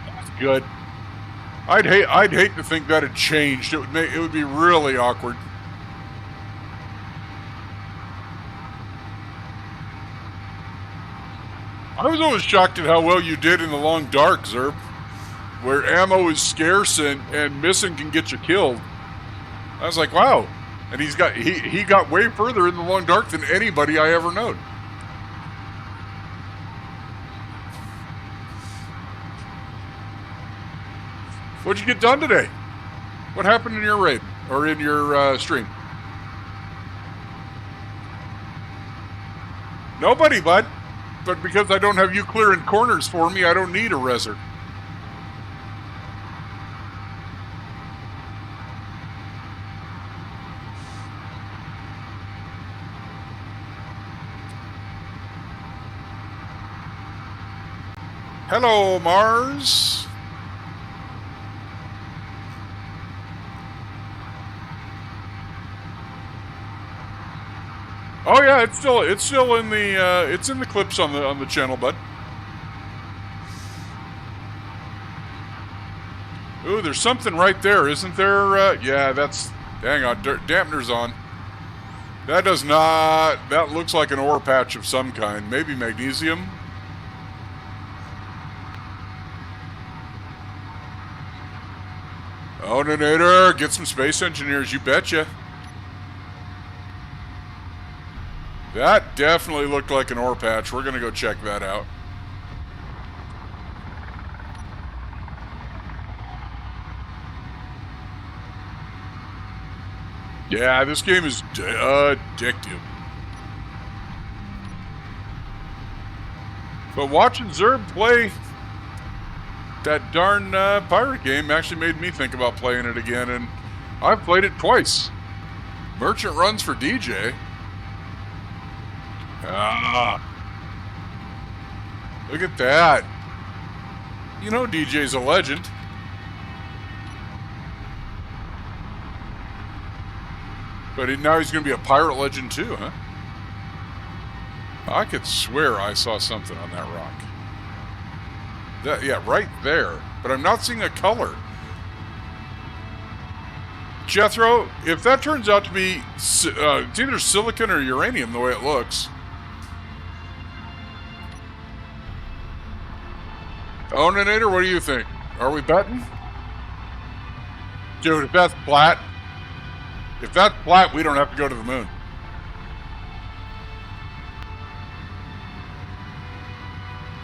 That's good. I'd hate to think that had changed. It would be really awkward. I was always shocked at how well you did in the long dark, Zerb, where ammo is scarce and missing can get you killed. I was like, wow. And he got way further in the long dark than anybody I ever known. What'd you get done today? What happened in your raid or in your stream? Nobody, bud. But because I don't have you clearing corners for me, I don't need a reser. Hello, Mars. Oh yeah, it's still in the clips on the channel, bud. Ooh, there's something right there, isn't there? Yeah, that's, hang on, dampener's on. That looks like an ore patch of some kind, maybe magnesium. Onator, get some space engineers, you betcha. That definitely looked like an ore patch. We're going to go check that out. Yeah, this game is addictive. But watching Zerb play that darn pirate game actually made me think about playing it again, and I've played it twice. Merchant runs for DJ. Look at that. You know DJ's a legend. But now he's going to be a pirate legend too, huh? I could swear I saw something on that rock. Yeah, right there. But I'm not seeing a color. Jethro, if that turns out to be, it's either silicon or uranium the way it looks. Oninator, what do you think? Are we betting? Dude, if that's flat, we don't have to go to the moon.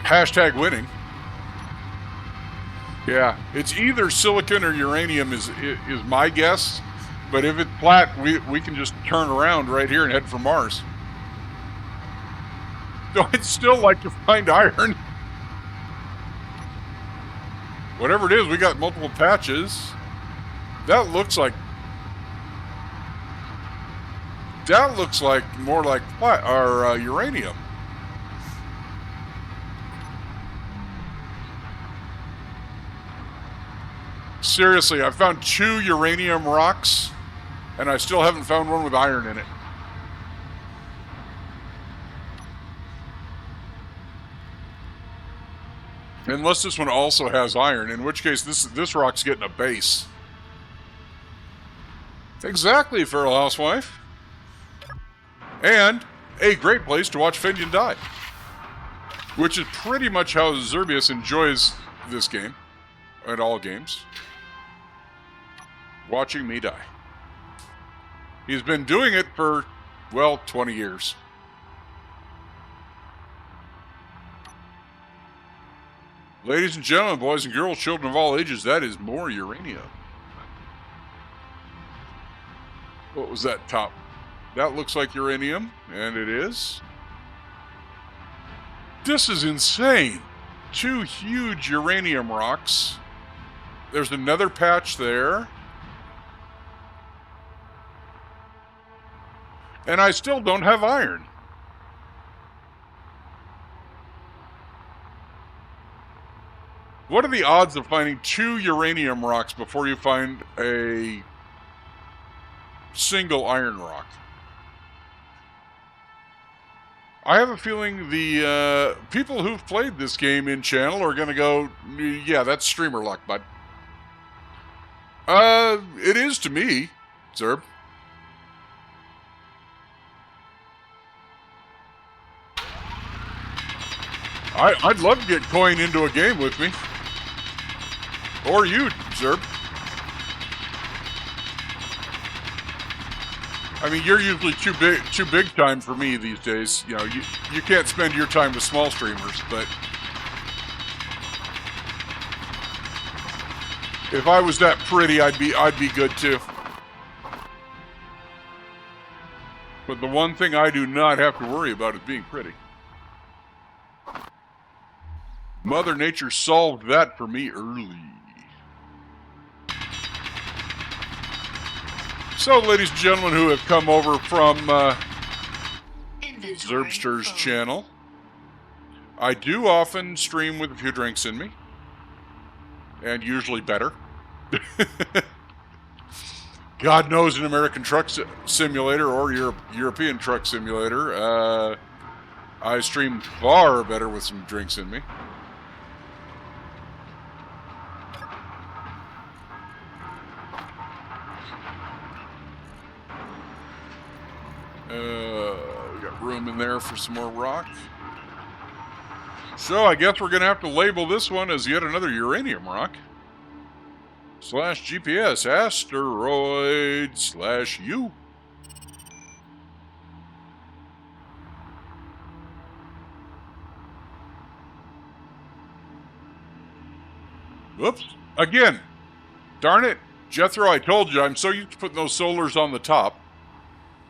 Hashtag winning. Yeah, it's either silicon or uranium is my guess. But if it's flat, we can just turn around right here and head for Mars. So I'd still like to find iron. Whatever it is, we got multiple patches. That looks like more like uranium. Seriously, I've found 2 uranium rocks, and I still haven't found one with iron in it. Unless this one also has iron, in which case this rock's getting a base. Exactly, Feral Housewife. And a great place to watch Fendian die. Which is pretty much how Zerbius enjoys this game. And all games. Watching me die. He's been doing it for, well, 20 years. Ladies and gentlemen, boys and girls, children of all ages, that is more uranium. What was that top? That looks like uranium, and it is. This is insane. 2 huge uranium rocks. There's another patch there. And I still don't have iron. What are the odds of finding 2 uranium rocks before you find a single iron rock? I have a feeling the people who've played this game in channel are going to go, yeah, that's streamer luck, bud. It is to me, Zerb. I'd love to get Coin into a game with me. Or you, Zerb. I mean, you're usually too big time for me these days. You know, you can't spend your time with small streamers, but if I was that pretty, I'd be good too. But the one thing I do not have to worry about is being pretty. Mother Nature solved that for me early. So, ladies and gentlemen who have come over from Zerbster's channel, I do often stream with a few drinks in me, and usually better. God knows an American Truck Simulator or European Truck Simulator, I stream far better with some drinks in me. We got room in there for some more rock. So I guess we're going to have to label this one as yet another uranium rock. /GPS asteroid /U. Whoops. Again. Darn it. Jethro, I told you, I'm so used to putting those solars on the top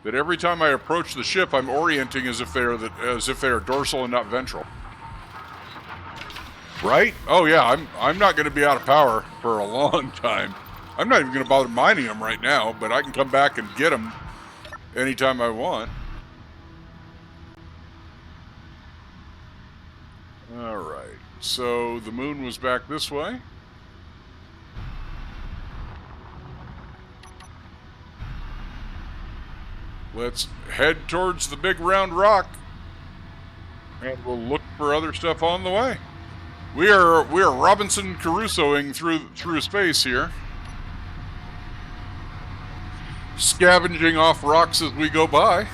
that every time I approach the ship, I'm orienting as if they are dorsal and not ventral. Right? Oh yeah, I'm not going to be out of power for a long time. I'm not even going to bother mining them right now, but I can come back and get them anytime I want. All right. So the moon was back this way. Let's head towards the big round rock, and we'll look for other stuff on the way. We are Robinson Crusoeing through space here, scavenging off rocks as we go by.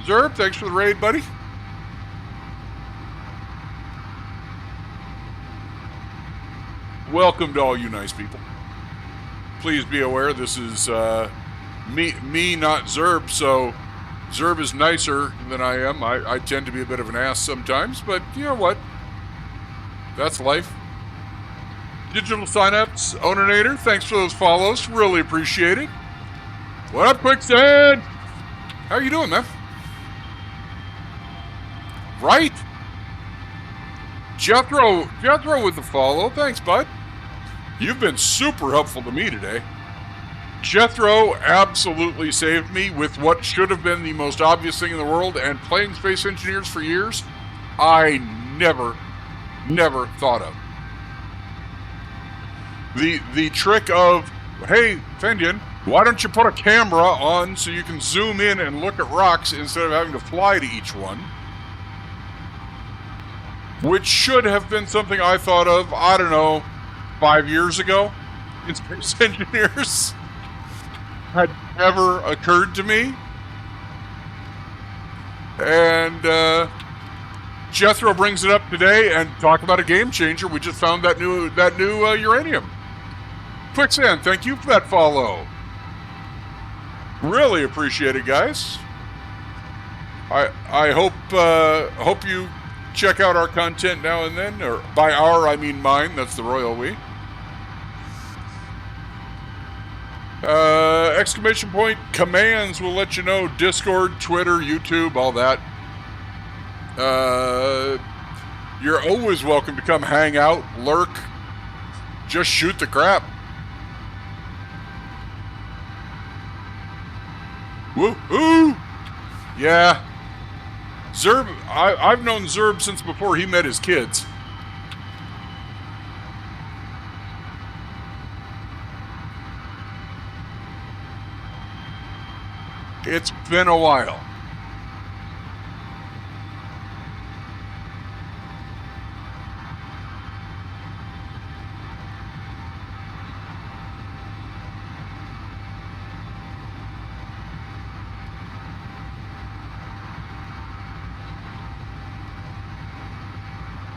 Zerb, thanks for the raid, buddy. Welcome to all you nice people. Please be aware this is me, not Zerb, so Zerb is nicer than I am. I tend to be a bit of an ass sometimes, but you know what? That's life. Digital signups, Ownernator, thanks for those follows. Really appreciate it. What up, Quicksand? How you doing, man? Right? Jethro with the follow. Thanks, bud. You've been super helpful to me today. Jethro absolutely saved me with what should have been the most obvious thing in the world, and playing Space Engineers for years, I never thought of. The trick of, hey, Fendian, Why don't you put a camera on so you can zoom in and look at rocks instead of having to fly to each one? Which should have been something I thought of, I don't know, 5 years ago in space engineers. Had never occurred to me. And Jethro brings it up today, and talk about a game changer. We just found that new uranium. Quicksand, thank you for that follow. Really appreciate it, guys. I hope you check out our content now and then, or by our I mean mine. That's the royal we. Exclamation point commands will let you know. Discord, Twitter, YouTube, all that. You're always welcome to come hang out, lurk, just shoot the crap. Woo-hoo! Yeah. Zerb, I've known Zerb since before he met his kids. It's been a while.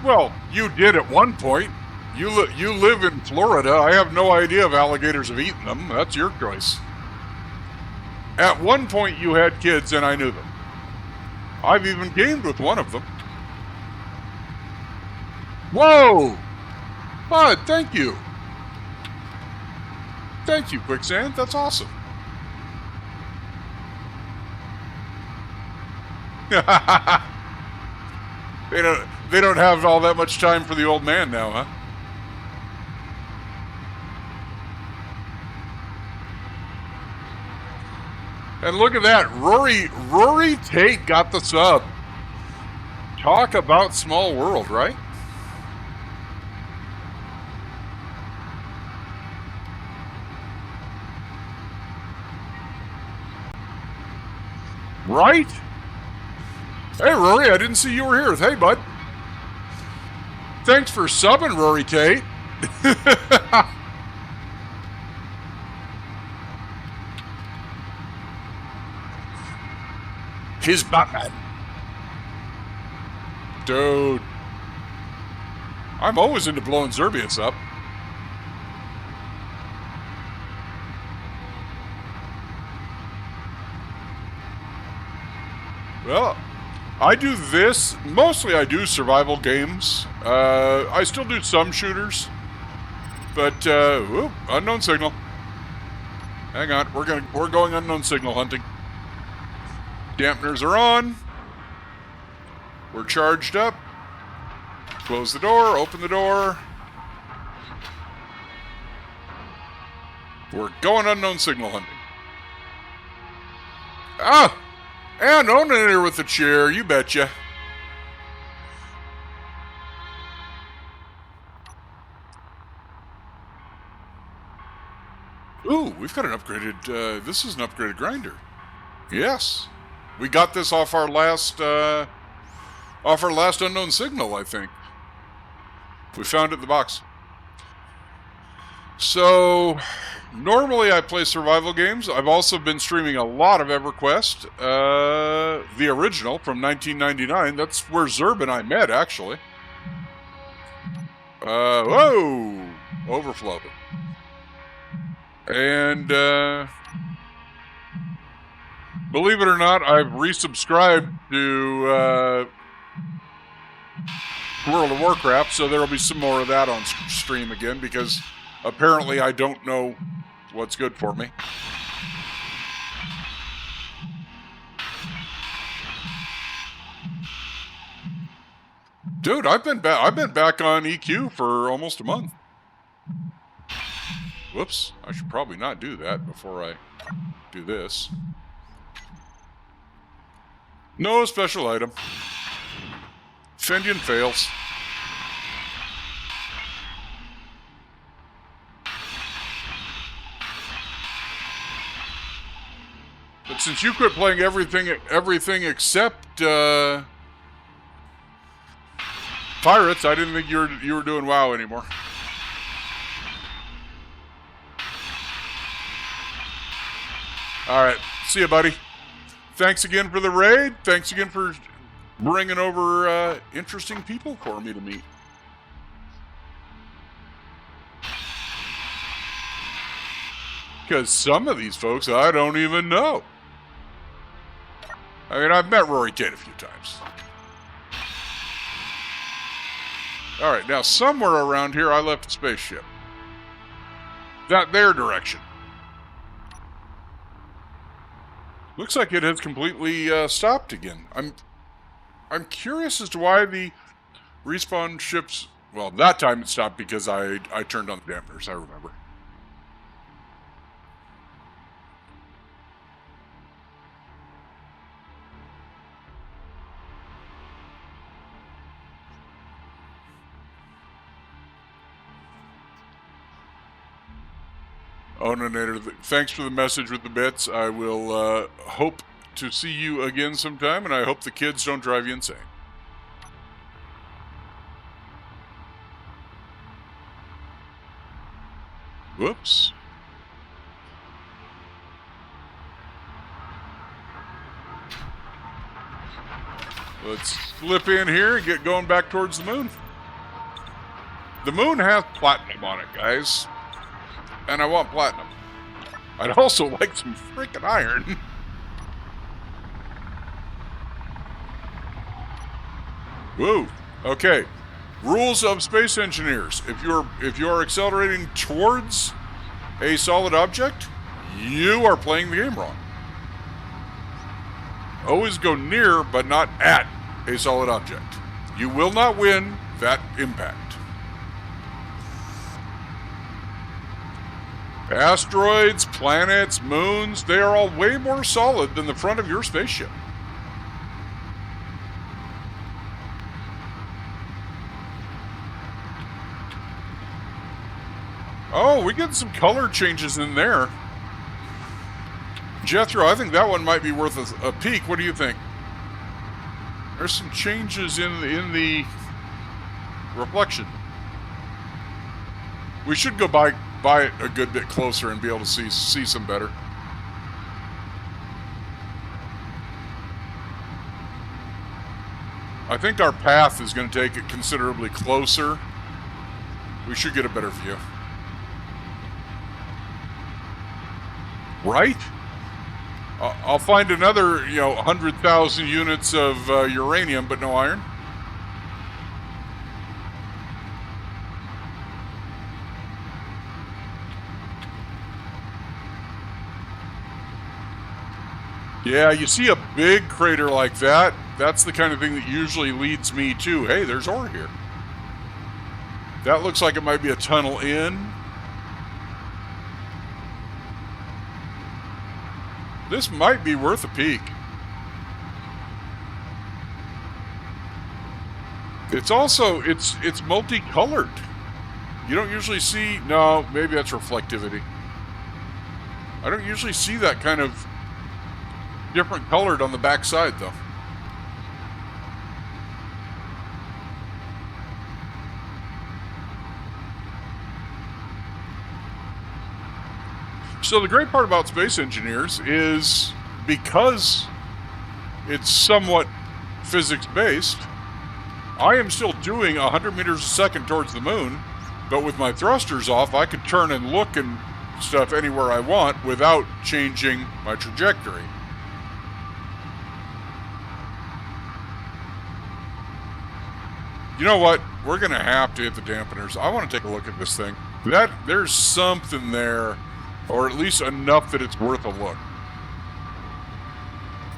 Well, you did at one point. You live in Florida. I have no idea if alligators have eaten them. That's your choice. At one point, you had kids, and I knew them. I've even gamed with one of them. Whoa! Bud, thank you. Thank you, Quicksand. That's awesome. They don't have all that much time for the old man now, huh? And look at that, Rory Tate got the sub. Talk about small world, right? Right? Hey, Rory, I didn't see you were here. Hey, bud. Thanks for subbing, Rory Tate. He's Batman. Dude. I'm always into blowing Zerbius up. Well, I do this. Mostly I do survival games. I still do some shooters. But, whoop, unknown signal. Hang on, we're going unknown signal hunting. Dampeners are on. We're charged up. Close the door, open the door. We're going unknown signal hunting. Ah! And owning her with the chair, you betcha. Ooh, we've got an upgraded, this is an upgraded grinder. Yes. We got this off our last unknown signal, I think. We found it in the box. So, normally I play survival games. I've also been streaming a lot of EverQuest. The original from 1999. That's where Zerb and I met, actually. Whoa! Overflow. And, believe it or not, I've resubscribed to World of Warcraft, so there will be some more of that on stream again, because apparently I don't know what's good for me. Dude, I've been back on EQ for almost a month. Whoops, I should probably not do that before I do this. No special item. Fendian fails. since you quit playing everything except Pirates, I didn't think you were doing WoW anymore. All right, see you, buddy. Thanks again for the raid. Thanks again for bringing over interesting people for me to meet. Because some of these folks I don't even know. I mean, I've met Rory Tate a few times. All right, now somewhere around here I left a spaceship. That their direction. Looks like it has completely stopped again. I'm curious as to why the respawn ships... Well, that time it stopped because I turned on the dampeners, I remember. Ononator, thanks for the message with the bits. I will hope to see you again sometime, and I hope the kids don't drive you insane. Whoops. Let's slip in here and get going back towards the moon. The moon has platinum on it, guys. And I want platinum. I'd also like some freaking iron. Woo. Okay. Rules of space engineers. If you're accelerating towards a solid object, you are playing the game wrong. Always go near, but not at a solid object. You will not win that impact. Asteroids, planets, moons, they are all way more solid than the front of your spaceship. Oh, we get some color changes in there. Jethro, I think that one might be worth a peek. What do you think? There's some changes in the reflection. We should go by it a good bit closer and be able to see some better. I think our path is going to take it considerably closer. We should get a better view. Right? I'll find another, 100,000 units of uranium, but no iron. Yeah, you see a big crater like that, that's the kind of thing that usually leads me to, hey, there's ore here. That looks like it might be a tunnel in. This might be worth a peek. It's also, it's multicolored. You don't usually see, no, maybe that's reflectivity. I don't usually see that kind of different colored on the back side, though. So the great part about space engineers is because it's somewhat physics-based, I am still doing 100 meters a second towards the moon, but with my thrusters off, I could turn and look and stuff anywhere I want without changing my trajectory. You know what? We're going to have to hit the dampeners. I want to take a look at this thing. There's something there, or at least enough that it's worth a look.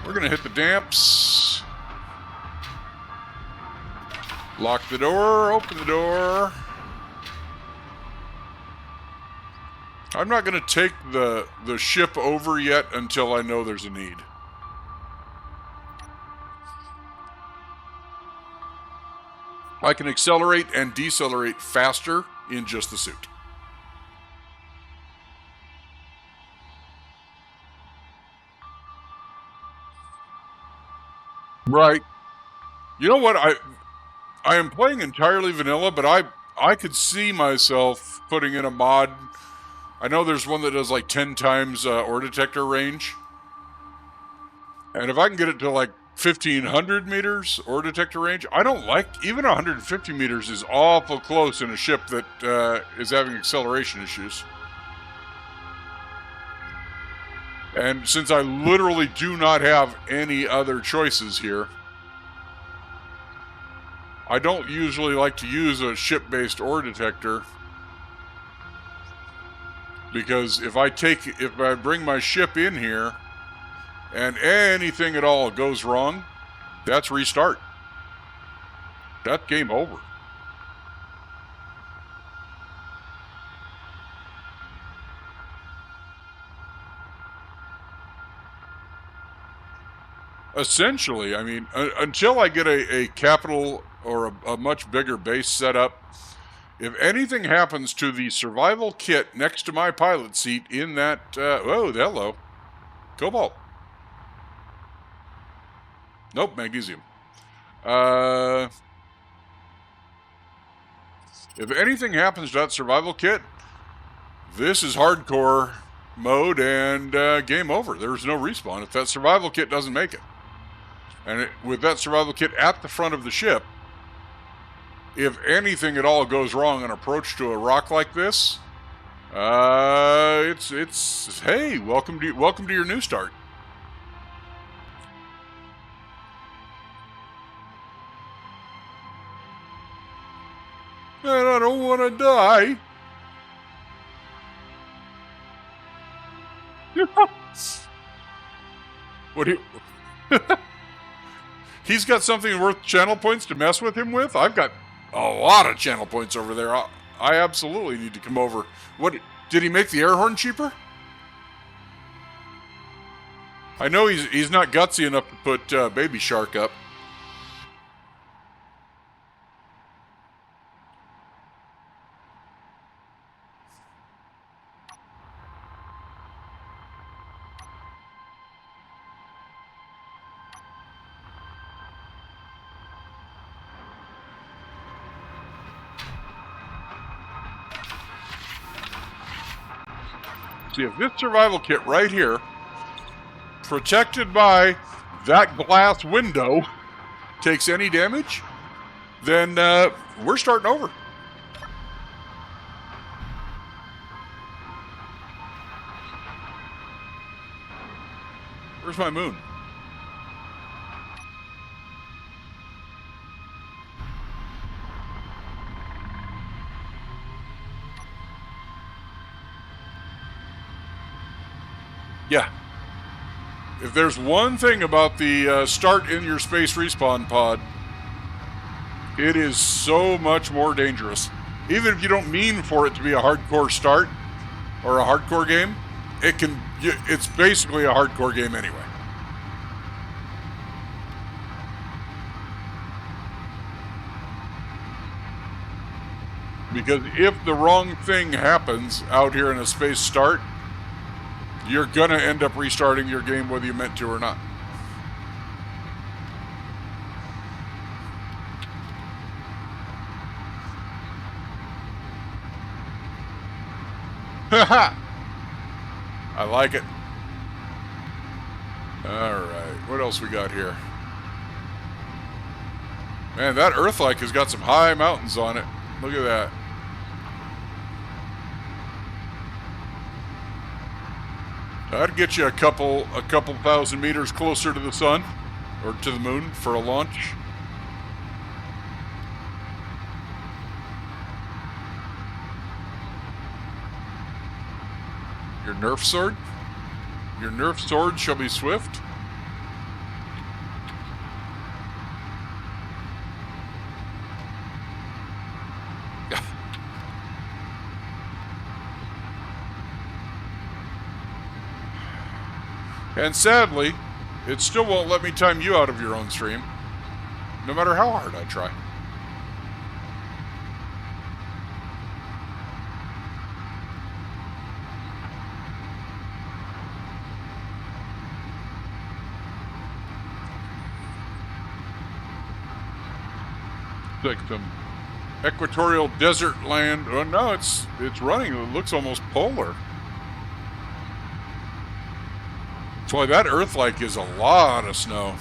We're going to hit the damps. Lock the door, open the door. I'm not going to take the ship over yet until I know there's a need. I can accelerate and decelerate faster in just the suit. Right. You know what? I am playing entirely vanilla, but I could see myself putting in a mod. I know there's one that does like 10 times ore detector range. And if I can get it to like 1,500 meters ore detector range, I don't like even 150 meters is awful close in a ship that is having acceleration issues. And since I literally do not have any other choices here, I don't usually like to use a ship-based ore detector because if I bring my ship in here and anything at all goes wrong, that's restart. That's game over. Essentially, I mean, until I get a capital or a much bigger base set up, if anything happens to the survival kit next to my pilot seat in that, oh, hello, cobalt. Nope, magnesium. If anything happens to that survival kit, this is hardcore mode and game over. There's no respawn if that survival kit doesn't make it. And with that survival kit at the front of the ship, if anything at all goes wrong on approach to a rock like this, it's hey, welcome to your new start. And I don't want to die. What do you? He's got something worth channel points to mess with him with. I've got a lot of channel points over there. I absolutely need to come over. What did he make the air horn cheaper? I know he's not gutsy enough to put Baby Shark up. See, if this survival kit right here, protected by that glass window, takes any damage, then we're starting over. Where's my moon? Yeah. If there's one thing about the start in your space respawn pod, it is so much more dangerous. Even if you don't mean for it to be a hardcore start or a hardcore game, it's basically a hardcore game anyway. Because if the wrong thing happens out here in a space start, you're gonna end up restarting your game whether you meant to or not. Haha! I like it. Alright, what else we got here? Man, that Earth-like has got some high mountains on it. Look at that. That'd get you a couple thousand meters closer to the sun, or to the moon for a launch. Your Nerf sword? Your Nerf sword shall be swift? And sadly, it still won't let me time you out of your own stream, no matter how hard I try. like some equatorial desert land. Oh no, it's running. It looks almost polar. Boy, that Earth-like is a lot of snow.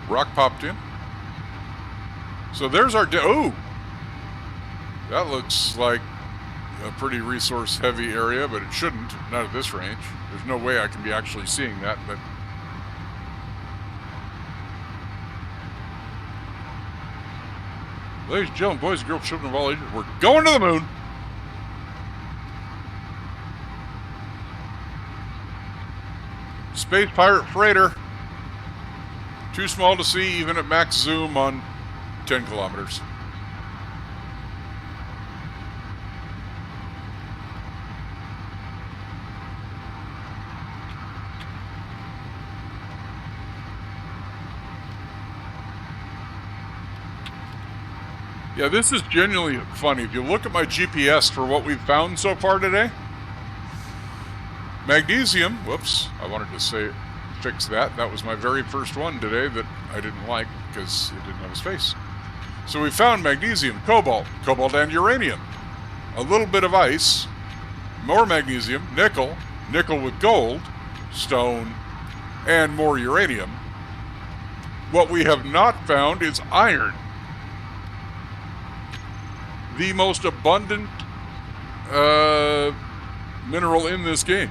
Rock popped in. So there's our... oh! That looks like a pretty resource-heavy area, but it shouldn't. Not at this range. There's no way I can be actually seeing that, but... Ladies and gentlemen, boys and girls, children of all ages, we're going to the moon! Space Pirate Freighter. Too small to see even at max zoom on 10 kilometers. Yeah, this is genuinely funny. If you look at my GPS for what we've found so far today, magnesium, whoops, I wanted to fix that. That was my very first one today that I didn't like because it didn't have a space. So we found magnesium, cobalt and uranium, a little bit of ice, more magnesium, nickel with gold, stone, and more uranium. What we have not found is iron. The most abundant mineral in this game.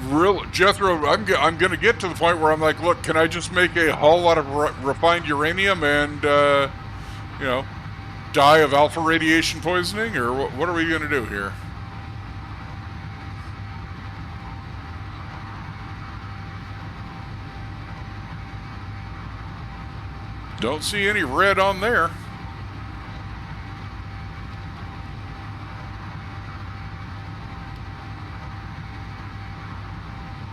Real Jethro, I'm going to get to the point where I'm like, look, can I just make a whole lot of refined uranium and, die of alpha radiation poisoning, or what are we going to do here? Don't see any red on there.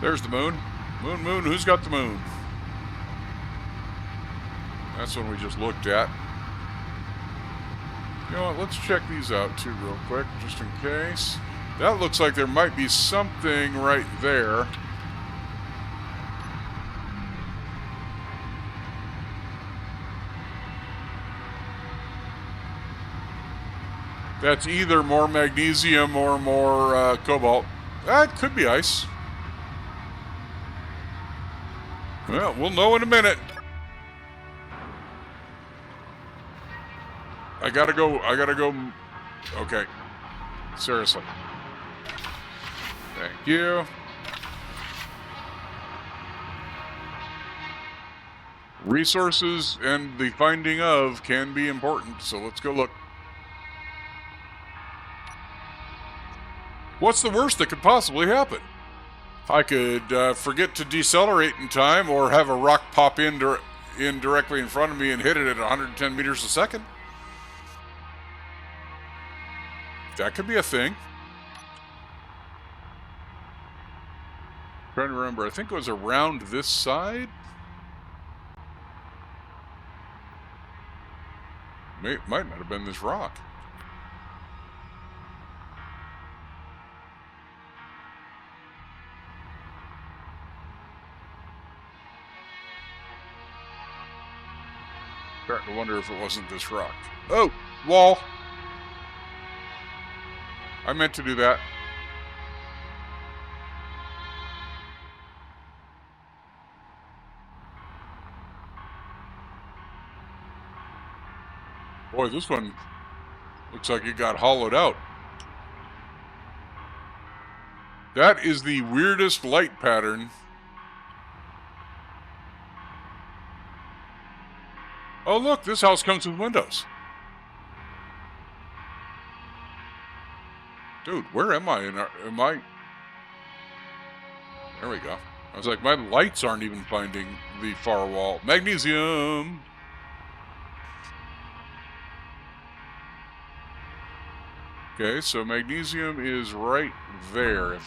There's the moon. Moon, who's got the moon? That's one we just looked at. You know what, let's check these out too real quick, just in case. That looks like there might be something right there. That's either more magnesium or more cobalt. That could be ice. Well, we'll know in a minute. I gotta go. Okay. Seriously. Thank you. Resources and the finding of can be important, so let's go look. What's the worst that could possibly happen? I could forget to decelerate in time or have a rock pop in directly in front of me and hit it at 110 meters a second. That could be a thing. Trying to remember, I think it was around this side. Might not have been this rock. Starting to wonder if it wasn't this rock. Oh, wall. I meant to do that. Boy, this one looks like it got hollowed out. That is the weirdest light pattern. Oh, look, this house comes with windows. Dude, where am I? Am I... There we go. I was like, my lights aren't even finding the far wall. Magnesium! Okay, so magnesium is right there.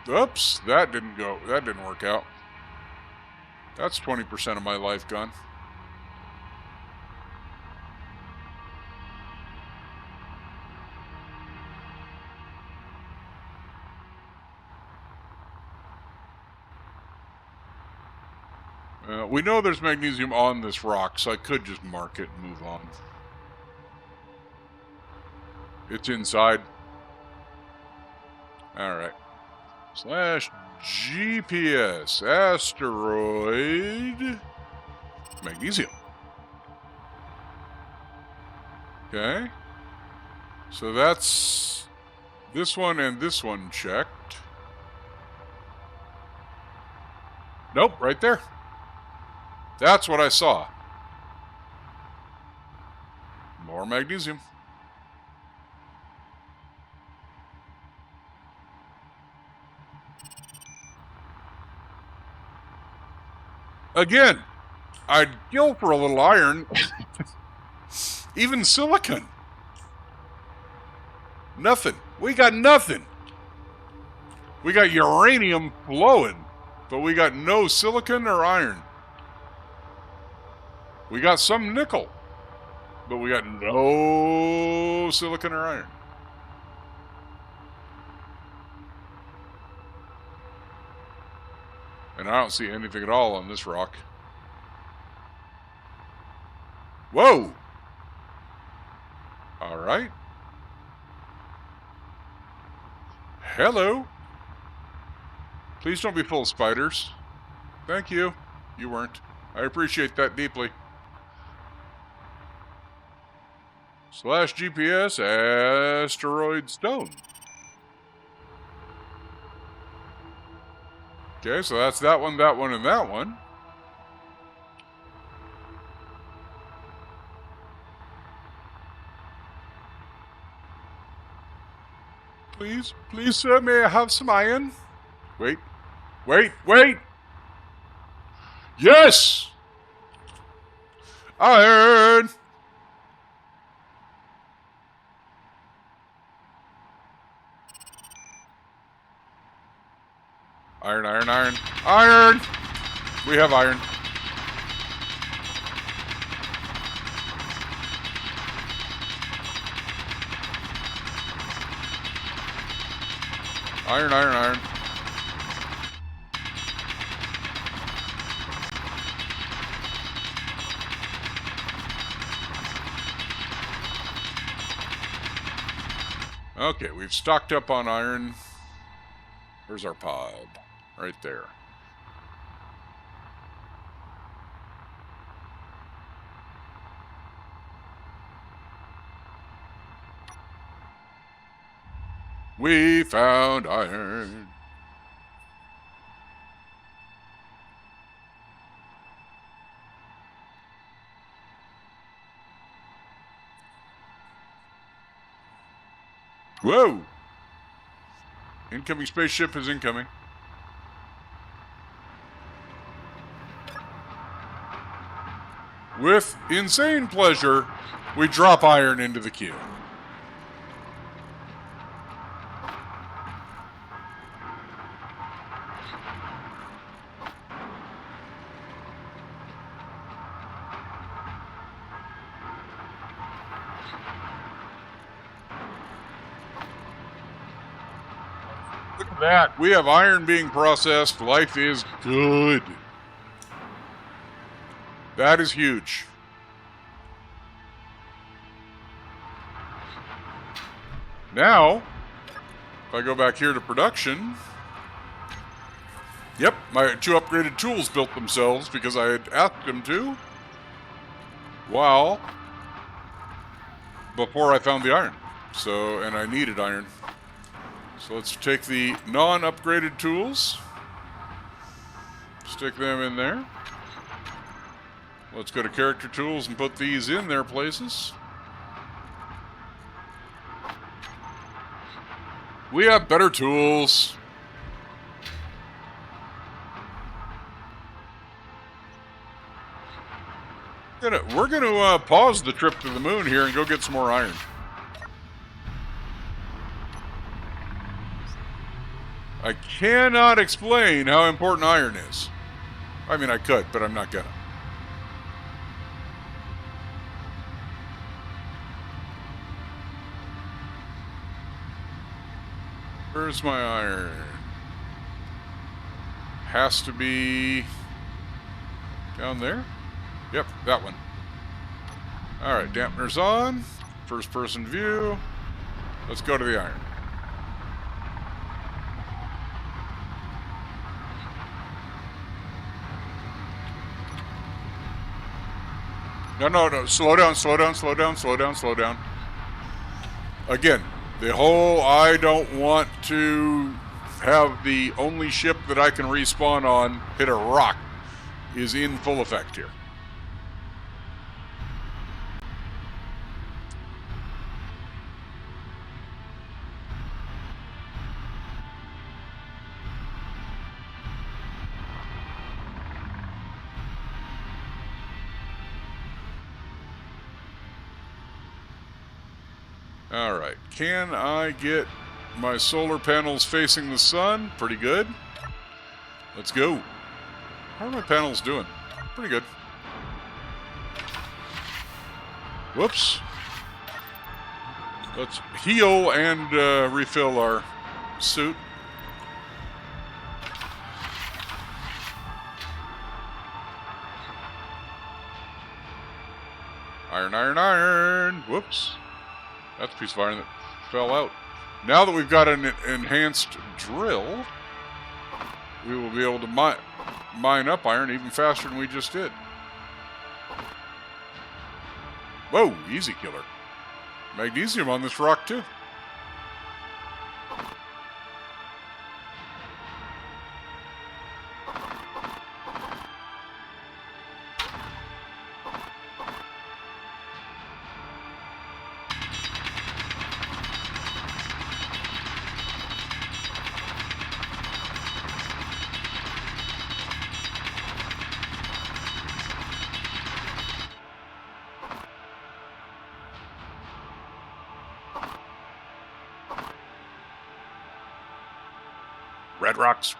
Oops, that didn't go. That didn't work out. That's 20% of my life gone. We know there's magnesium on this rock, so I could just mark it and move on. It's inside. Alright. / GPS asteroid magnesium. Okay. So that's this one and this one checked. Nope, right there. That's what I saw. More magnesium. Again, I'd kill for a little iron. Even silicon. Nothing. We got nothing. We got uranium flowing, but we got no silicon or iron. We got some nickel, but we got no silicon or iron. And I don't see anything at all on this rock. Whoa! Alright. Hello. Please don't be full of spiders. Thank you. You weren't. I appreciate that deeply. / GPS asteroid stone. Okay, so that's that one, and that one. Please, sir, may I have some iron? Wait. Yes! Iron! Iron! We have iron. Iron. Okay, we've stocked up on iron. Where's our pod? Right there. We found iron. Whoa! Incoming spaceship is incoming. With insane pleasure, we drop iron into the queue. Look at that. We have iron being processed. Life is good. That is huge. Now, if I go back here to production, yep, my 2 upgraded tools built themselves because I had asked them to. Wow. Before I found the iron. So, and I needed iron. So let's take the non-upgraded tools, stick them in there. Let's go to character tools and put these in their places. We have better tools. We're gonna pause the trip to the moon here and go get some more iron. I cannot explain how important iron is. I mean, I could, but I'm not gonna. Where's my iron? Has to be down there? Yep, that one. Alright, dampeners on. First person view. Let's go to the iron. No. Slow down. Again, the whole I don't want to have the only ship that I can respawn on hit a rock is in full effect here. Alright, can I get my solar panels facing the sun? Pretty good. Let's go. How are my panels doing? Pretty good. Whoops. Let's heal and refill our suit. Iron. Whoops. That's a piece of iron that fell out. Now that we've got an enhanced drill, we will be able to mine up iron even faster than we just did. Whoa, easy killer. Magnesium on this rock too.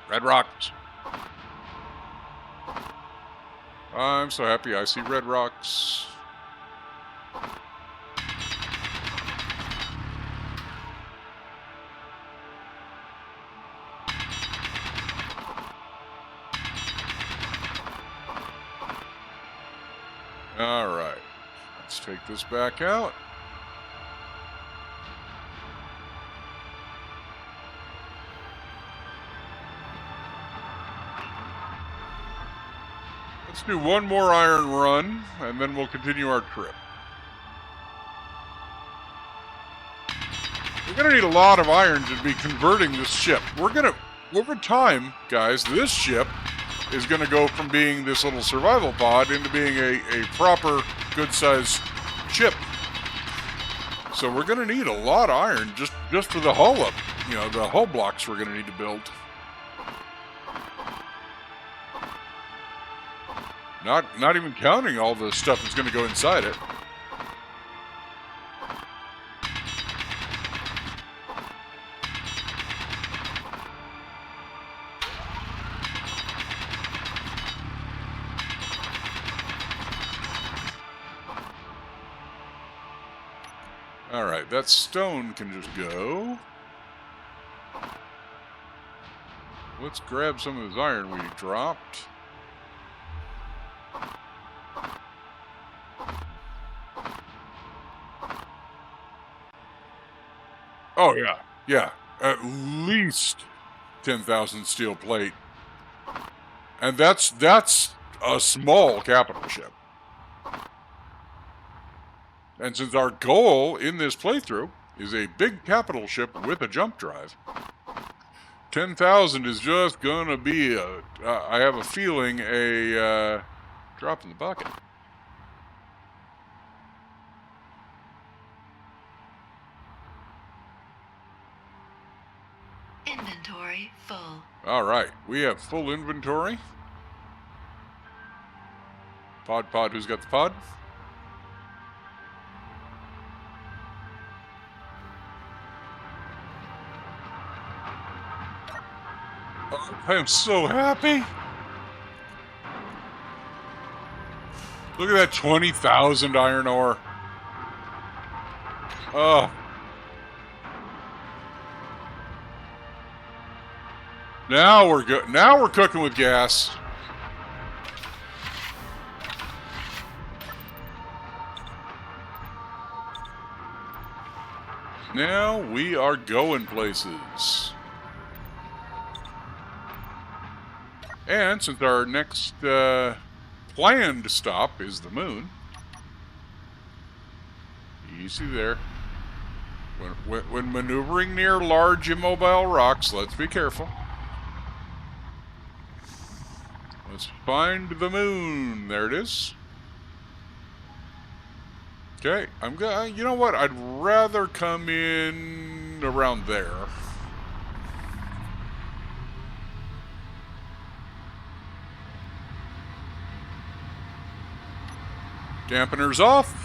Red rocks. I'm so happy I see red rocks. Alright, let's take this back out. Let's do one more iron run, and then we'll continue our trip. We're going to need a lot of iron to be converting this ship. Over time, guys, this ship is going to go from being this little survival pod into being a proper, good-sized ship. So we're going to need a lot of iron just for the hull up. You know, the hull blocks we're going to need to build. Not even counting all the stuff that's going to go inside it. Alright, that stone can just go. Let's grab some of this iron we dropped. Oh, yeah. At least 10,000 steel plate. And that's a small capital ship. And since our goal in this playthrough is a big capital ship with a jump drive, 10,000 is just gonna be I have a feeling, a drop in the bucket. Inventory full. All right, we have full inventory. Pod, who's got the pod? Oh, I am so happy. Look at that 20,000 iron ore. Oh. Now we're good. Now we're cooking with gas. Now we are going places. And since our next planned stop is the moon, easy there. When maneuvering near large immobile rocks, let's be careful. Let's find the moon. There it is. Okay, I'm gonna. You know what? I'd rather come in around there. Dampeners off.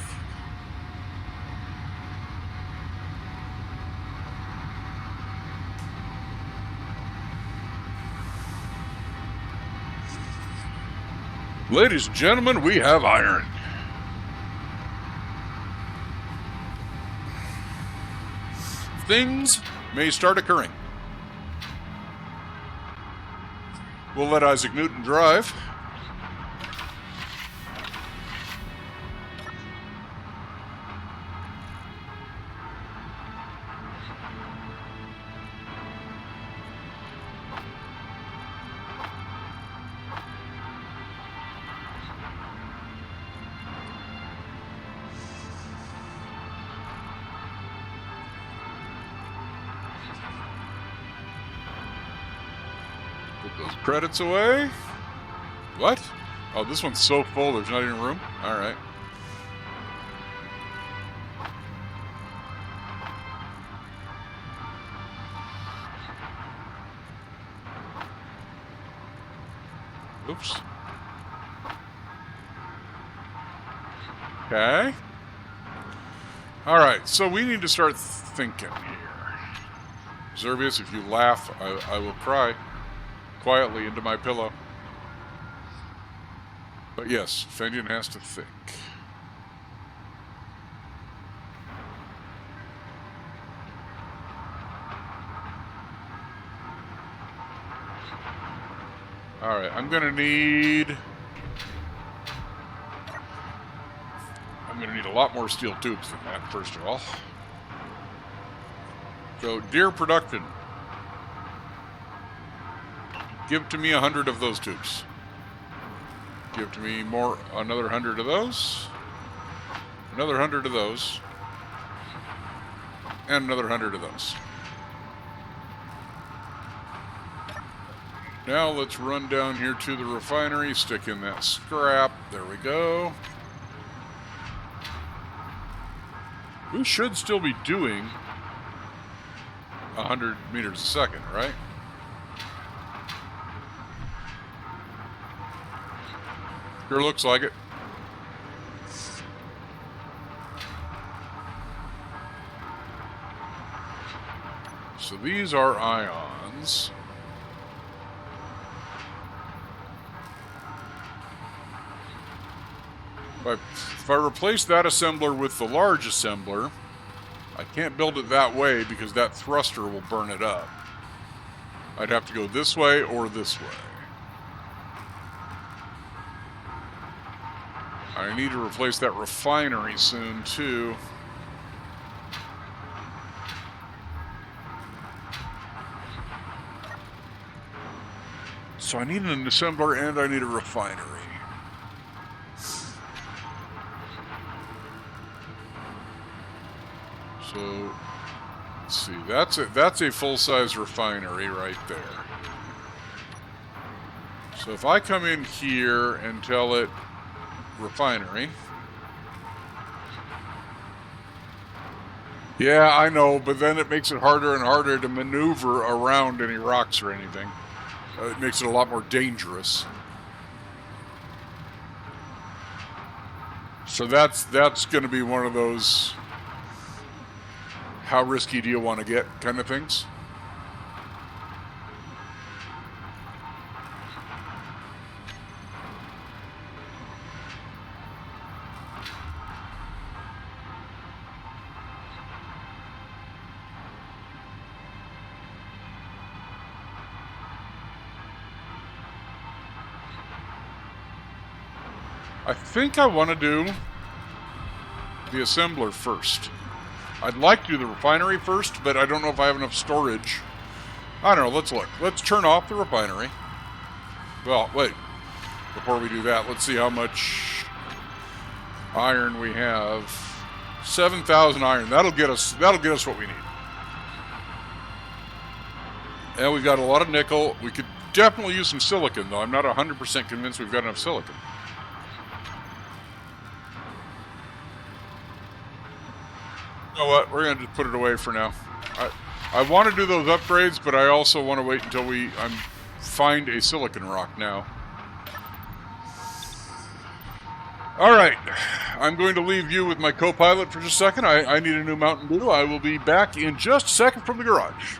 Ladies and gentlemen, we have iron. Things may start occurring. We'll let Isaac Newton drive. Put those credits away. What? Oh, this one's so full there's not even room? Alright. Oops. Okay. Alright, so we need to start thinking here. Zervius, if you laugh, I will cry quietly into my pillow. But yes, Fendian has to think. Alright, I'm gonna need a lot more steel tubes than that, first of all. So, dear production, give to me 100 of those tubes. Give to me another 100 of those. Another 100 of those. And another 100 of those. Now let's run down here to the refinery, stick in that scrap. There we go. We should still be doing 100 meters a second, right? Sure looks like it. So these are ions. If I replace that assembler with the large assembler, I can't build it that way because that thruster will burn it up. I'd have to go this way or this way. I need to replace that refinery soon, too. So I need an assembler and I need a refinery. So, let's see, that's a full-size refinery right there. So if I come in here and tell it refinery. Yeah, I know, but then it makes it harder and harder to maneuver around any rocks or anything. It makes it a lot more dangerous. So that's going to be one of those how risky do you want to get kind of things. I think I want to do the assembler first. I'd like to do the refinery first, but I don't know if I have enough storage. I don't know, let's look. Let's turn off the refinery. Well, wait. Before we do that, let's see how much iron we have. 7,000 iron. That'll get us what we need. And we've got a lot of nickel. We could definitely use some silicon, though. I'm not 100% convinced we've got enough silicon. You know what? We're going to just put it away for now. I want to do those upgrades, but I also want to wait until we find a silicon rock now. All right. I'm going to leave you with my co-pilot for just a second. I need a new Mountain Dew. I will be back in just a second from the garage.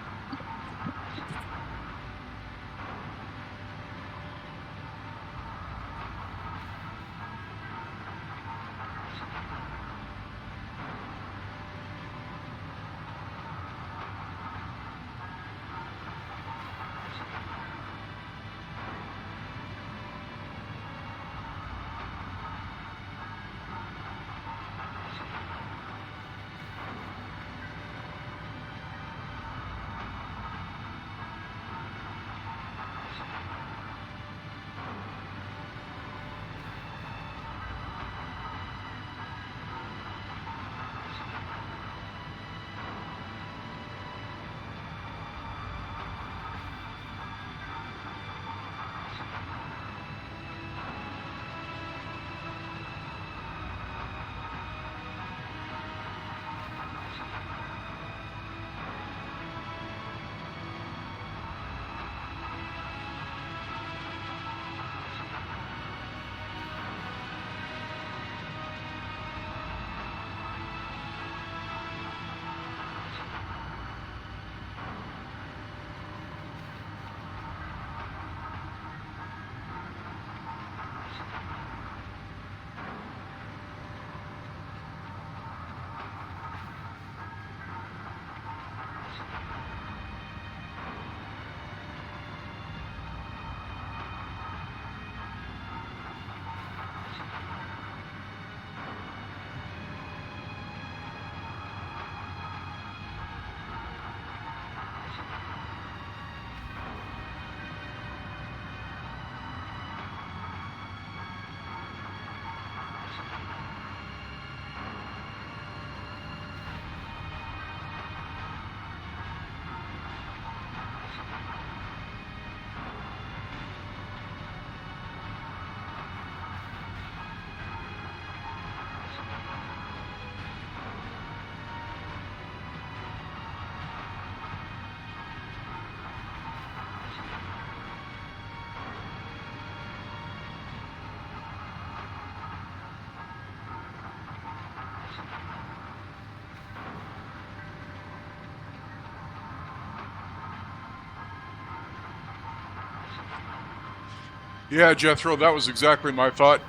Yeah, Jethro, that was exactly my thought.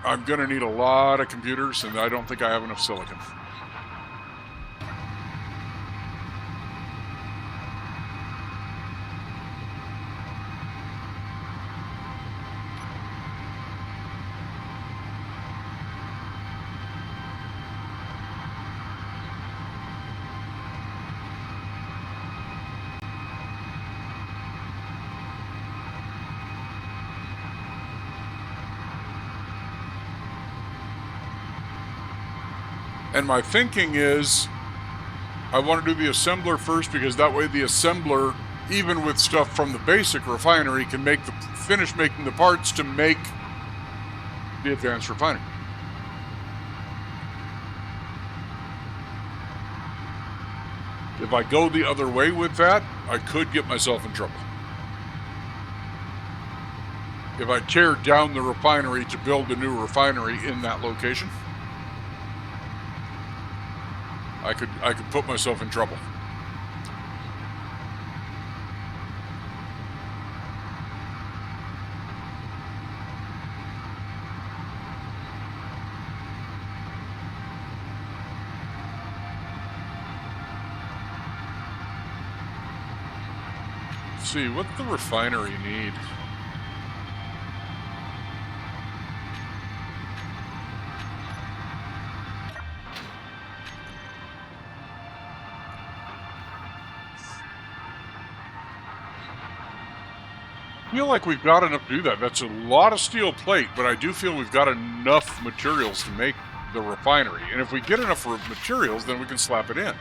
I'm going to need a lot of computers, and I don't think I have enough silicon. And my thinking is I want to do the assembler first because that way the assembler, even with stuff from the basic refinery, can finish making the parts to make the advanced refinery. If I go the other way with that, I could get myself in trouble. If I tear down the refinery to build a new refinery in that location, I could put myself in trouble. Let's see, what's the refinery need? feel like we've got enough to do that. That's a lot of steel plate, but I do feel we've got enough materials to make the refinery. And if we get enough materials, then we can slap it in.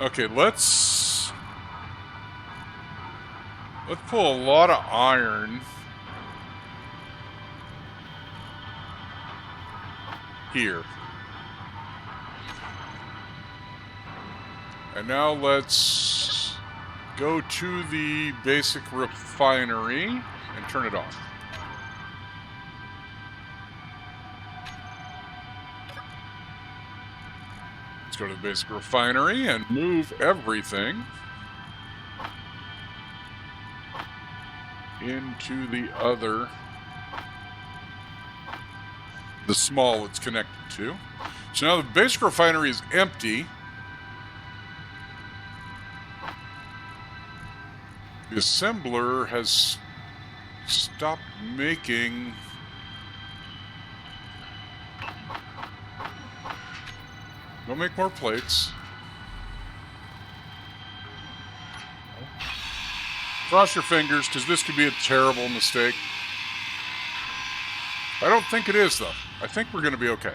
Okay, let's pull a lot of iron here. And now let's go to the basic refinery and turn it off. Let's go to the basic refinery and move everything into the small it's connected to. So now the basic refinery is empty. The assembler has stopped making Go make more plates. Cross your fingers, because this could be a terrible mistake. I don't think it is, though. I think we're going to be okay.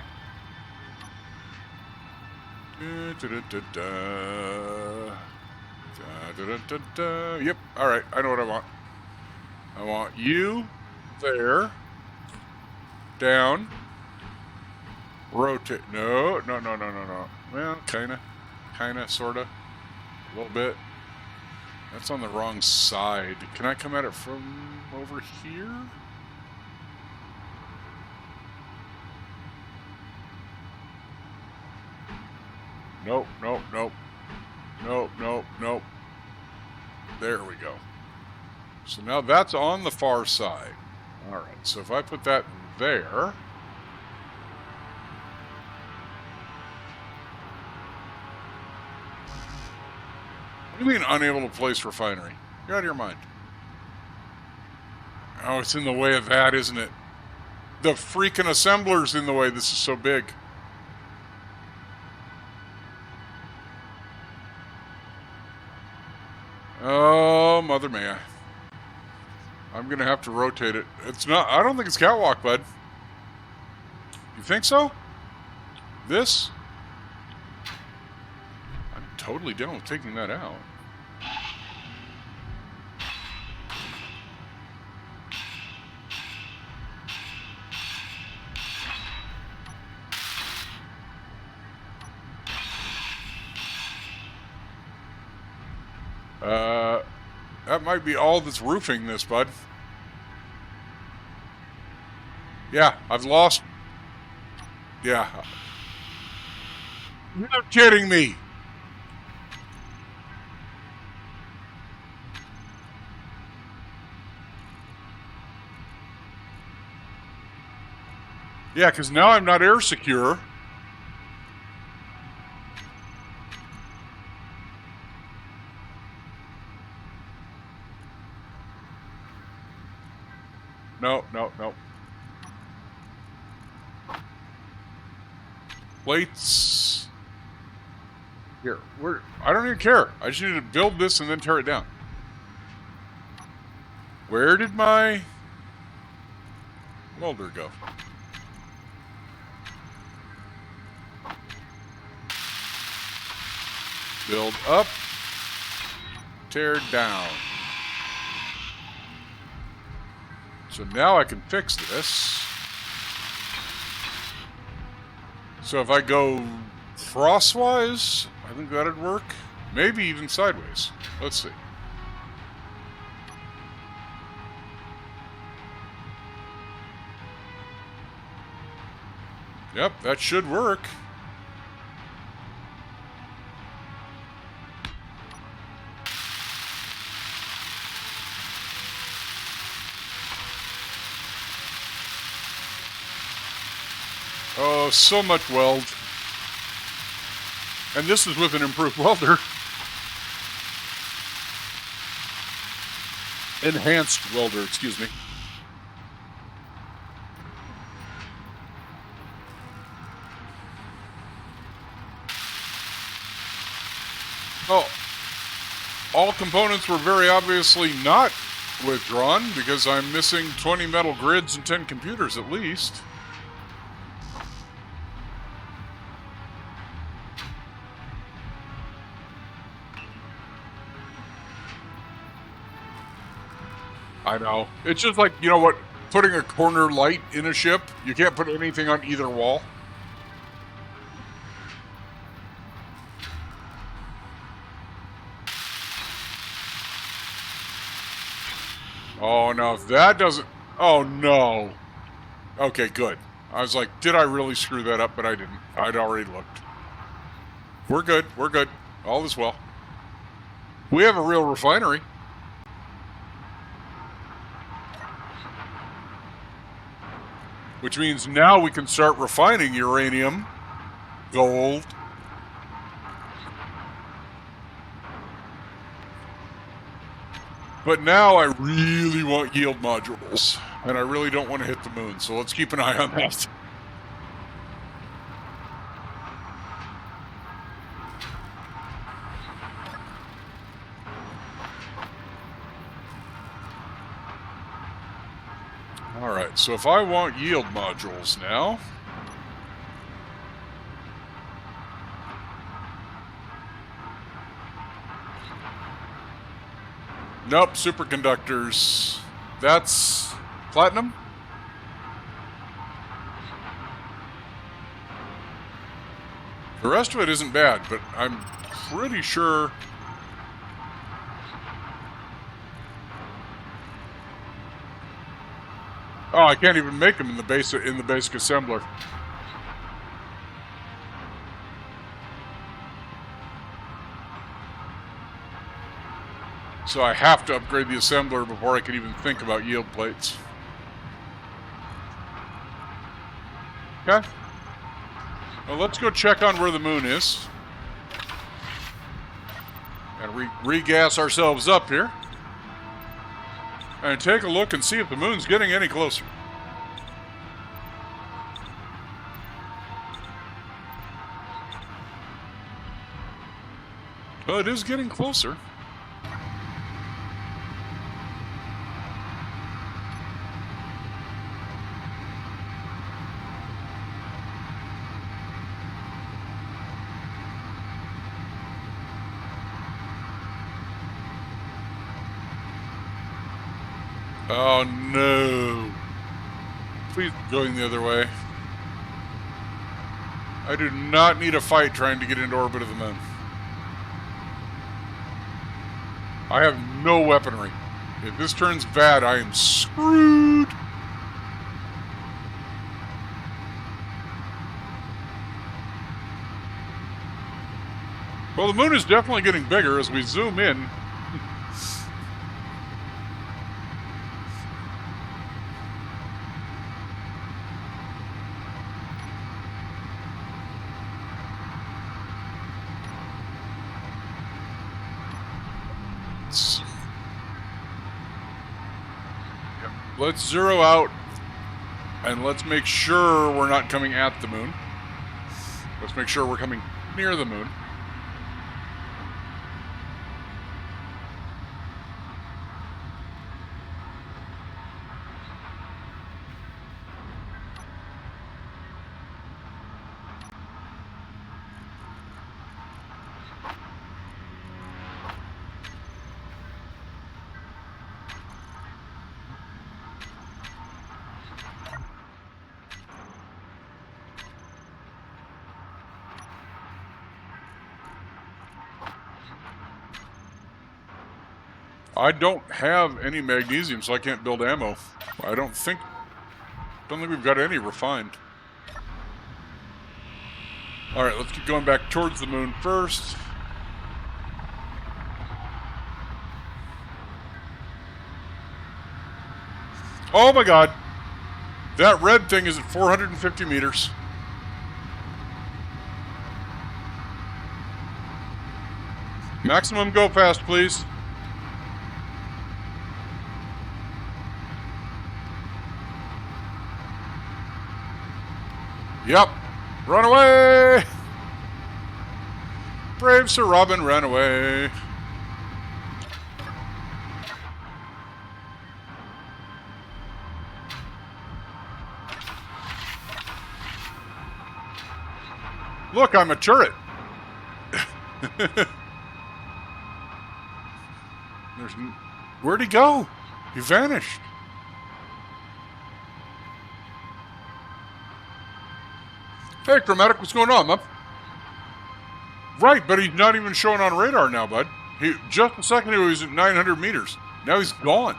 Yep, alright, I know what I want. I want you there. Down. Rotate. No. Well, kinda, sorta. A little bit. That's on the wrong side. Can I come at it from over here? Nope. There we go. So now that's on the far side. Alright, so if I put that there... What do you mean unable to place refinery? You're out of your mind. Oh, it's in the way of that, isn't it? The freaking assembler's in the way. This is so big. Oh, mother may I. I'm going to have to rotate it. It's not... I don't think it's catwalk, bud. You think so? This? I'm totally down with taking that out. That might be all that's roofing this, bud. Yeah, I've lost... Yeah. You're kidding me! Yeah, because now I'm not air secure. No. Plates. Here, I don't even care. I just need to build this and then tear it down. Where did my welder go? Build up, tear down. So now I can fix this. So if I go crosswise, I think that'd work. Maybe even sideways. Let's see. Yep, that should work. Oh, so much weld. And this is with an improved welder. Enhanced welder, excuse me. Oh, all components were very obviously not withdrawn because I'm missing 20 metal grids and 10 computers at least. I know. It's just like, you know what, putting a corner light in a ship, you can't put anything on either wall. Oh, no, if that doesn't... Oh, no. Okay, good. I was like, did I really screw that up? But I didn't. I'd already looked. We're good. We're good. All is well. We have a real refinery. Which means now we can start refining uranium, gold. But now I really want yield modules, and I really don't want to hit the moon, so let's keep an eye on that. All right, so if I want yield modules now... Nope, superconductors. That's platinum? The rest of it isn't bad, but I'm pretty sure... Oh, I can't even make them in the basic assembler. So I have to upgrade the assembler before I can even think about yield plates. Okay. Well, let's go check on where the moon is. And re-gas ourselves up here. And take a look and see if the moon's getting any closer. Well, it is getting closer. Oh no. Please going the other way. I do not need a fight trying to get into orbit of the moon. I have no weaponry. If this turns bad, I am screwed. Well, the moon is definitely getting bigger as we zoom in. Let's zero out and let's make sure we're not coming at the moon. Let's make sure we're coming near the moon. I don't have any magnesium, so I can't build ammo. I don't think we've got any refined. Alright, let's keep going back towards the moon first. Oh my god! That red thing is at 450 meters. Maximum go fast, please. Yep. Run away! Brave Sir Robin ran away. Look, I'm a turret. Where'd he go? He vanished. Hey, Chromatic, what's going on, man? Right, but he's not even showing on radar now, bud. Just a second ago, he was at 900 meters. Now he's gone.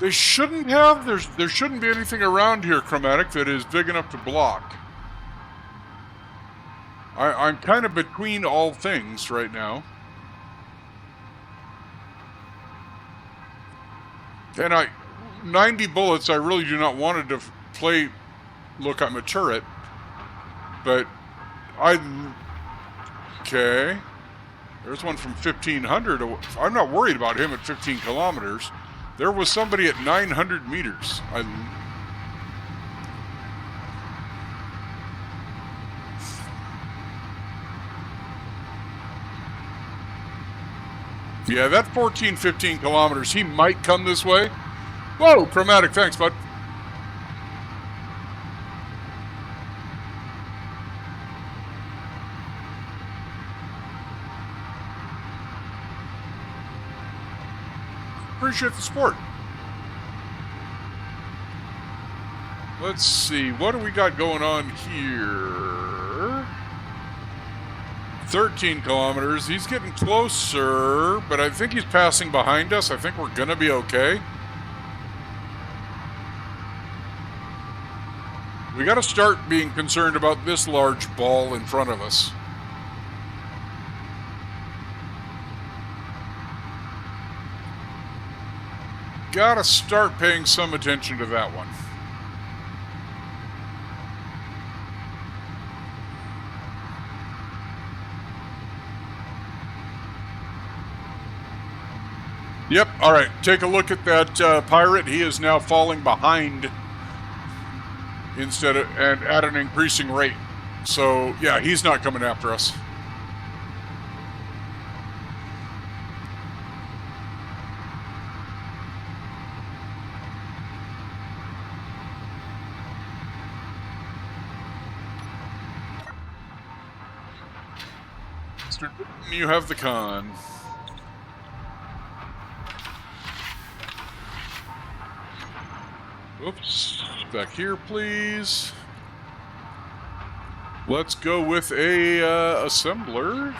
They shouldn't have. There shouldn't be anything around here, Chromatic, that is big enough to block. I'm kind of between all things right now. And 90 bullets, I really do not want to play. Look, I'm a turret. But okay. There's one from 1,500. I'm not worried about him at 15 kilometers. There was somebody at 900 meters. Yeah, that 14, 15 kilometers, he might come this way. Whoa, Chromatic, thanks, bud. Appreciate the support. Let's see, what do we got going on here? 13 kilometers. He's getting closer, but I think he's passing behind us. I think we're going to be okay. We got to start being concerned about this large ball in front of us. Got to start paying some attention to that one. Yep, all right, take a look at that pirate. He is now falling behind and at an increasing rate. So, yeah, he's not coming after us. You have the con. Oops. Back here, please. Let's go with a assembler.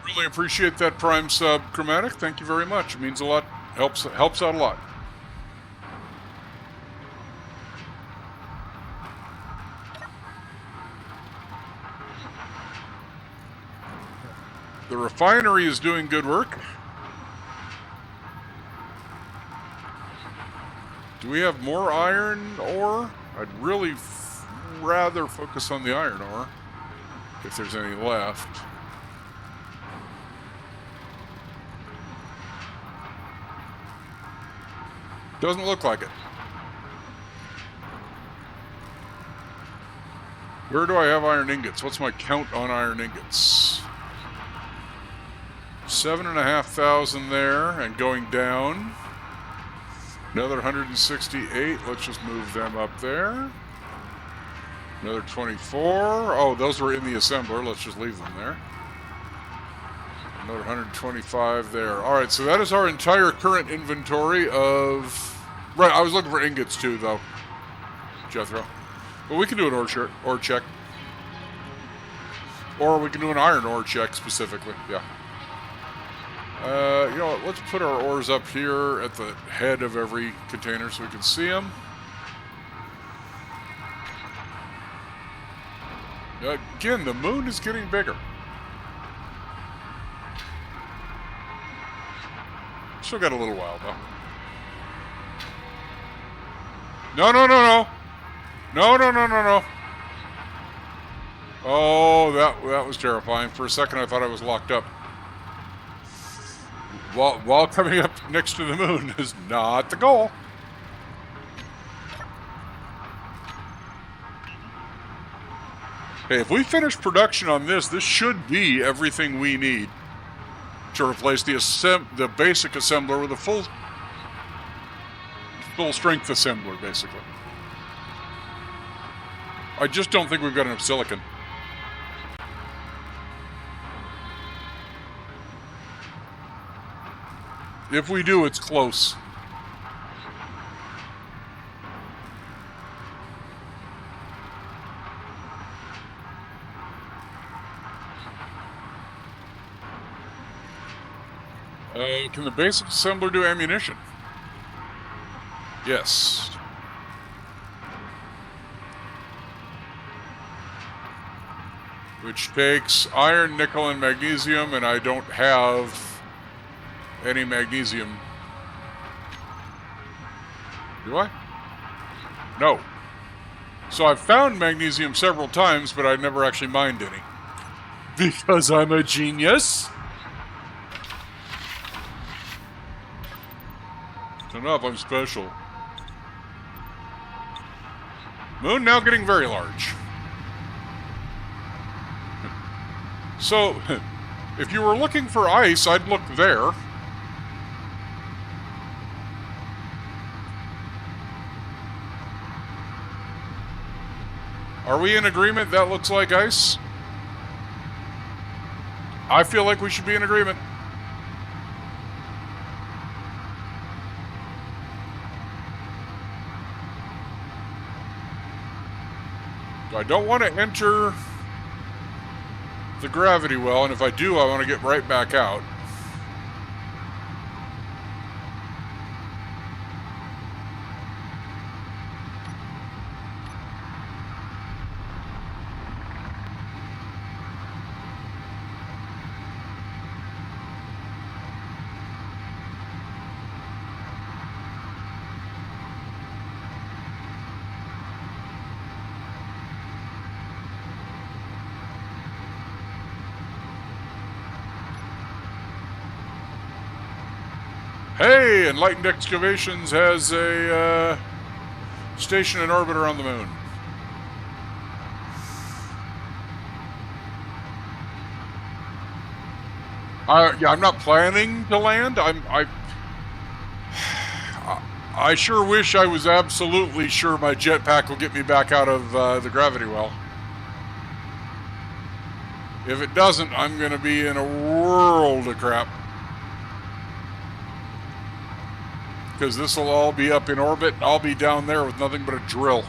Really appreciate that Prime sub, Chromatic. Thank you very much. It means a lot. Helps out a lot. The refinery is doing good work. Do we have more iron ore? I'd really rather focus on the iron ore, if there's any left. Doesn't look like it. Where do I have iron ingots? What's my count on iron ingots? 7,500 there and going down. Another 168. Let's just move them up there. Another 24. Oh, those were in the assembler. Let's just leave them there. Another 125 there. All right, so that is our entire current inventory of... Right, I was looking for ingots too, though, Jethro. But we can do an ore check. Or we can do an iron ore check specifically. Yeah. You know what? Let's put our ores up here at the head of every container so we can see them. Again, the moon is getting bigger. Still got a little while, though. No, no, no, no. No, no, no, no, no. Oh, that was terrifying. For a second, I thought I was locked up. While coming up next to the moon is not the goal. Hey, if we finish production on this, this should be everything we need to replace the basic assembler with a full strength assembler, basically. I just don't think we've got enough silicon. If we do, it's close. Can the basic assembler do ammunition? Yes. Which takes iron, nickel, and magnesium, and I don't have any magnesium. Do I? No. So I've found magnesium several times, but I never actually mined any. Because I'm a genius? Enough, I'm special. Moon now getting very large. So, if you were looking for ice, I'd look there. Are we in agreement that looks like ice? I feel like we should be in agreement. I don't want to enter the gravity well, and if I do, I want to get right back out. Hey, Enlightened Excavations has a station and orbiter on the moon. Yeah, I'm not planning to land. I sure wish I was absolutely sure my jetpack will get me back out of the gravity well. If it doesn't, I'm going to be in a world of crap. Because this will all be up in orbit, and I'll be down there with nothing but a drill.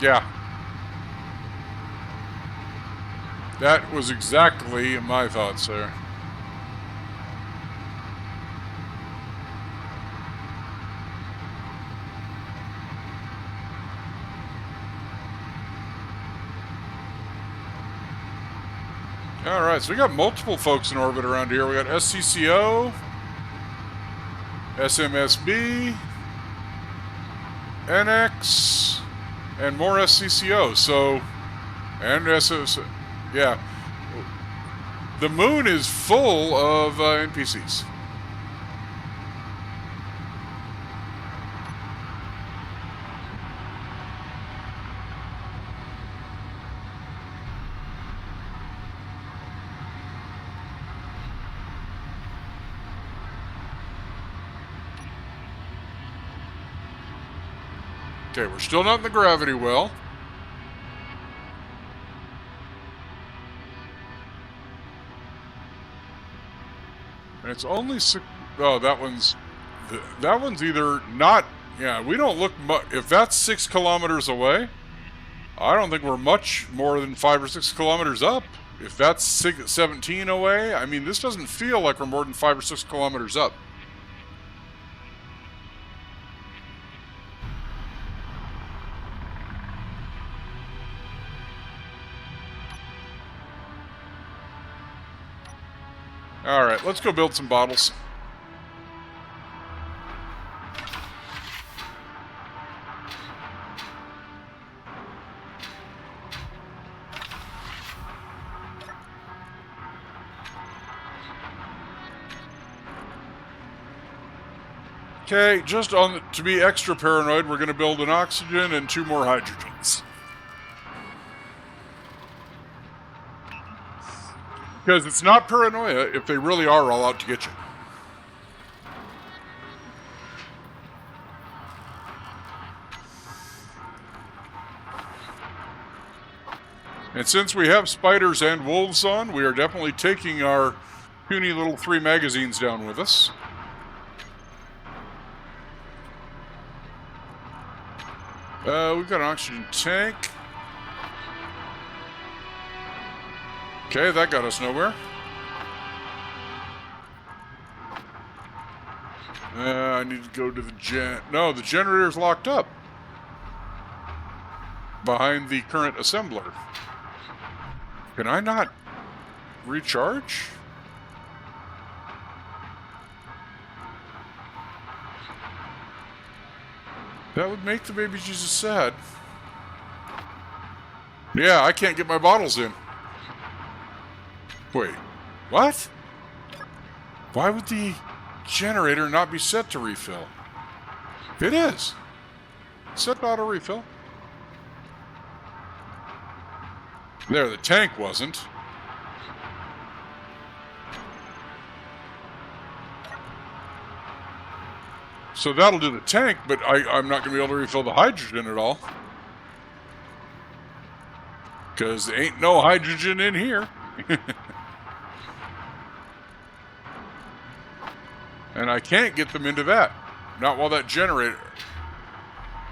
Yeah. That was exactly my thoughts there. Alright, so we got multiple folks in orbit around here. We got SCCO, SMSB, NX, and more SCCO. So, and SS, yeah. The moon is full of NPCs. Okay, we're still not in the gravity well. And it's only six. Oh, that one's either not. Yeah, we don't look much. If that's 6 kilometers away, I don't think we're much more than 5 or 6 kilometers up. If that's 17 away, I mean, this doesn't feel like we're more than 5 or 6 kilometers up. All right, let's go build some bottles. Okay, just to be extra paranoid, we're going to build an oxygen and 2 more hydrogens. Because it's not paranoia if they really are all out to get you. And since we have spiders and wolves on, we are definitely taking our puny little 3 magazines down with us. We've got an oxygen tank. Okay, that got us nowhere. I need to go to the No, the generator's locked up behind the current assembler. Can I not recharge? That would make the baby Jesus sad. Yeah, I can't get my bottles in. Wait, what? Why would the generator not be set to refill? It is. Set to auto refill. There, the tank wasn't. So that'll do the tank, but I'm not going to be able to refill the hydrogen at all. Because there ain't no hydrogen in here. And I can't get them into that. Not while that generator...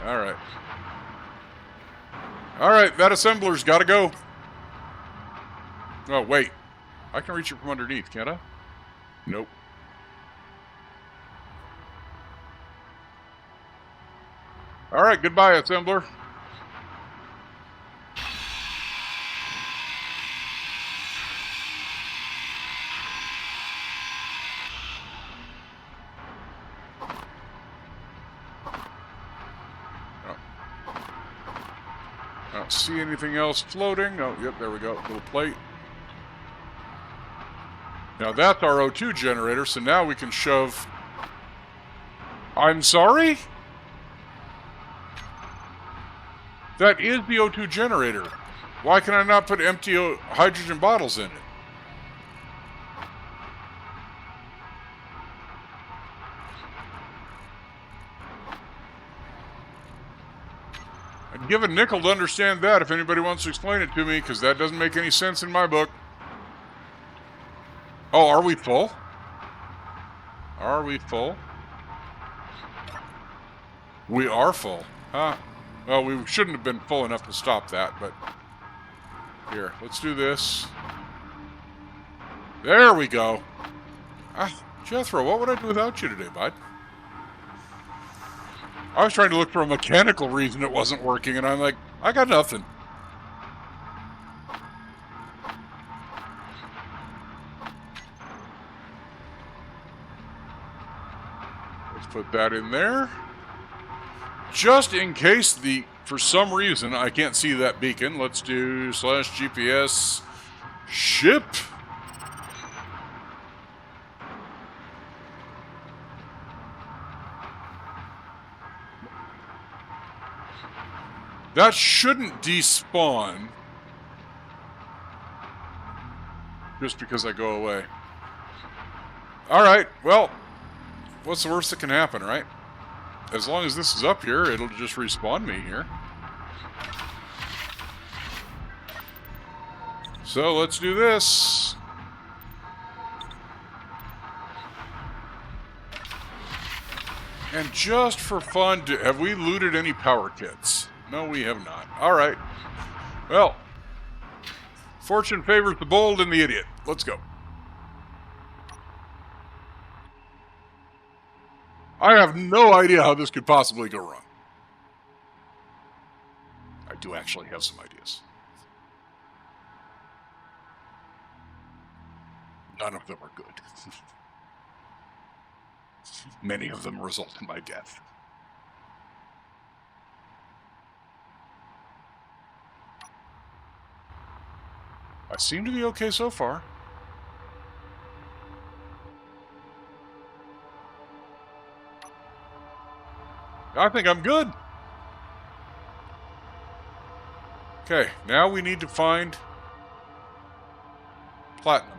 Alright. Alright, that assembler's got to go. Oh, wait. I can reach it from underneath, can't I? Nope. Alright, goodbye, assembler. I don't see anything else floating. Oh, yep, there we go. Little plate. Now that's our O2 generator, so now we can shove... I'm sorry? That is the O2 generator. Why can I not put empty hydrogen bottles in it? I'd give a nickel to understand that if anybody wants to explain it to me, because that doesn't make any sense in my book. Oh, are we full? Are we full? We are full. Huh. Well, we shouldn't have been full enough to stop that, but... Here, let's do this. There we go. Ah, Jethro, what would I do without you today, bud? I was trying to look for a mechanical reason it wasn't working, and I'm like, I got nothing. Let's put that in there. Just in case for some reason, I can't see that beacon, let's do /GPS ship. That shouldn't despawn just because I go away. Alright, well, what's the worst that can happen, right? As long as this is up here, it'll just respawn me here. So let's do this. And just for fun, have we looted any power kits? No, we have not. All right. Well, fortune favors the bold and the idiot. Let's go. I have no idea how this could possibly go wrong. I do actually have some ideas. None of them are good. Many of them result in my death. I seem to be okay so far. I think I'm good. Okay, now we need to find platinum.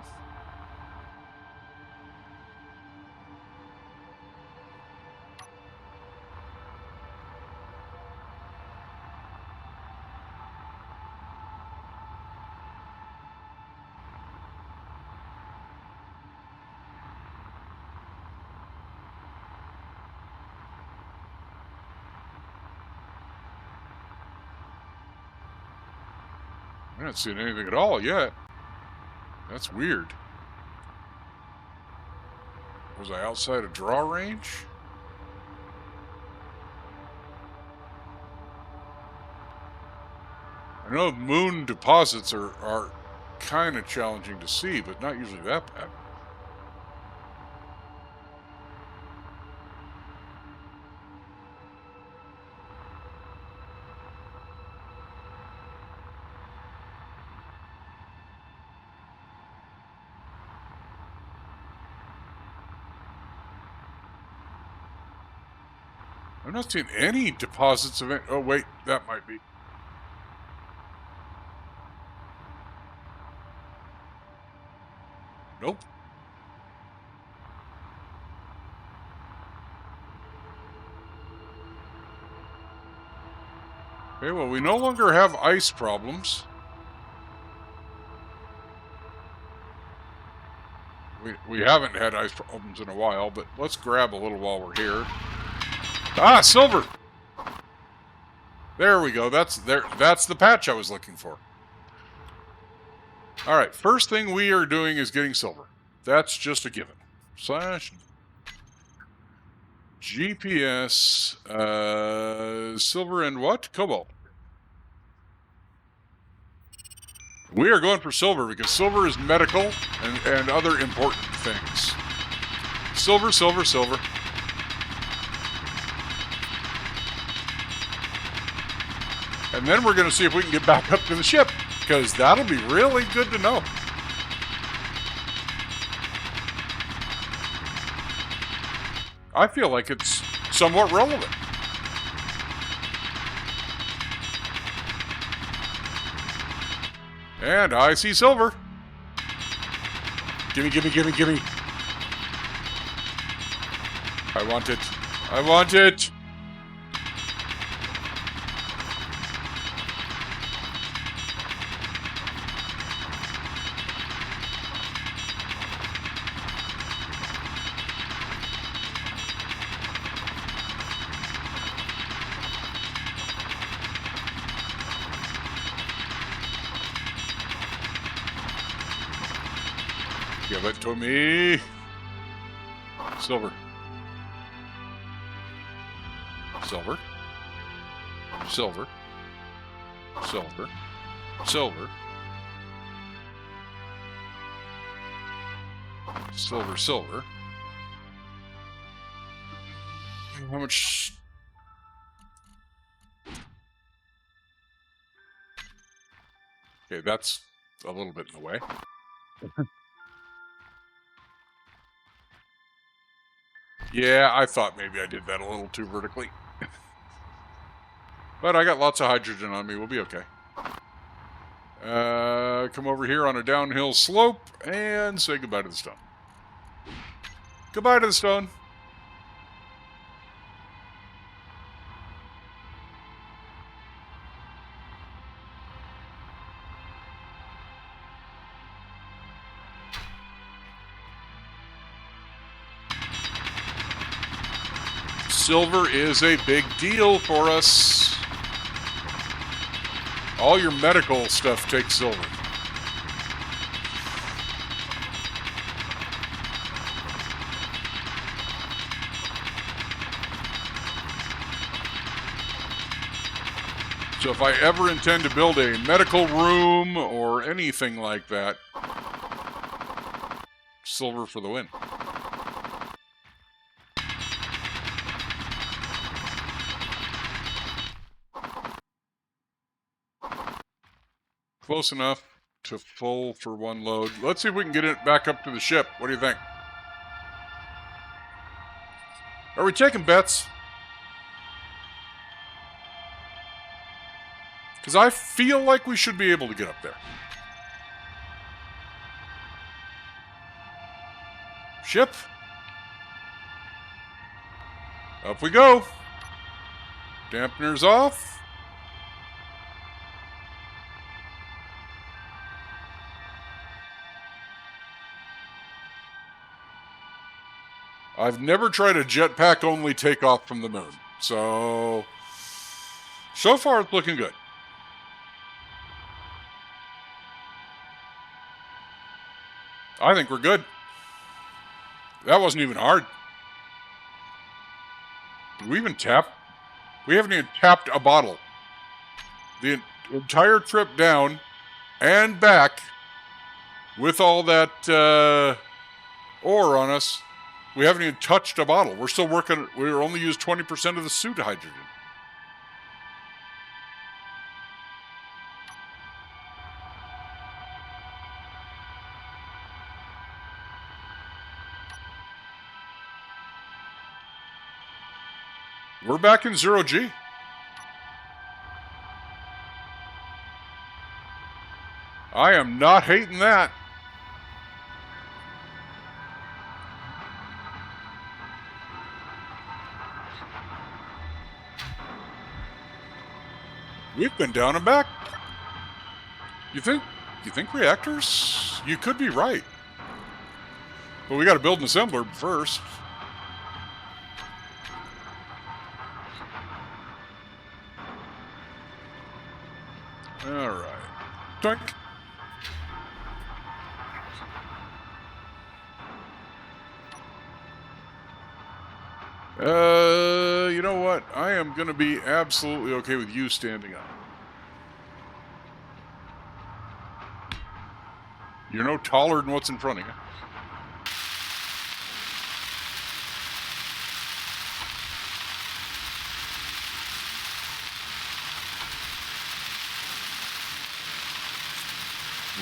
I haven't seen anything at all yet. That's weird. Was I outside of draw range? I know moon deposits are kind of challenging to see, but not usually that bad. I'm not seeing any deposits of it. Oh, wait, that might be. Nope. Okay, well, we no longer have ice problems. We haven't had ice problems in a while, but let's grab a little while we're here. Ah, silver! There we go. That's the patch I was looking for. All right, first thing we are doing is getting silver. That's just a given. Slash GPS, silver and what? Cobalt. We are going for silver because silver is medical and other important things. Silver, silver, silver. And then we're going to see if we can get back up to the ship, because that'll be really good to know. I feel like it's somewhat relevant. And I see silver. Gimme, gimme, gimme, gimme. I want it. I want it. Give it to me. Silver. Silver. Silver. Silver. Silver. Silver, silver. How much? Okay, that's a little bit in the way. Yeah, I thought maybe I did that a little too vertically. But I got lots of hydrogen on me. We'll be okay. Come over here on a downhill slope and say goodbye to the stone. Goodbye to the stone. Silver is a big deal for us. All your medical stuff takes silver. So if I ever intend to build a medical room or anything like that, silver for the win. Close enough to full for one load. Let's see if we can get it back up to the ship. What do you think? Are we taking bets? Because I feel like we should be able to get up there. Ship. Up we go. Dampeners off. I've never tried a jetpack only takeoff from the moon. So far it's looking good. I think we're good. That wasn't even hard. Did we even tap? We haven't even tapped a bottle. The entire trip down and back with all that ore on us, we haven't even touched a bottle. We're still working. We're only used 20% of the suit hydrogen. We're back in 0G. I am not hating that. We've been down and back. You think reactors? You could be right. But we got to build an assembler first. All right. Dunk. You know what? I am going to be absolutely okay with you standing up. You're no taller than what's in front of you.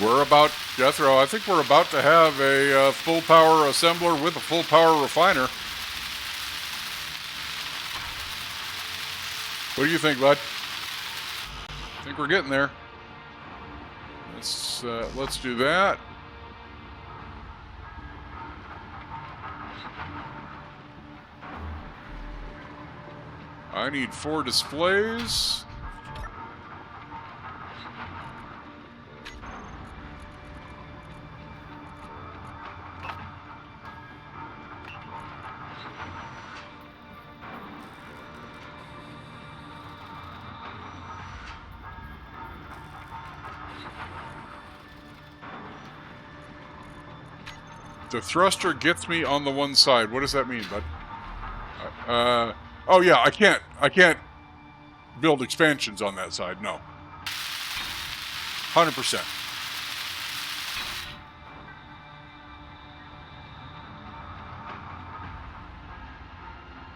We're about, Jethro, I think we're about to have a full power assembler with a full power refiner. What do you think, bud? I think we're getting there. Let's do that. I need 4 displays. The thruster gets me on the one side. What does that mean, bud? Oh yeah, I can't build expansions on that side. No. 100%.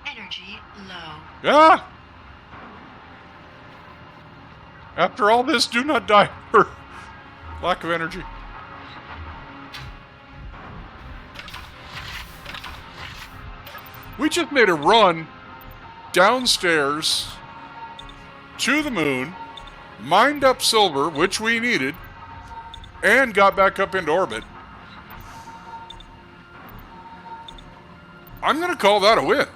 Energy low. Ah! After all this, do not die for lack of energy. We just made a run downstairs to the moon, mined up silver, which we needed, and got back up into orbit. I'm going to call that a win.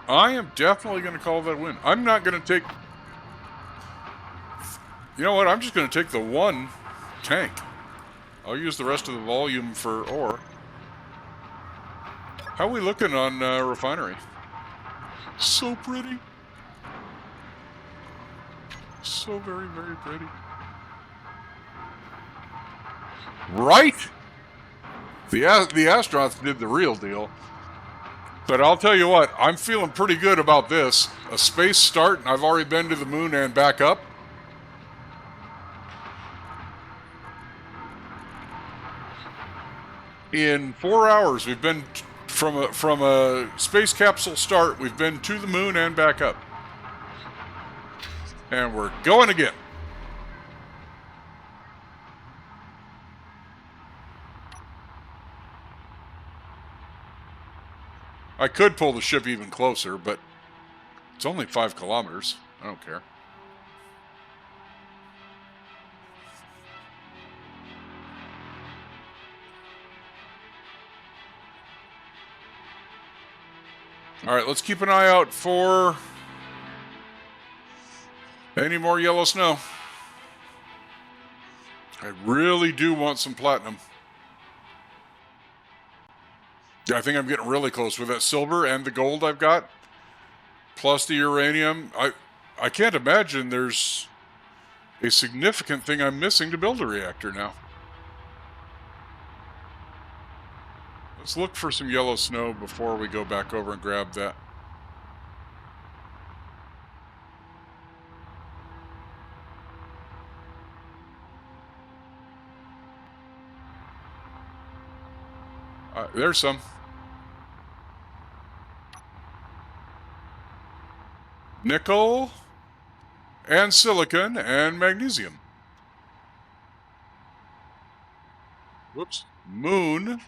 I am definitely going to call that a win. I'm not going to take... You know what? I'm just going to take the one tank. I'll use the rest of the volume for ore. How are we looking on refinery? So pretty. So very, very pretty. Right? The astronauts did the real deal. But I'll tell you what, I'm feeling pretty good about this. A space start, and I've already been to the moon and back up. In 4 hours, we've been from a space capsule start. We've been to the moon and back up, and we're going again. I could pull the ship even closer, but it's only 5 kilometers. I don't care. All right, let's keep an eye out for any more yellow snow. I really do want some platinum. I think I'm getting really close with that silver and the gold I've got, plus the uranium. I can't imagine there's a significant thing I'm missing to build a reactor now. Let's look for some yellow snow before we go back over and grab that. There's some. Nickel and silicon and magnesium. Whoops. Moon,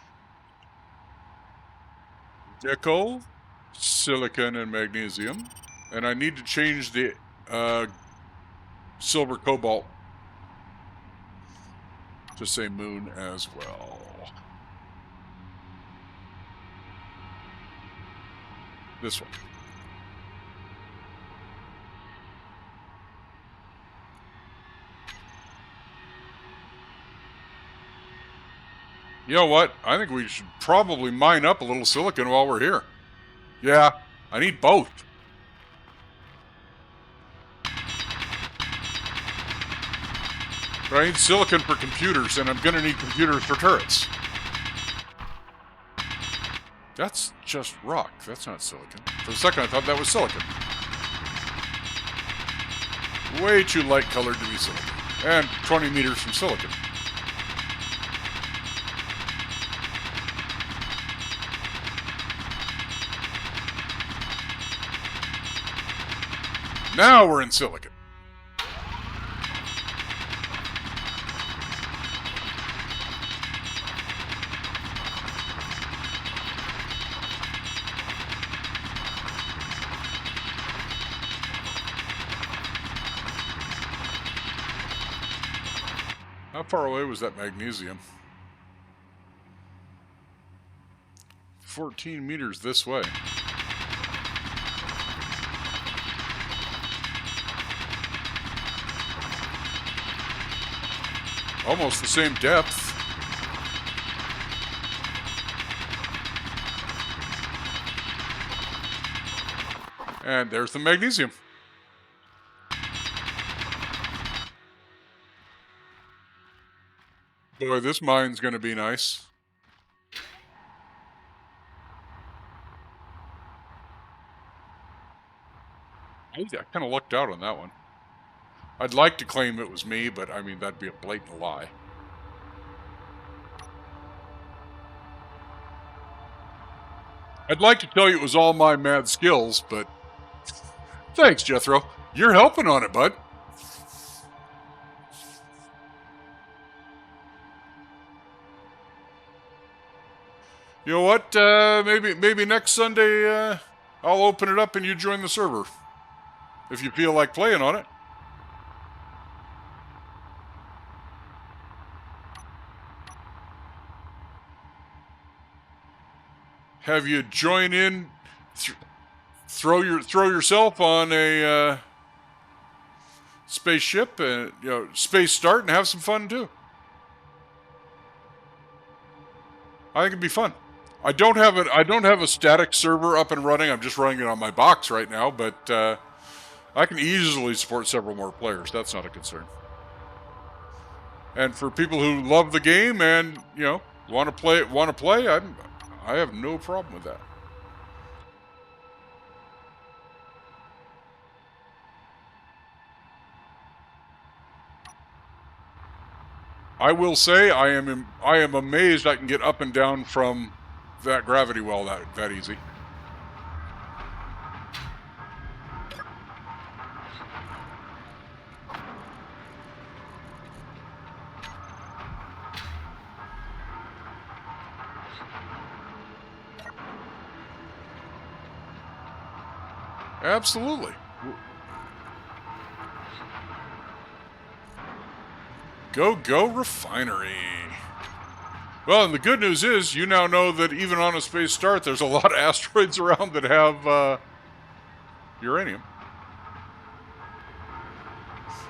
nickel, silicon, and magnesium. And I need to change the silver cobalt to say moon as well. This one. You know what? I think we should probably mine up a little silicon while we're here. Yeah, I need both. But I need silicon for computers, and I'm going to need computers for turrets. That's just rock. That's not silicon. For a second, I thought that was silicon. Way too light colored to be silicon. And 20 meters from silicon. Now we're in silicon. How far away was that magnesium? 14 meters this way. Almost the same depth. And there's the magnesium. Boy, this mine's going to be nice. I kind of lucked out on that one. I'd like to claim it was me, but I mean, that'd be a blatant lie. I'd like to tell you it was all my mad skills, but thanks, Jethro. You're helping on it, bud. You know what? Maybe next Sunday I'll open it up and you join the server. If you feel like playing on it. Have you join in, throw yourself on a spaceship and space start and have some fun too. I think it'd be fun. I don't have a static server up and running. I'm just running it on my box right now, but I can easily support several more players. That's not a concern. And for people who love the game and want to play, I have no problem with that. I will say I am amazed I can get up and down from that gravity well that easy. Absolutely. Go refinery. Well, and the good news is you now know that even on a space start, there's a lot of asteroids around that have uranium.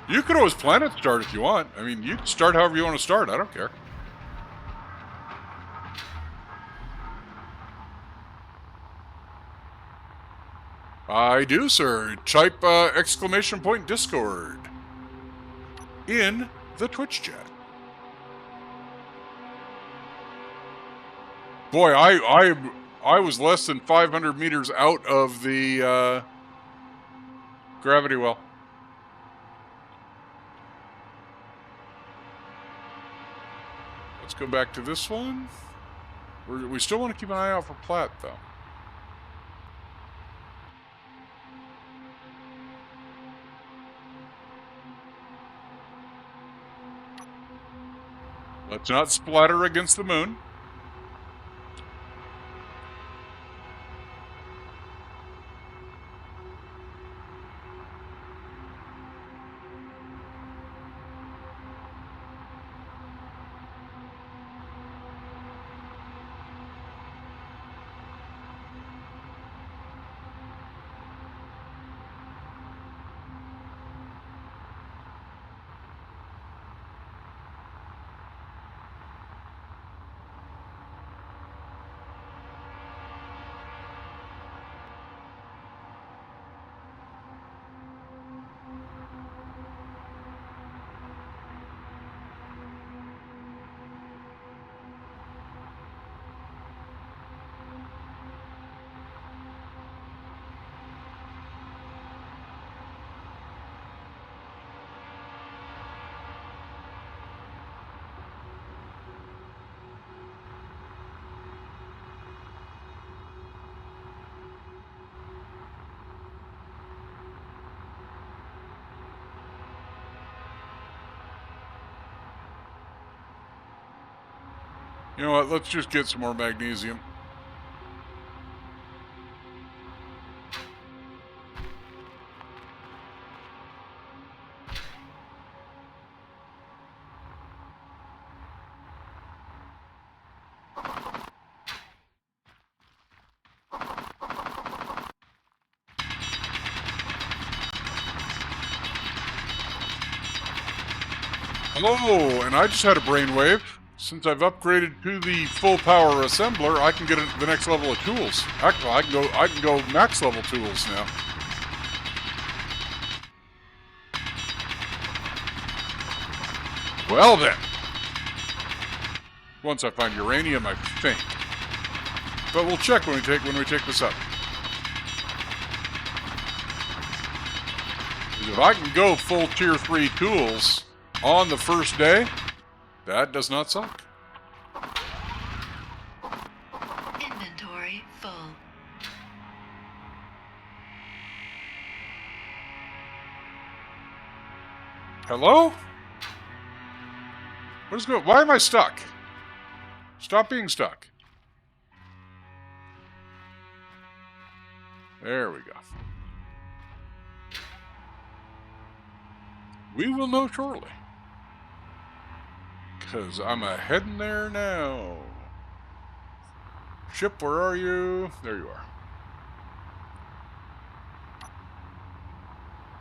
You could always planet start if you want. I mean, you can start however you want to start. I don't care. I do, sir. Type exclamation point Discord in the Twitch chat. Boy, I was less than 500 meters out of the gravity well. Let's go back to this one. We still want to keep an eye out for Platt, though. Let's not splatter against the moon. You know what? Let's just get some more magnesium. Hello, and I just had a brainwave. Since I've upgraded to the full power assembler, I can get the next level of tools. Actually, I can go max level tools now. Well then. Once I find uranium, I think. But we'll check when we take this up. If I can go full tier 3 tools on the first day, that does not suck. Inventory full. Hello? What is going? Why am I stuck? Stop being stuck. There we go. We will know shortly. Because I'm heading there now. Ship, where are you? There you are.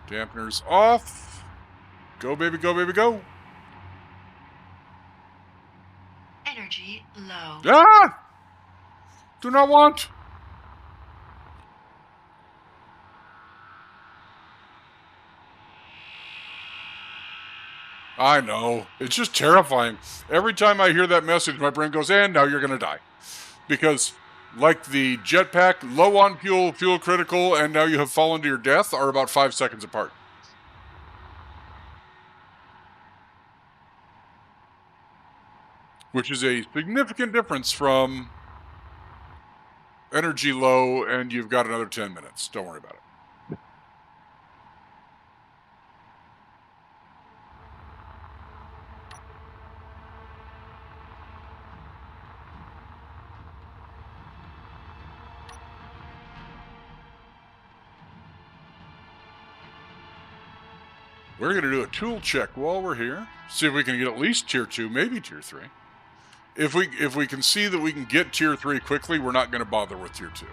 Dampeners off. Go, baby, go, baby, go. Energy Inventory low. Ah! Do not want. I know. It's just terrifying. Every time I hear that message, my brain goes, and now you're going to die. Because, like the jetpack, low on fuel, fuel critical, and now you have fallen to your death are about 5 seconds apart. Which is a significant difference from energy low and you've got another 10 minutes. Don't worry about it. We're going to do a tool check while we're here. See if we can get at least tier 2, maybe tier 3. If we can see that we can get tier 3 quickly, we're not going to bother with tier 2.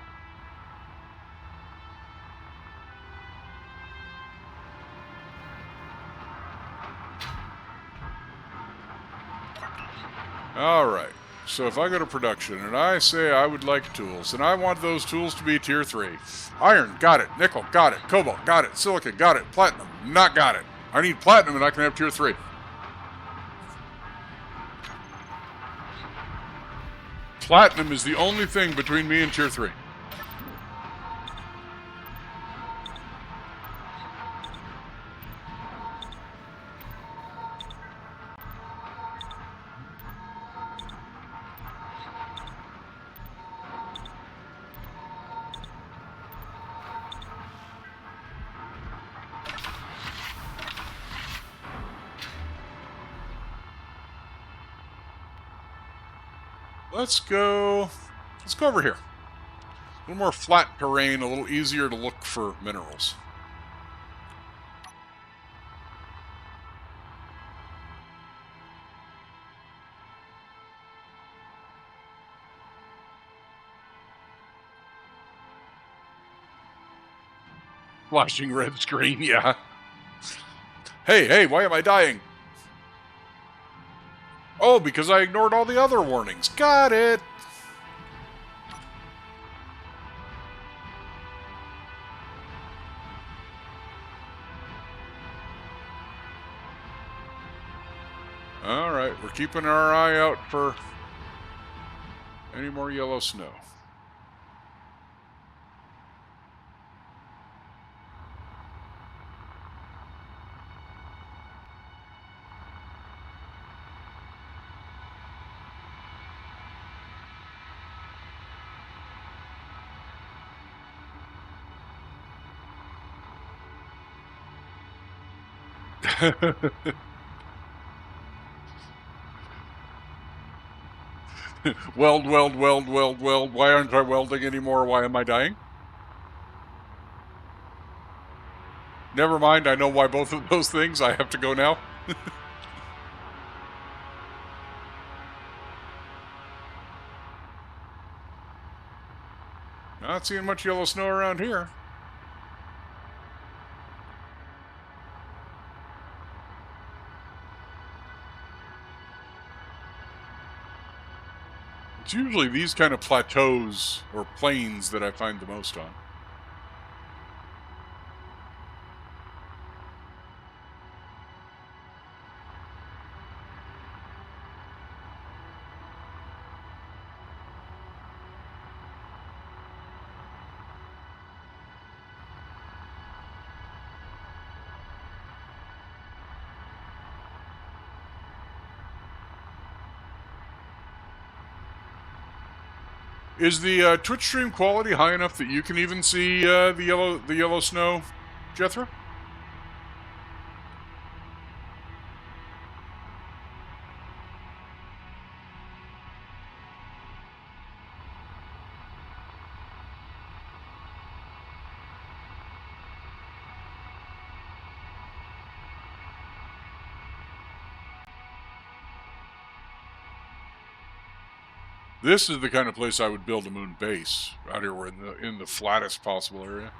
All right. So if I go to production and I say I would like tools, and I want those tools to be tier 3. Iron, got it. Nickel, got it. Cobalt, got it. Silicon, got it. Platinum, not got it. I need platinum and I can have tier 3. Platinum is the only thing between me and tier 3. Let's go over here. A little more flat terrain, a little easier to look for minerals. Flashing red screen, yeah. Hey, why am I dying? Oh, because I ignored all the other warnings. Got it! Alright, we're keeping our eye out for any more yellow snow. Weld. Why aren't I welding anymore? Why am I dying? Never mind, I know why both of those things. I have to go now. Not seeing much yellow snow around here. It's usually these kind of plateaus or plains that I find the most on. Is the Twitch stream quality high enough that you can even see the yellow snow, Jethro? This is the kind of place I would build a moon base out here. We're in the flattest possible area.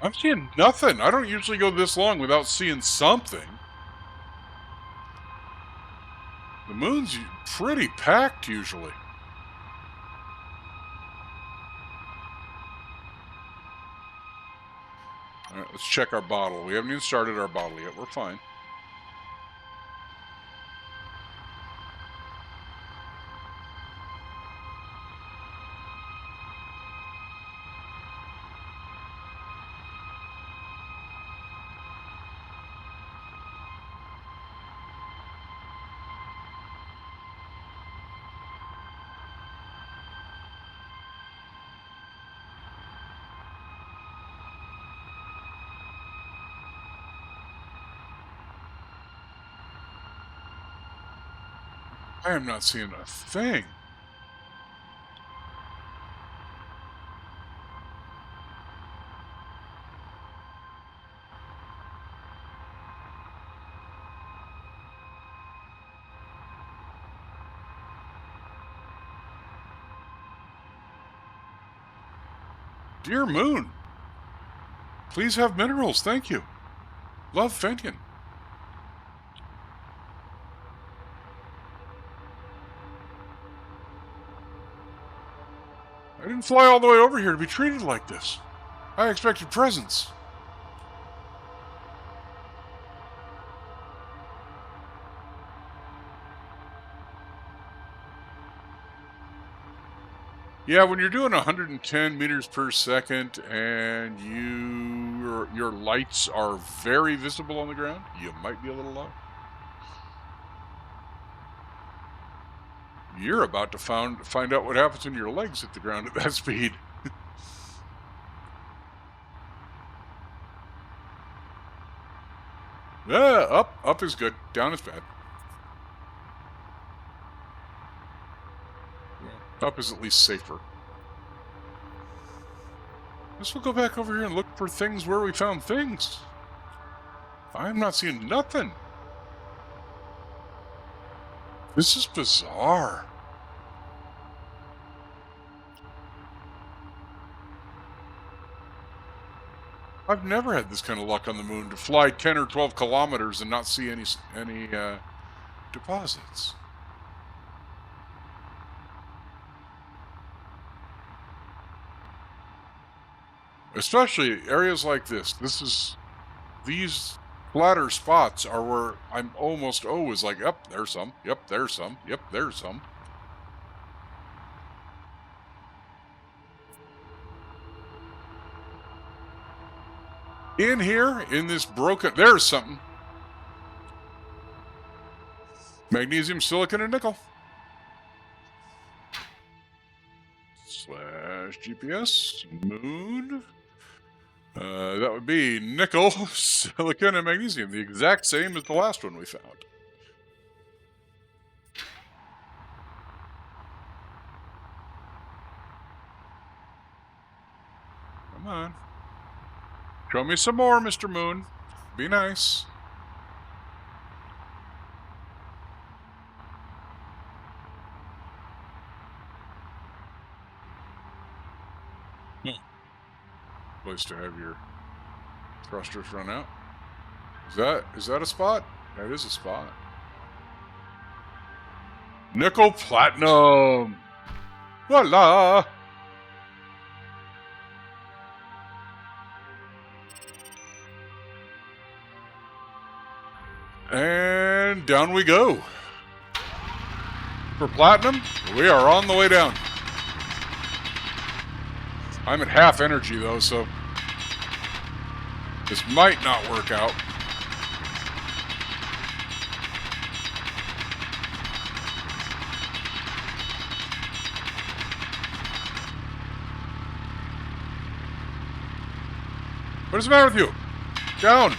I'm seeing nothing. I don't usually go this long without seeing something. The moon's pretty packed usually. All right, let's check our bottle. We haven't even started our bottle yet. We're fine. I am not seeing a thing. Dear Moon, please have minerals. Thank you. Love, Fenton. I didn't fly all the way over here to be treated like this. I expected presents. Yeah, when you're doing 110 meters per second and your lights are very visible on the ground, you might be a little low. You're about to find out what happens when your legs hit the ground at that speed. Up is good. Down is bad. Up is at least safer. Guess we'll go back over here and look for things where we found things. I'm not seeing nothing. This is bizarre. I've never had this kind of luck on the moon to fly 10 or 12 kilometers and not see any deposits. Especially areas like this. These flatter spots are where I'm almost always like, yep, there's some. Yep, there's some. Yep, there's some. In here, in this broken, there's something. Magnesium, silicon, and nickel. / GPS, moon. That would be nickel, silicon, and magnesium. The exact same as the last one we found. Come on. Show me some more, Mr. Moon. Be nice. Place to have your thrusters run out. Is that a spot? That is a spot. Nickel platinum. Voila. And down we go. For platinum, we are on the way down. I'm at half energy though, so this might not work out. What is the matter with you? Down.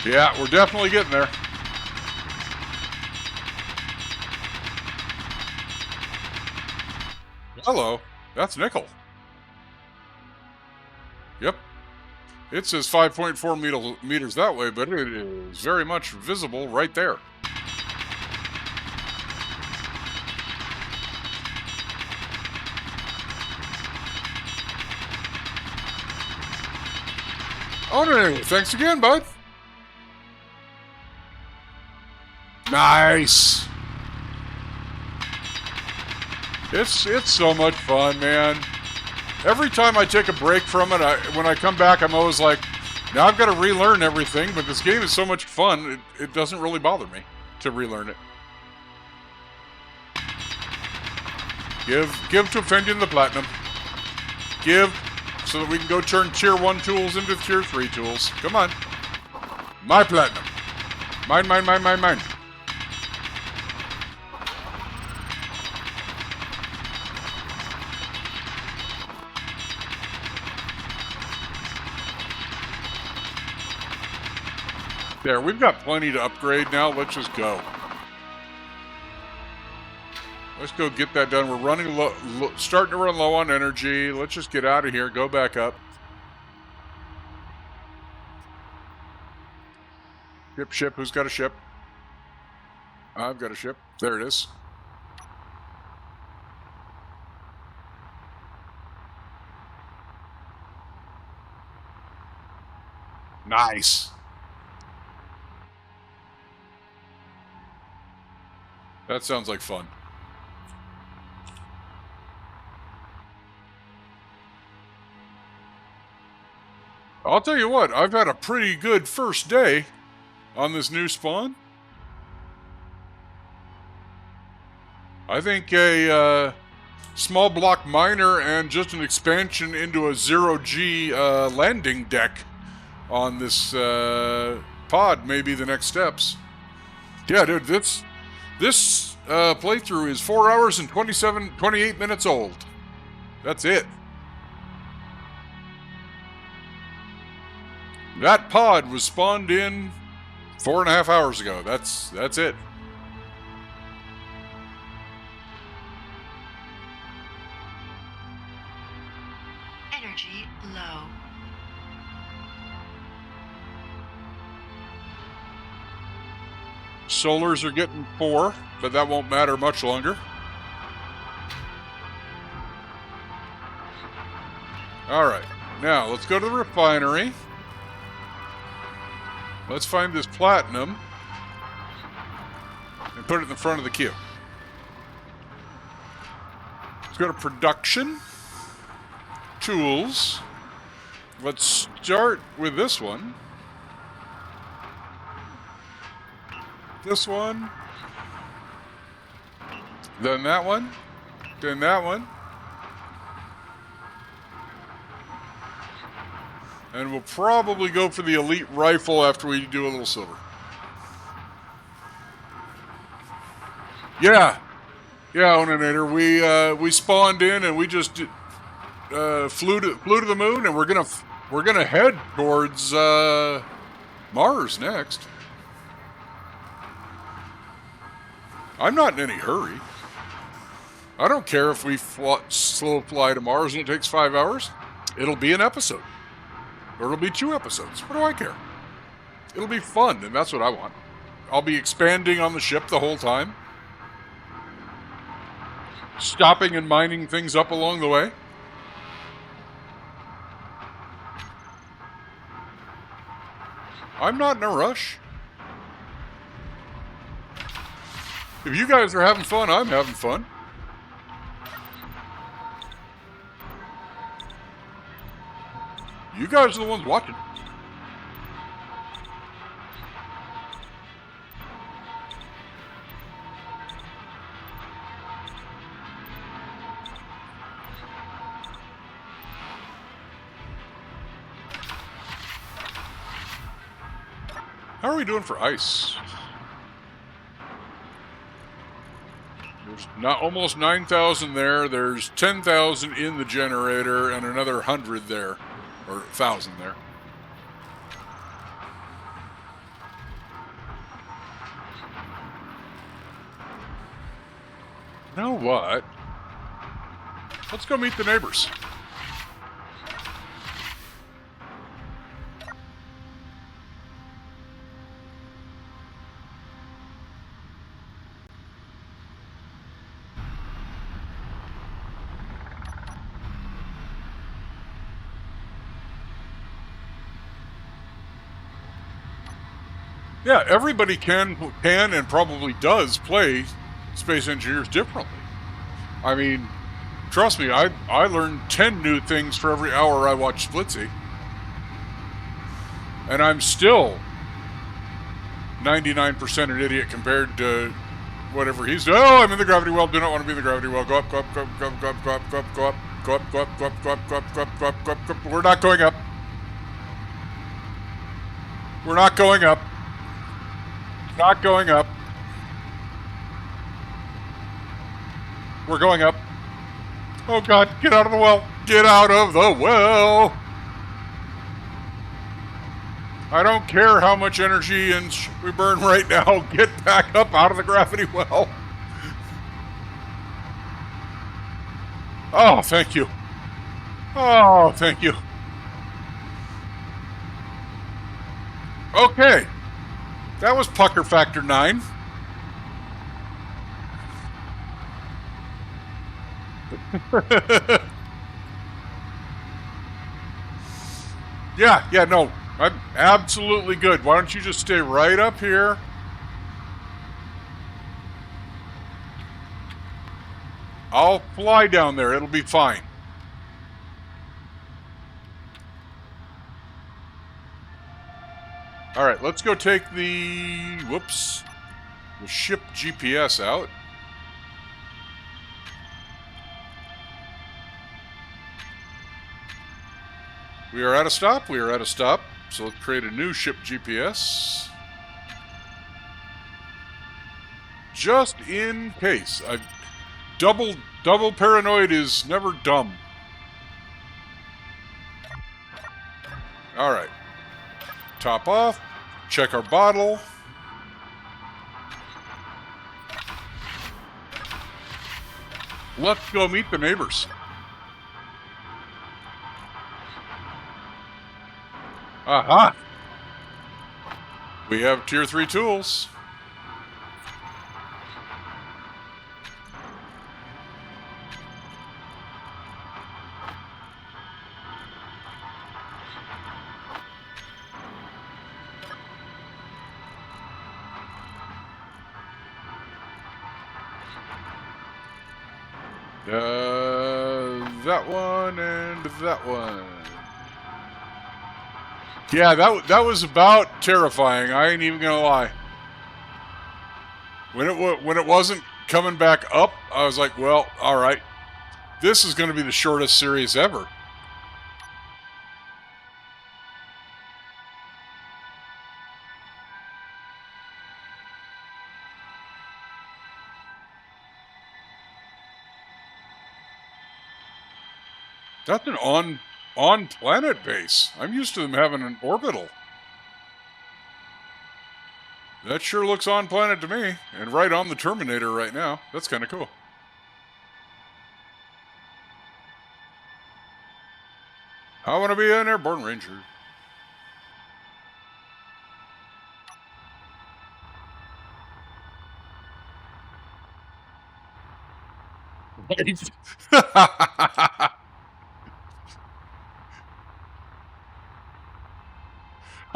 Yeah, we're definitely getting there. Hello. That's nickel. Yep. It says 5.4 meters that way, but it is very much visible right there. Oh, no, thanks again, bud. Nice. It's so much fun, man. Every time I take a break from it, when I come back, I'm always like, now I've got to relearn everything, but this game is so much fun, it doesn't really bother me to relearn it. Give to Fendian the Platinum. Give so that we can go turn Tier 1 tools into Tier 3 tools. Come on. My Platinum. Mine, mine, mine, mine, mine. There, we've got plenty to upgrade now. Let's just go. Let's go get that done. We're running low, starting to run low on energy. Let's just get out of here. Go back up. Ship. Who's got a ship? I've got a ship. There it is. Nice. That sounds like fun. I'll tell you what, I've had a pretty good first day on this new spawn. I think a small block miner and just an expansion into a 0G landing deck on this pod may be the next steps. Yeah, dude, this playthrough is 4 hours and 28 minutes old. That's it. That pod was spawned in 4.5 hours ago. That's it. Energy low. Solars are getting 4, but that won't matter much longer. Alright, now let's go to the refinery. Let's find this platinum and put it in the front of the queue. Let's go to production, tools. Let's start with this one. This one. Then that one. Then that one. And we'll probably go for the elite rifle after we do a little silver. Yeah, Oninator. We spawned in and we just flew to the moon, and we're gonna head towards Mars next. I'm not in any hurry. I don't care if we slow fly to Mars and it takes 5 hours. It'll be an episode. Or it'll be 2 episodes. What do I care? It'll be fun, and that's what I want. I'll be expanding on the ship the whole time. Stopping and mining things up along the way. I'm not in a rush. If you guys are having fun, I'm having fun. You guys are the ones watching. How are we doing for ice? There's not almost 9,000 there. There's 10,000 in the generator and another 100 there. Or 1,000 there. You know what? Let's go meet the neighbors. Yeah, everybody can and probably does play Space Engineers differently. I mean, trust me, I learn 10 new things for every hour I watch Splitsy. And I'm still 99% an idiot compared to whatever he's doing. Oh, I'm in the gravity well. Do not want to be in the gravity well. Go up, go up, go up, go up, go up, go up, go up, go up, go up, go up, go up, go up, go up, go up, go up, go up, go up. We're not going up. We're not going up. Not going up. We're going up. Oh God, get out of the well. Get out of the well. I don't care how much energy and we burn right now. Get back up out of the gravity well. Oh, thank you. Oh, thank you. Okay. That was pucker factor 9. Yeah, no. I'm absolutely good. Why don't you just stay right up here? I'll fly down there. It'll be fine. All right, let's go take the ship GPS out. We are at a stop. We are at a stop. So let's create a new ship GPS. Just in case. Double paranoid is never dumb. All right. Top off. Check our bottle. Let's go meet the neighbors. Aha! We have tier 3 tools. That one and that one. Yeah, that was about terrifying. I ain't even gonna lie. When it wasn't coming back up, I was like, well, all right, this is going to be the shortest series ever. That's an on planet base. I'm used to them having an orbital. That sure looks on planet to me, and right on the Terminator right now. That's kind of cool. I want to be an airborne ranger.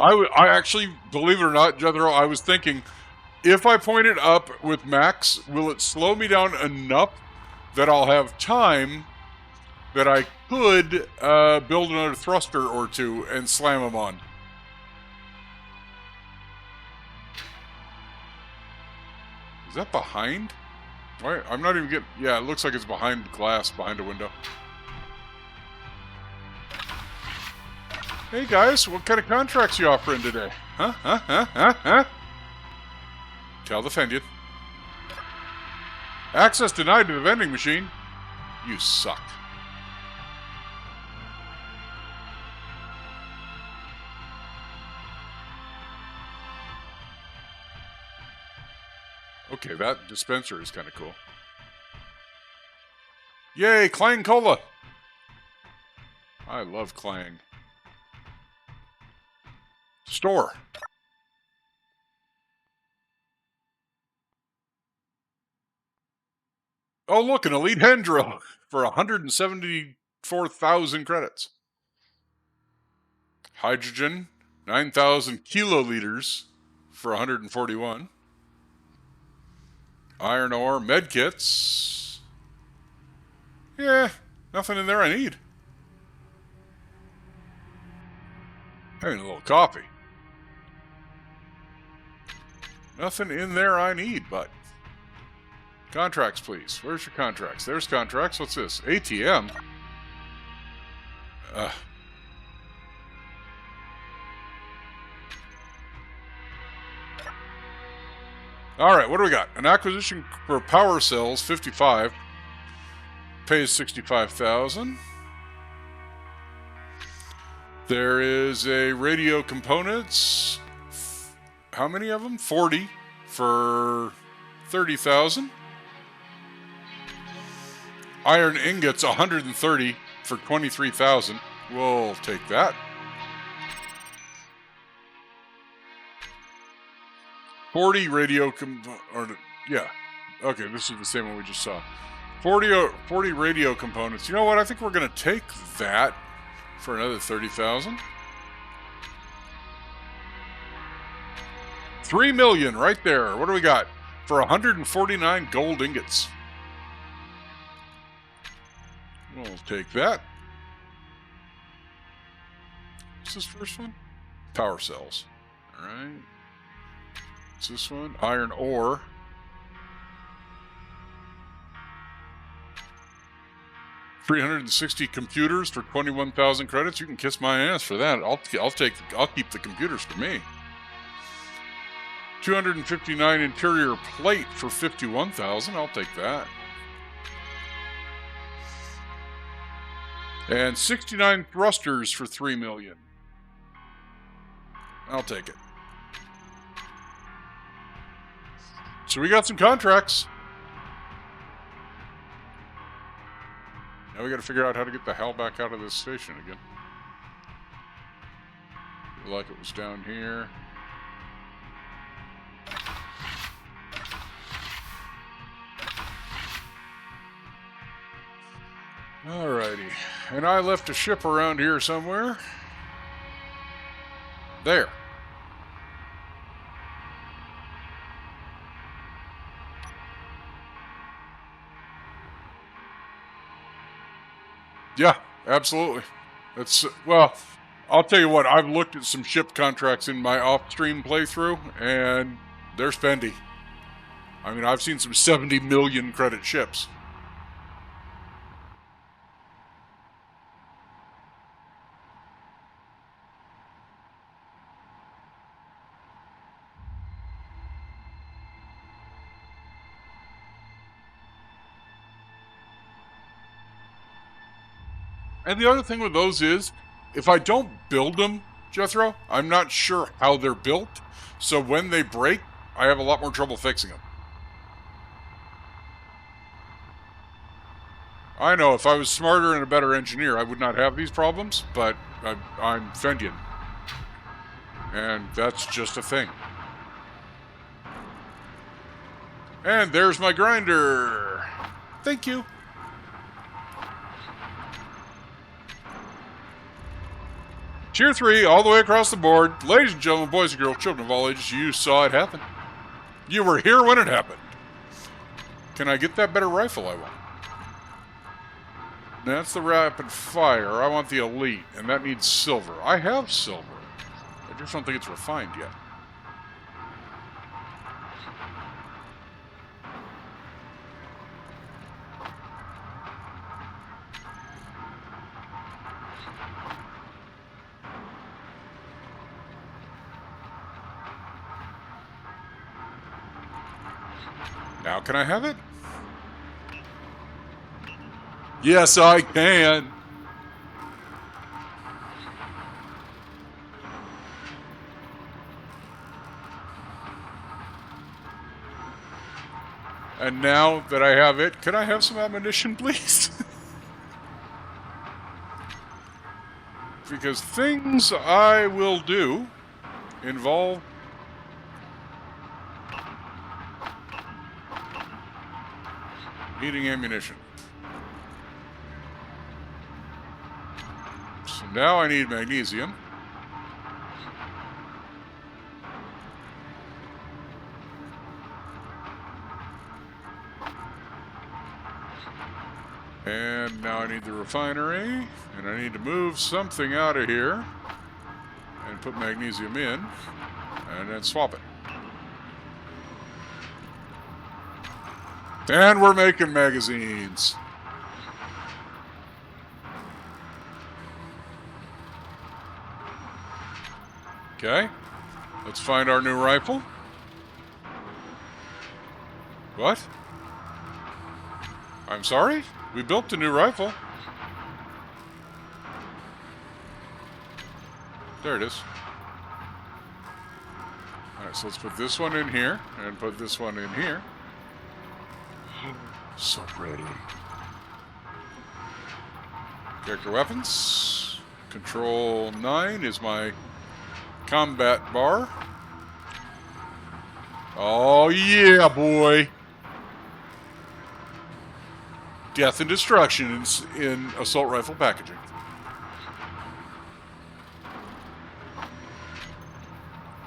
I actually, believe it or not, Jethro, I was thinking, if I point it up with max, will it slow me down enough that I'll have time that I could build another thruster or two and slam them on? Is that behind? Why? I'm not even getting... Yeah, it looks like it's behind glass, behind a window. Hey guys, what kind of contracts you offering today? Huh? Tell the Fendian. Access denied to the vending machine. You suck. Okay, that dispenser is kind of cool. Yay, Clang Cola! I love Clang. Store. Oh, look, an Elite Hand Drill for 174,000 credits. Hydrogen, 9,000 kiloliters for 141. Iron ore, med kits. Yeah, nothing in there I need. I need a little coffee. Nothing in there I need, but contracts, please. Where's your contracts? There's contracts. What's this? ATM. All right, what do we got? An acquisition for power cells, 55. Pays 65,000. There is a radio components. How many of them? 40 for 30,000. Iron ingots, 130 for 23,000. We'll take that. 40 radio yeah. Okay, this is the same one we just saw. 40 radio components. You know what? I think we're going to take that for another 30,000. 3 million right there. What do we got? For 149 gold ingots. We'll take that. What's this first one? Power cells. All right. What's this one? Iron ore. $360 computers for 21,000 credits. You can kiss my ass for that. I'll keep the computers for me. 259 interior plate for 51,000. I'll take that. And 69 thrusters for 3 million. I'll take it. So we got some contracts. Now we got to figure out how to get the hell back out of this station again. Feel like it was down here. Alrighty. And I left a ship around here somewhere. There. Yeah, absolutely. That's, well, I'll tell you what, I've looked at some ship contracts in my off-stream playthrough, and they're spendy. I mean, I've seen some 70 million credit ships. And the other thing with those is, if I don't build them, Jethro, I'm not sure how they're built. So when they break, I have a lot more trouble fixing them. I know, if I was smarter and a better engineer, I would not have these problems, but I'm Fendian. And that's just a thing. And there's my grinder. Thank you. Tier 3, all the way across the board. Ladies and gentlemen, boys and girls, children of all ages, you saw it happen. You were here when it happened. Can I get that better rifle I want? That's the rapid fire. I want the elite, and that needs silver. I have silver. I just don't think it's refined yet. Now can I have it? Yes, I can. And now that I have it, can I have some ammunition, please? Because things I will do involve needing ammunition. So now I need magnesium. And now I need the refinery, and I need to move something out of here and put magnesium in, and then swap it. And we're making magazines. Okay, let's find our new rifle. What? I'm sorry? We built a new rifle. There it is. Alright, so let's put this one in here, and put this one in here. So pretty. Character weapons. Control 9 is my combat bar. Oh yeah, boy. Death and destruction in assault rifle packaging.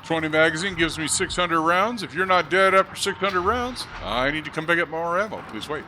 .20 magazine gives me 600 rounds. If you're not dead after 600 rounds, I need to come back up more ammo. Please wait.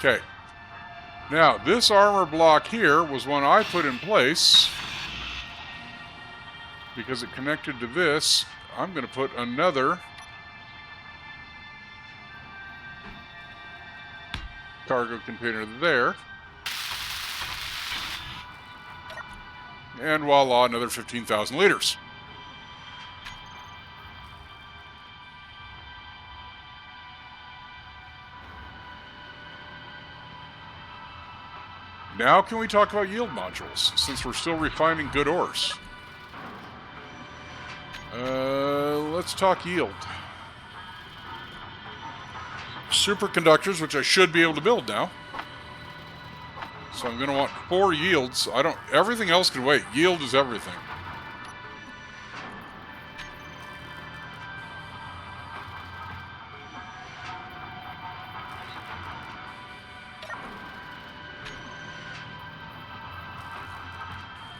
Okay. Now, this armor block here was one I put in place because it connected to this. I'm going to put another cargo container there. And voila, another 15,000 liters. Now can we talk about yield modules, since we're still refining good ores? Let's talk yield. Superconductors, which I should be able to build now. So I'm going to want 4 yields. Everything else can wait. Yield is everything.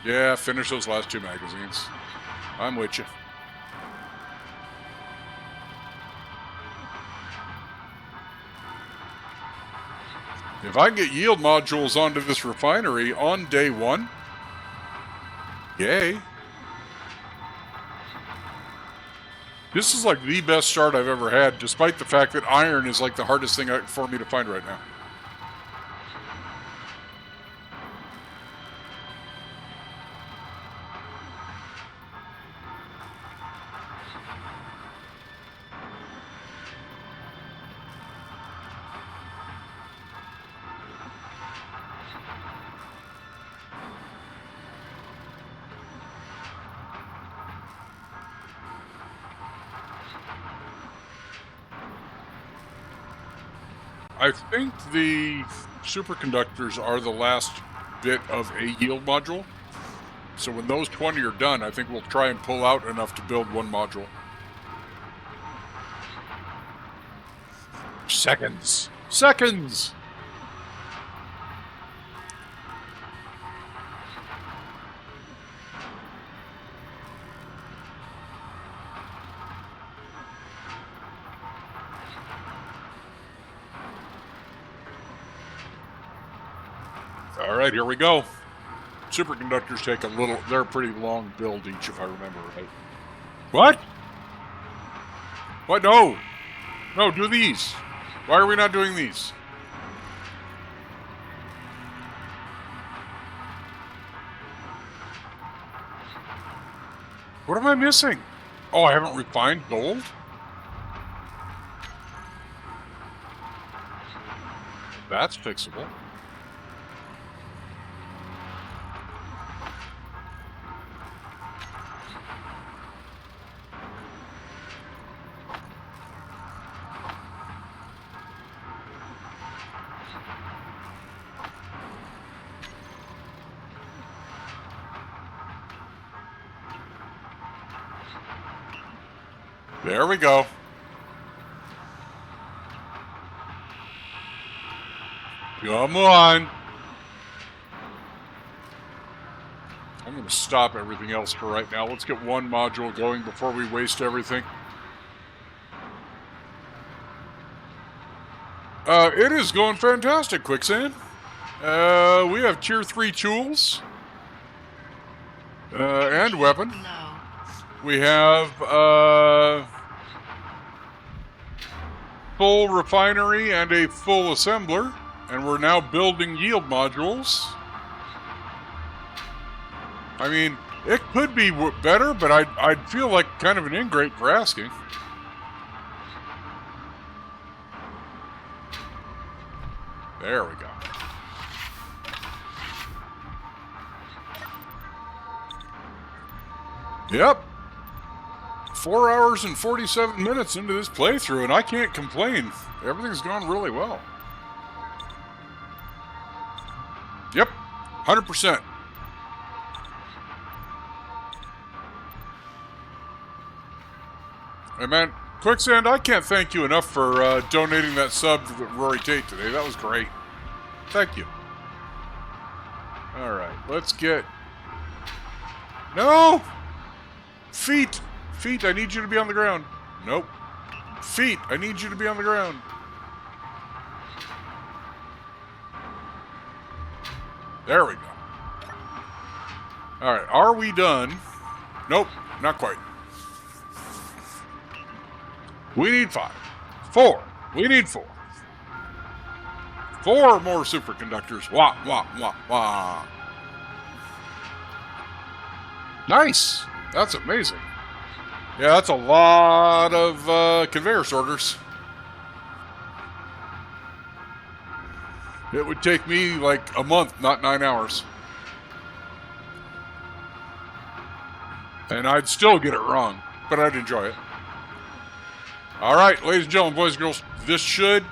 Yeah, finish those last 2 magazines. I'm with you. If I can get yield modules onto this refinery on day 1, yay. This is like the best start I've ever had, despite the fact that iron is like the hardest thing for me to find right now. I think the superconductors are the last bit of a yield module. So when those 20 are done, I think we'll try and pull out enough to build 1 module. Seconds! Seconds! All right, here we go. Superconductors take they're a pretty long build each, if I remember right. What? What? No. No, do these. Why are we not doing these? What am I missing? Oh, I haven't refined gold? That's fixable. There we go. Come on. I'm going to stop everything else for right now. Let's get one module going before we waste everything. It is going fantastic, Quicksand. We have tier 3 tools and weapon. Low. We have full refinery and a full assembler, and we're now building yield modules. I mean, it could be better, but I'd feel like kind of an ingrate for asking. There we go. Yep. 4 hours and 47 minutes into this playthrough, and I can't complain. Everything's gone really well. Yep, 100%. Hey man, Quicksand, I can't thank you enough for donating that sub to Rory Tate today. That was great. Thank you. Alright, let's get... No! Feet! Feet, I need you to be on the ground. Nope. Feet, I need you to be on the ground. There we go. Alright, are we done? Nope, not quite. We need 5. 4. We need 4. 4 more superconductors. Wah, wah, wah, wah. Nice. That's amazing. Yeah, that's a lot of conveyor sorters. It would take me like a month, not 9 hours. And I'd still get it wrong, but I'd enjoy it. All right, ladies and gentlemen, boys and girls, this should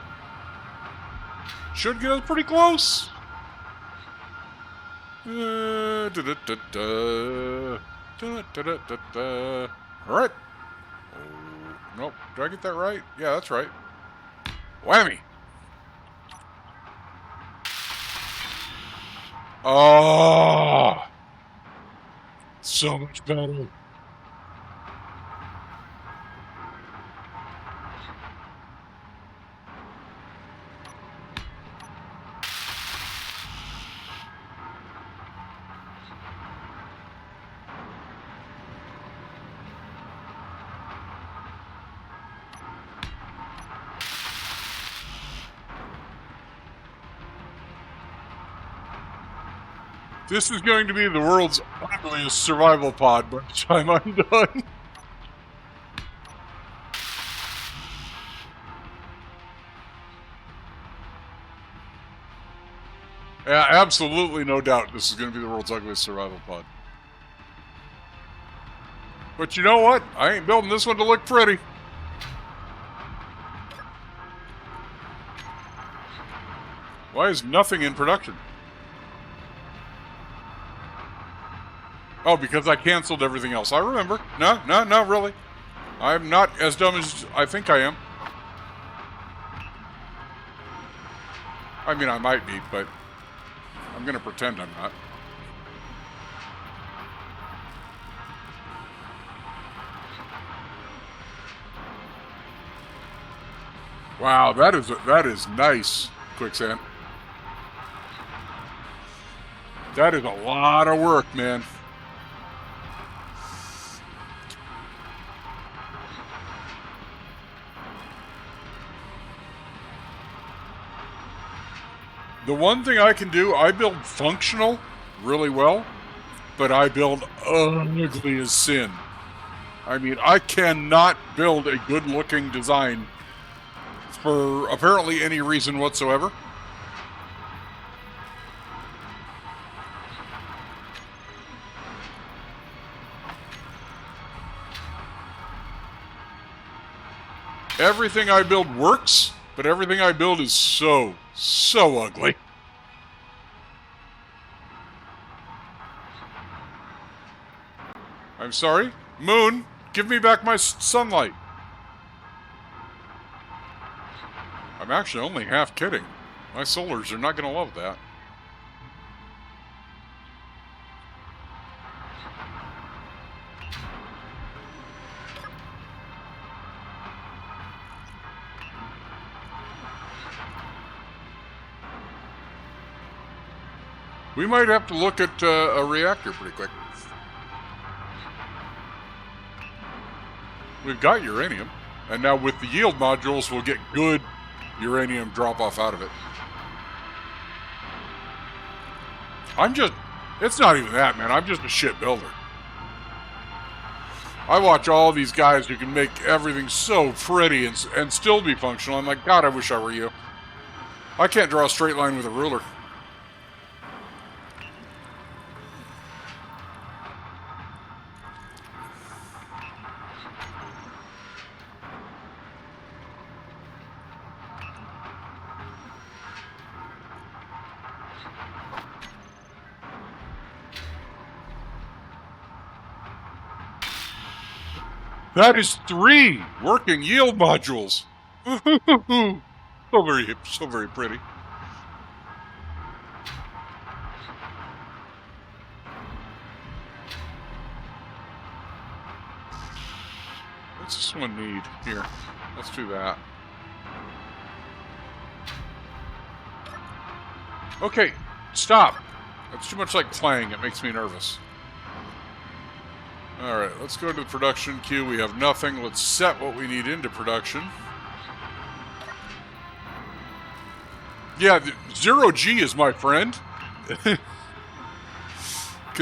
get us pretty close. All right. Oh, nope. Did I get that right? Yeah, that's right. Whammy. Oh, so much better. This is going to be the world's ugliest survival pod by the time I'm done. Yeah, absolutely no doubt this is going to be the world's ugliest survival pod. But you know what? I ain't building this one to look pretty. Why is nothing in production? Oh, because I canceled everything else. I remember. No, really. I'm not as dumb as I think I am. I mean, I might be, but I'm going to pretend I'm not. Wow, that is nice, Quicksand. That is a lot of work, man. The one thing I can do, I build functional really well, but I build ugly as sin. I mean, I cannot build a good-looking design for apparently any reason whatsoever. Everything I build works, but everything I build is so ugly. I'm sorry? Moon, give me back my sunlight. I'm actually only half kidding. My solars are not going to love that. We might have to look at a reactor pretty quick. We've got uranium, and now with the yield modules, we'll get good uranium drop-off out of it. It's not even that, man. I'm just a shit builder. I watch all these guys who can make everything so pretty and still be functional. I'm like, God, I wish I were you. I can't draw a straight line with a ruler. That is 3 working yield modules. So very pretty. What's this one need? Here, let's do that. Okay, stop. That's too much like playing. It makes me nervous. Alright, let's go to the production queue. We have nothing. Let's set what we need into production. Yeah, 0G is my friend. Because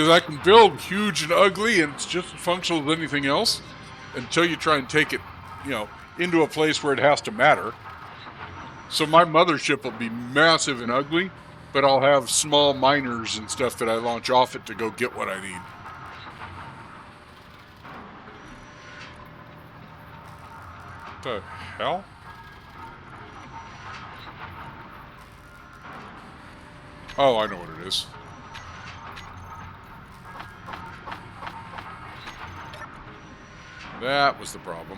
I can build huge and ugly and it's just as functional as anything else until you try and take it, into a place where it has to matter. So my mothership will be massive and ugly, but I'll have small miners and stuff that I launch off it to go get what I need. What the hell? Oh, I know what it is. That was the problem.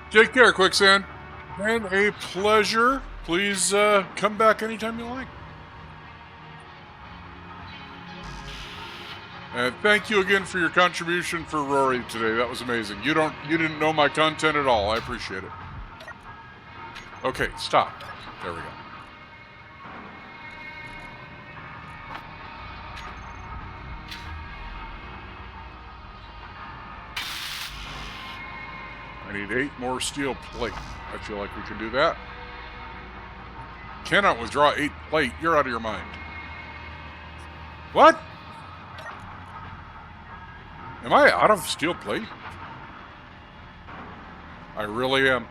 Take care, Quicksand. And a pleasure. Please come back anytime you like. And thank you again for your contribution for Rory today. That was amazing. You didn't know my content at all. I appreciate it. Okay, stop. There we go. I need 8 more steel plate. I feel like we can do that. Cannot withdraw 8 plate. You're out of your mind. What? Am I out of steel plate? I really am.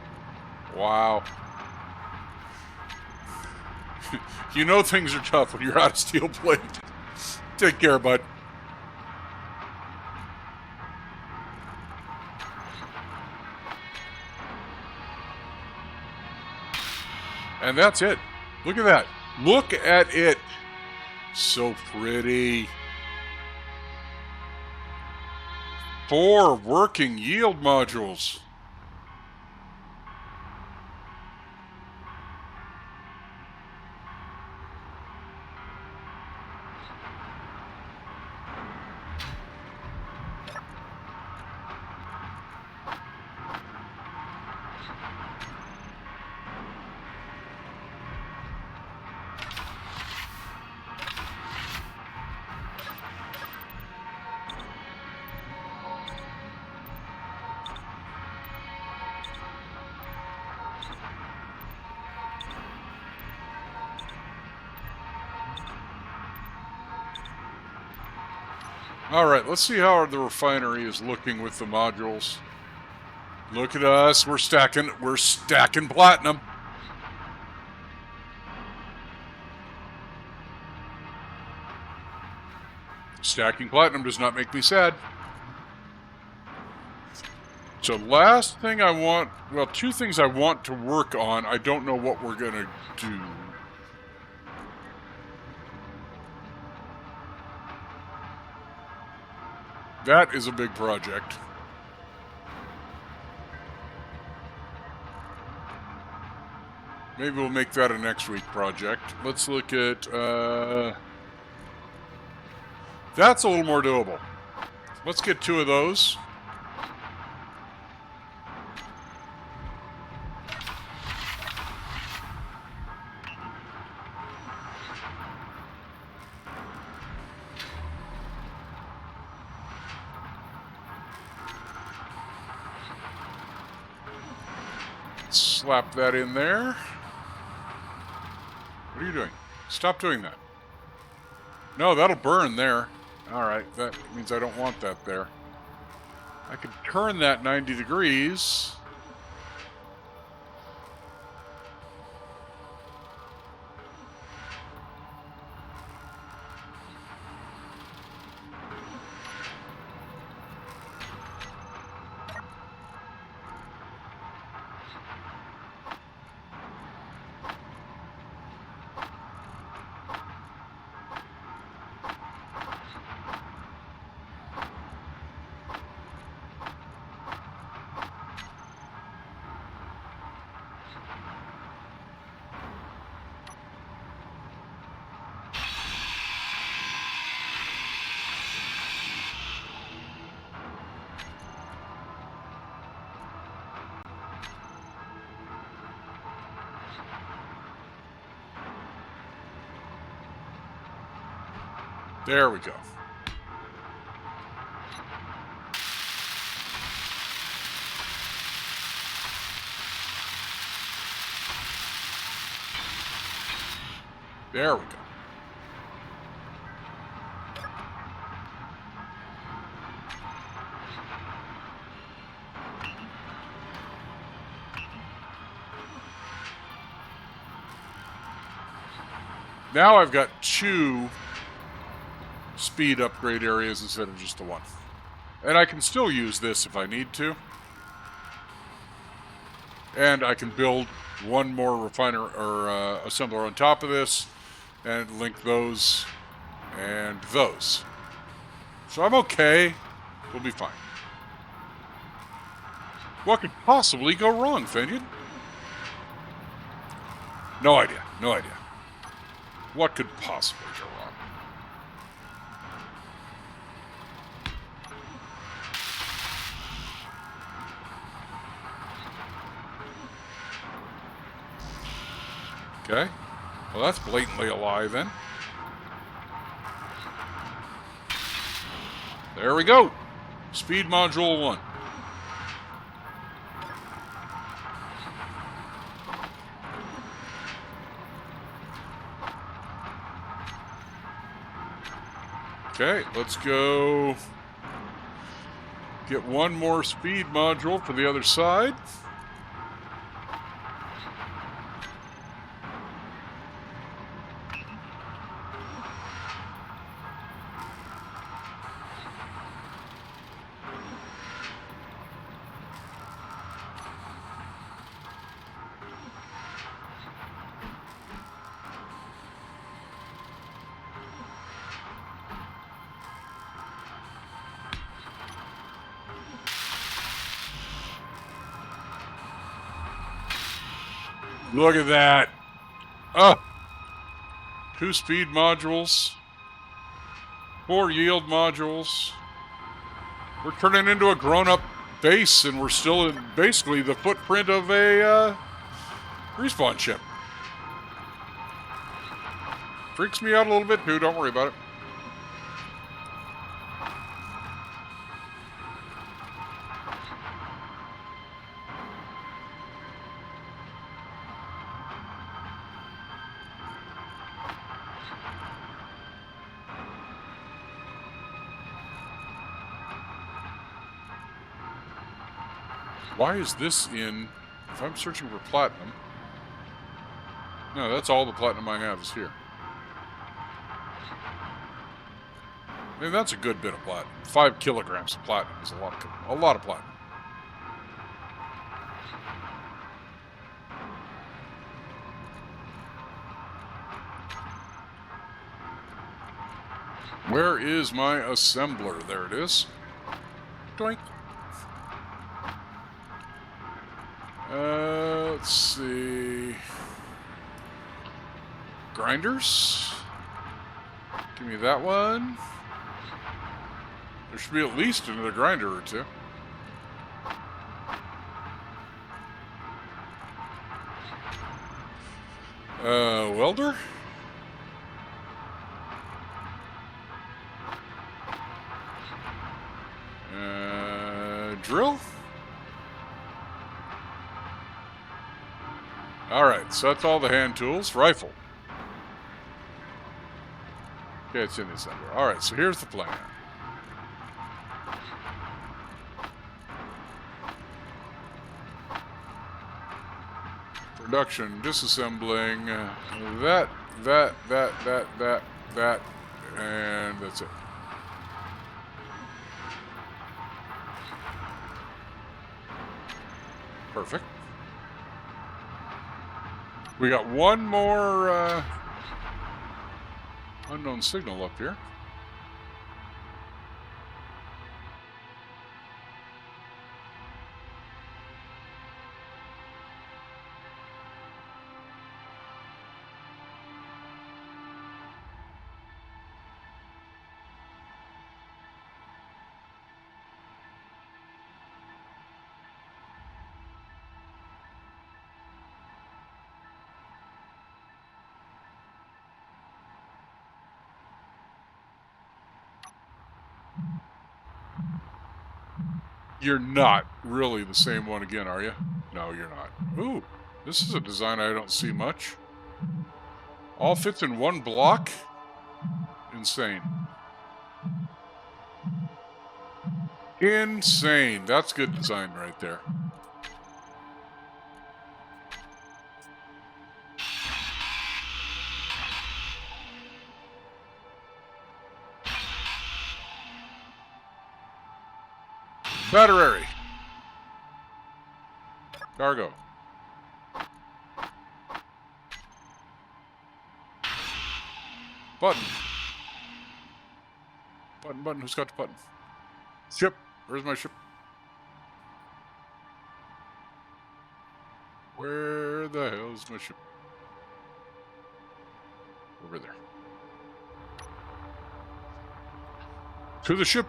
Wow. You know things are tough when you're out of steel plate. Take care, bud. And that's it. Look at that. Look at it. So pretty. 4 working yield modules. Alright, let's see how the refinery is looking with the modules. Look at us, we're stacking platinum. Stacking platinum does not make me sad. So last thing I want, well, two things I want to work on. I don't know what we're going to do. That is a big project. Maybe we'll make that a next week project. Let's look at, that's a little more doable. Let's get 2 of those. Slap that in there. What are you doing? Stop doing that. No, that'll burn there. Alright, that means I don't want that there. I could turn that 90 degrees. There we go. There we go. Now I've got 2 speed upgrade areas instead of just the 1. And I can still use this if I need to. And I can build 1 more refiner or assembler on top of this and link those and those. So I'm okay. We'll be fine. What could possibly go wrong, Finian? No idea. No idea. What could possibly go wrong? Okay. Well, that's blatantly a lie then. There we go. Speed module 1. Okay, let's go get 1 more speed module for the other side. Look at that. 2 speed modules. 4 yield modules. We're turning into a grown-up base, and we're still in basically the footprint of a respawn ship. Freaks me out a little bit, too. Don't worry about it. Why is this in... If I'm searching for platinum... No, that's all the platinum I have is here. I mean, that's a good bit of platinum. 5 kilograms of platinum is a lot of platinum. Where is my assembler? There it is. Doink. Let's see. Grinders. Give me that one. There should be at least another grinder or two. Welder. Drill. Alright, so that's all the hand tools. Rifle. Okay, it's in the assembler. Alright, so here's the plan. Production, disassembling, that, and that's it. Perfect. We got one more unknown signal up here. You're not really the same one again, are you? No, you're not. Ooh, this is a design I don't see much. All fits in one block? Insane. Insane. That's good design right there. Battery. Cargo. Button. Button. Who's got the button? Ship. Where's my ship? Where the hell is my ship? Over there. To the ship.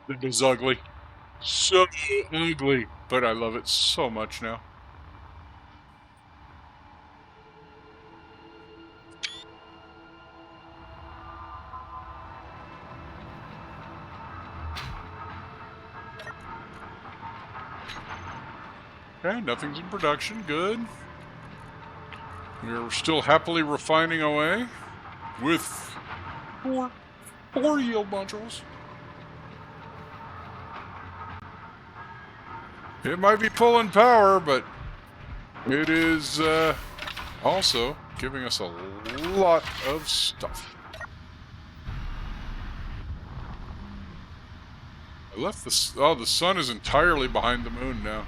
It is ugly. So ugly. But I love it so much now. Okay, nothing's in production. Good. We're still happily refining away with four yield modules. It might be pulling power, but it is also giving us a lot of stuff. I left the... Oh, the sun is entirely behind the moon now.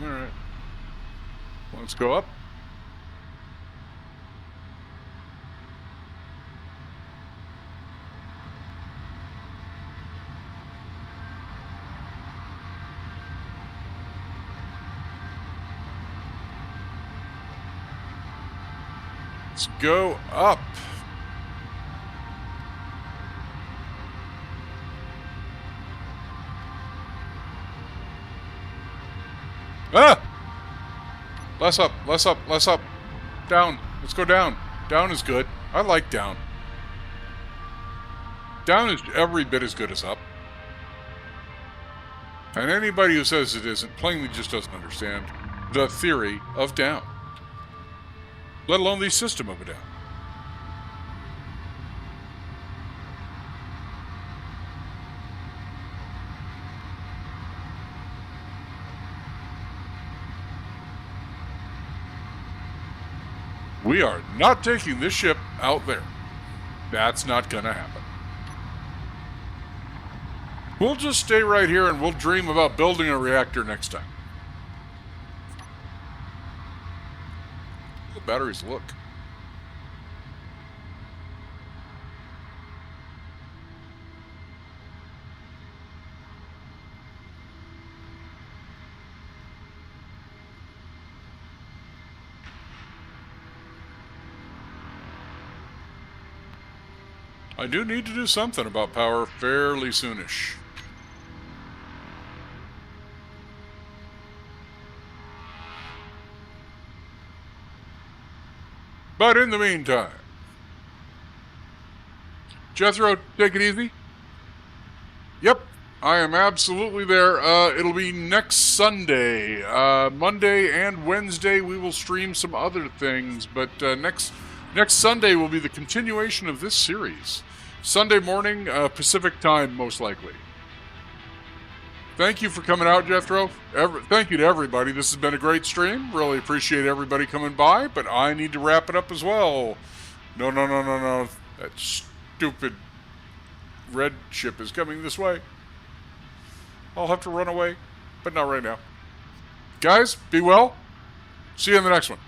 Alright. Let's go up. Let's go up. Ah! Less up. Down. Let's go down. Down is good. I like down. Down is every bit as good as up. And anybody who says it isn't plainly just doesn't understand the theory of down, let alone the system of a down. We are not taking this ship out there. That's not going to happen. We'll just stay right here and we'll dream about building a reactor next time. The batteries look. I do need to do something about power fairly soonish. But in the meantime, Jethro, take it easy. Yep, I am absolutely there. It'll be next Sunday. Monday and Wednesday we will stream some other things, but next Sunday will be the continuation of this series. Sunday morning, Pacific time, most likely. Thank you for coming out, Jethro. Thank you to everybody. This has been a great stream. Really appreciate everybody coming by, but I need to wrap it up as well. No. That stupid red ship is coming this way. I'll have to run away, but not right now. Guys, be well. See you in the next one.